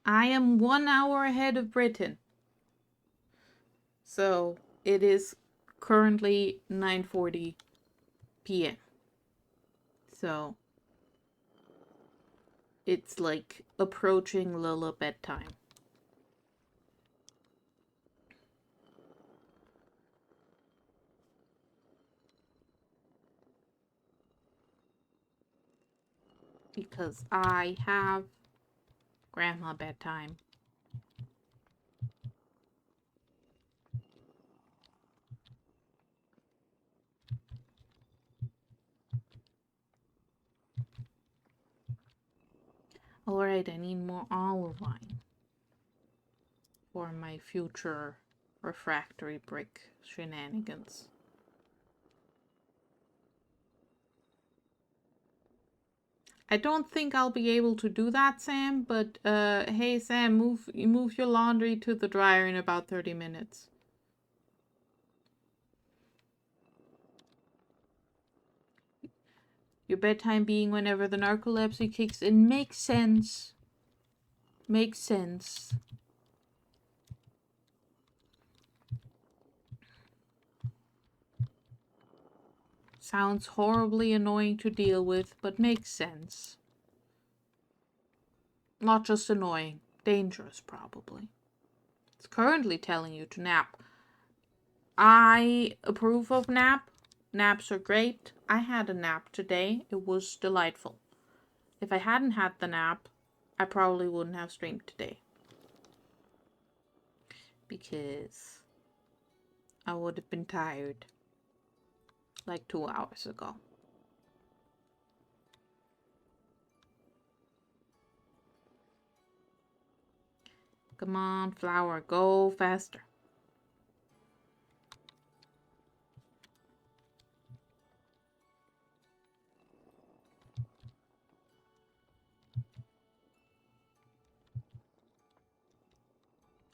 I am 1 hour ahead of Britain. So it is currently 9:40 p.m. So it's like approaching Lila bedtime. Because I have grandma bedtime. Alright, I need more olive wine for my future refractory brick shenanigans. I don't think I'll be able to do that, Sam, but hey Sam, move your laundry to the dryer in about 30 minutes. Your bedtime being whenever the narcolepsy kicks in makes sense. Makes sense. Sounds horribly annoying to deal with, but makes sense. Not just annoying, dangerous probably. It's currently telling you to nap. I approve of nap. Naps are great. I had a nap today. It was delightful. If I hadn't had the nap, I probably wouldn't have streamed today. Because I would have been tired like 2 hours ago. Come on, flower, go faster.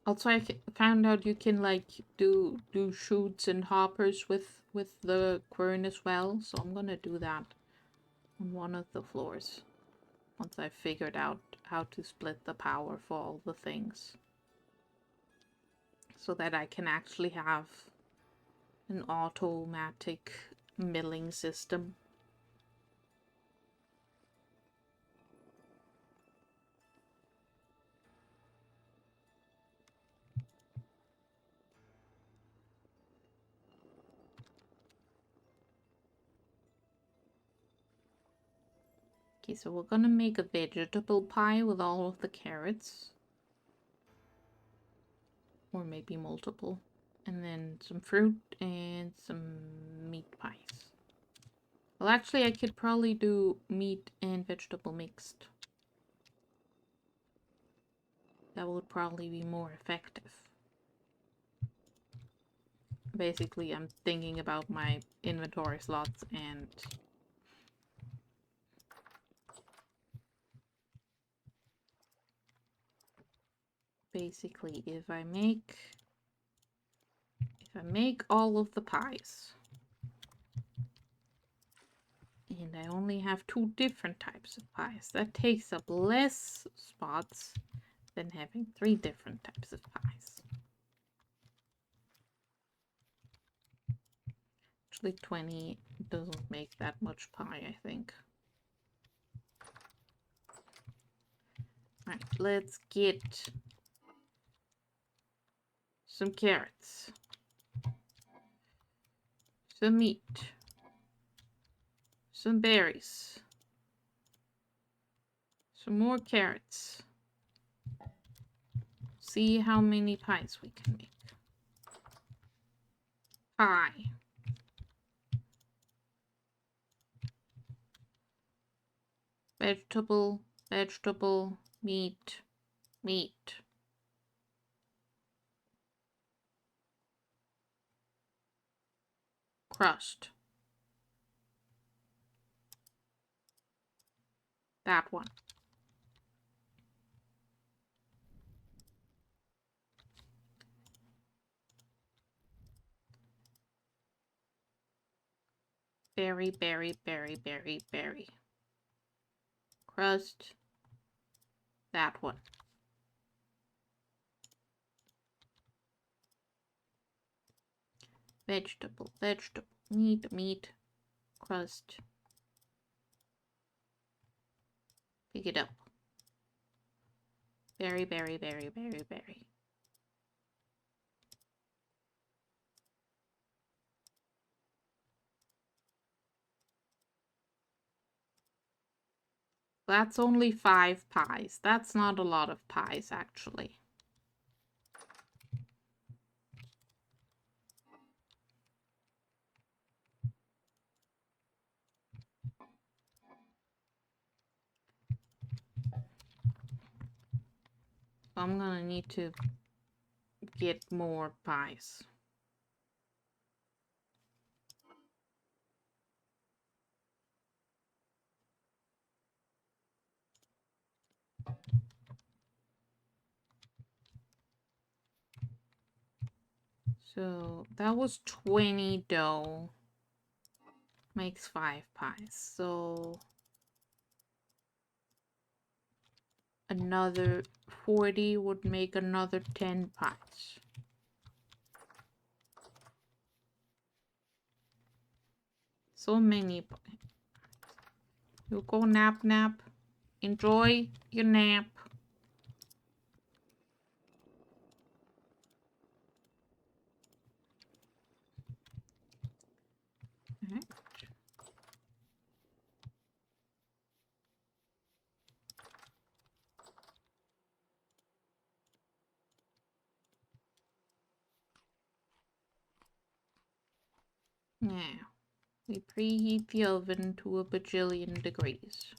Also, I found out you can like do shoots and hoppers with the quern as well, so I'm gonna do that on one of the floors once I figured out how to split the power for all the things, so that I can actually have an automatic milling system. Okay, so we're gonna make a vegetable pie with all of the carrots. Or maybe multiple. And then some fruit and some meat pies. Well, actually, I could probably do meat and vegetable mixed. That would probably be more effective. Basically, I'm thinking about my inventory slots and basically if I make all of the pies and I only have 2 different types of pies, that takes up less spots than having 3 different types of pies. Actually, 20 doesn't make that much pie, I think. Alright, let's get some carrots, some meat, some berries, some more carrots. See how many pies we can make. Pie. Vegetable, vegetable, meat, meat. Crust. That one. Berry, berry, berry, berry, berry. Crust. That one. Vegetable, vegetable, meat, meat, crust. Pick it up. Berry, berry, berry, berry, berry. That's only 5 pies. That's not a lot of pies, actually. I'm gonna need to get more pies. So that was 20 dough. Makes 5 pies. So another 40 would make another 10 pies. So many pies. You go nap nap. Enjoy your nap. Alright. Now, we preheat the oven to a bajillion degrees.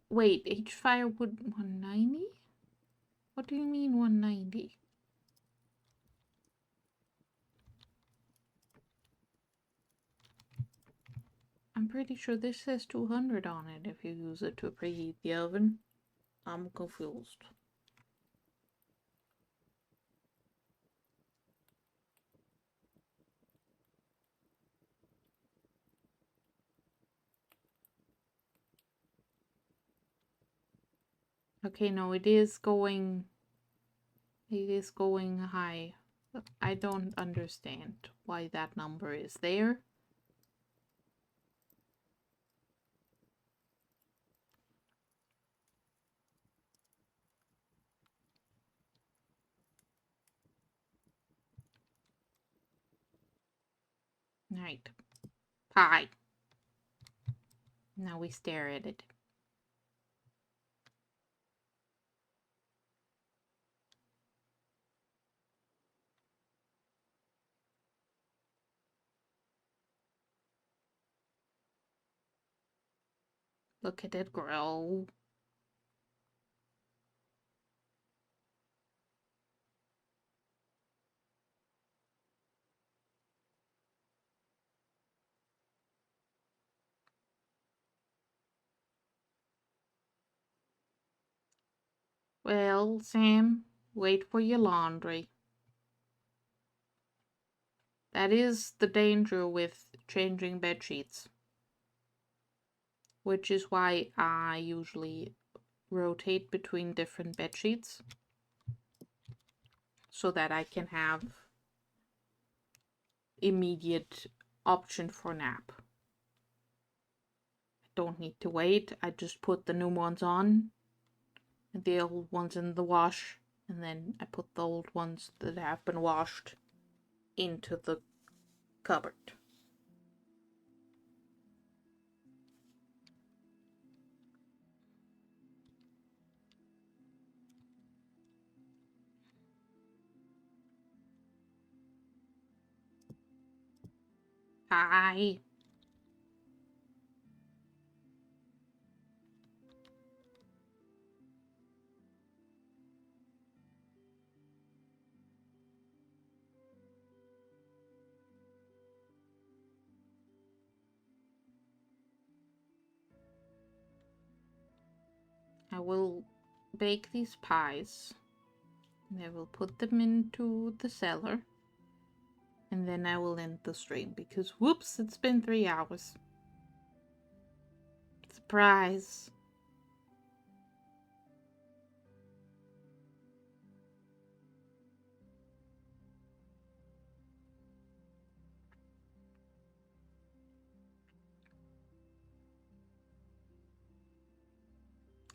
Wait, H-Fire would 190? What do you mean 190? I'm pretty sure this says 200 on it if you use it to preheat the oven. I'm confused. Okay, no, it is going. It is going high. I don't understand why that number is there. Right. Pie. Now we stare at it. Look at it grow. Well, Sam, wait for your laundry. That is the danger with changing bed sheets, which is why I usually rotate between different bed sheets so that I can have immediate option for nap. I don't need to wait. I just put the new ones on and the old ones in the wash, and then I put the old ones that have been washed into the cupboard. Hi. I will bake these pies. And I will put them into the cellar. And then I will end the stream because whoops, it's been 3 hours. Surprise.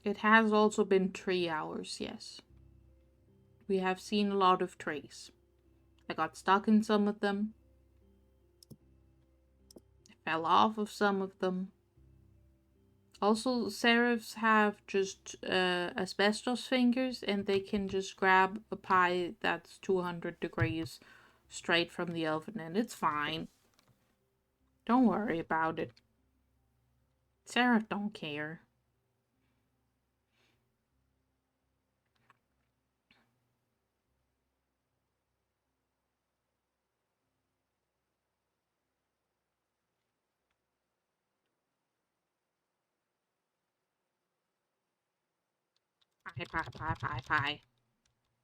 It has also been 3 hours, yes. We have seen a lot of trees. I got stuck in some of them. I fell off of some of them. Also, seraphs have just asbestos fingers and they can just grab a pie that's 200 degrees straight from the oven and it's fine. Don't worry about it. Seraph don't care. Pie, pie, pie, pie, pie.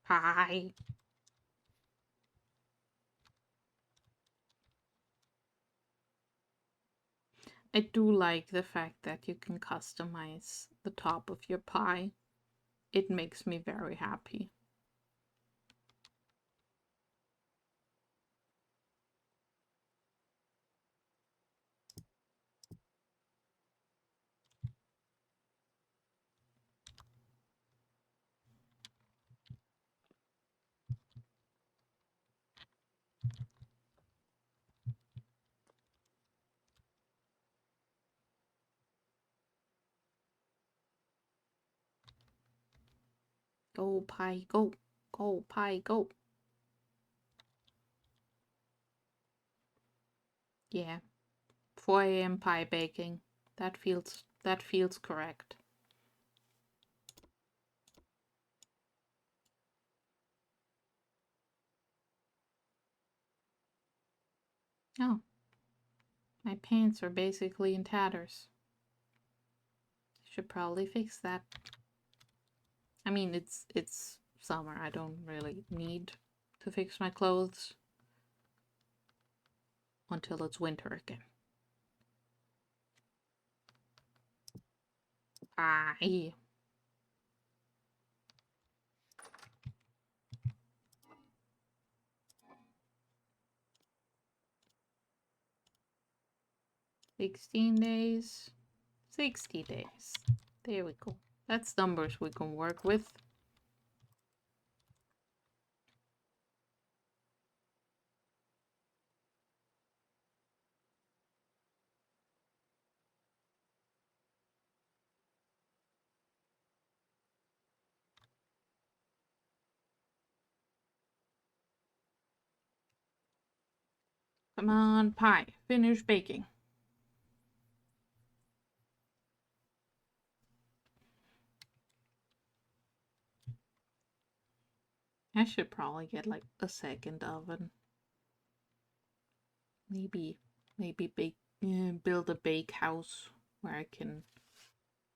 Pie. I do like the fact that you can customize the top of your pie. It makes me very happy. Go, pie, go. Go, pie, go. Yeah. 4 a.m. pie baking. That feels correct. Oh, my pants are basically in tatters. Should probably fix that. I mean, it's summer. I don't really need to fix my clothes until it's winter again. Pie. 16 days. 60 days. There we go. That's numbers we can work with. Come on, pie. Finish baking. I should probably get like a second oven. Maybe build a bake house where I can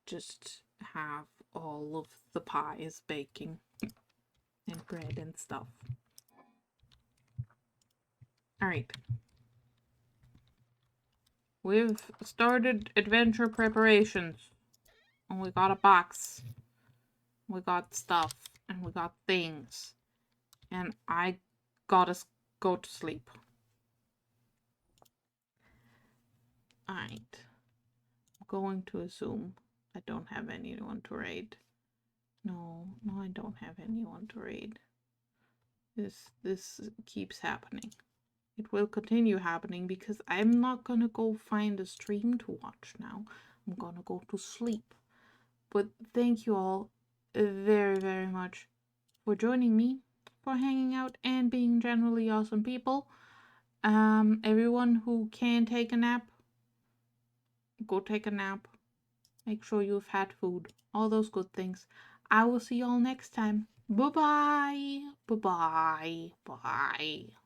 just have all of the pies baking and bread and stuff. Alright. We've started adventure preparations. And we got a box. We got stuff. And we got things. And I gotta go to sleep. Alright. I'm going to assume I don't have anyone to raid. No, I don't have anyone to raid. This keeps happening. It will continue happening because I'm not gonna go find a stream to watch now. I'm gonna go to sleep. But thank you all very, very much for joining me, for hanging out and being generally awesome people. Everyone who can take a nap, go take a nap. Make sure you've had food. All those good things. I will see you all next time. Bye-bye. Bye-bye. Bye.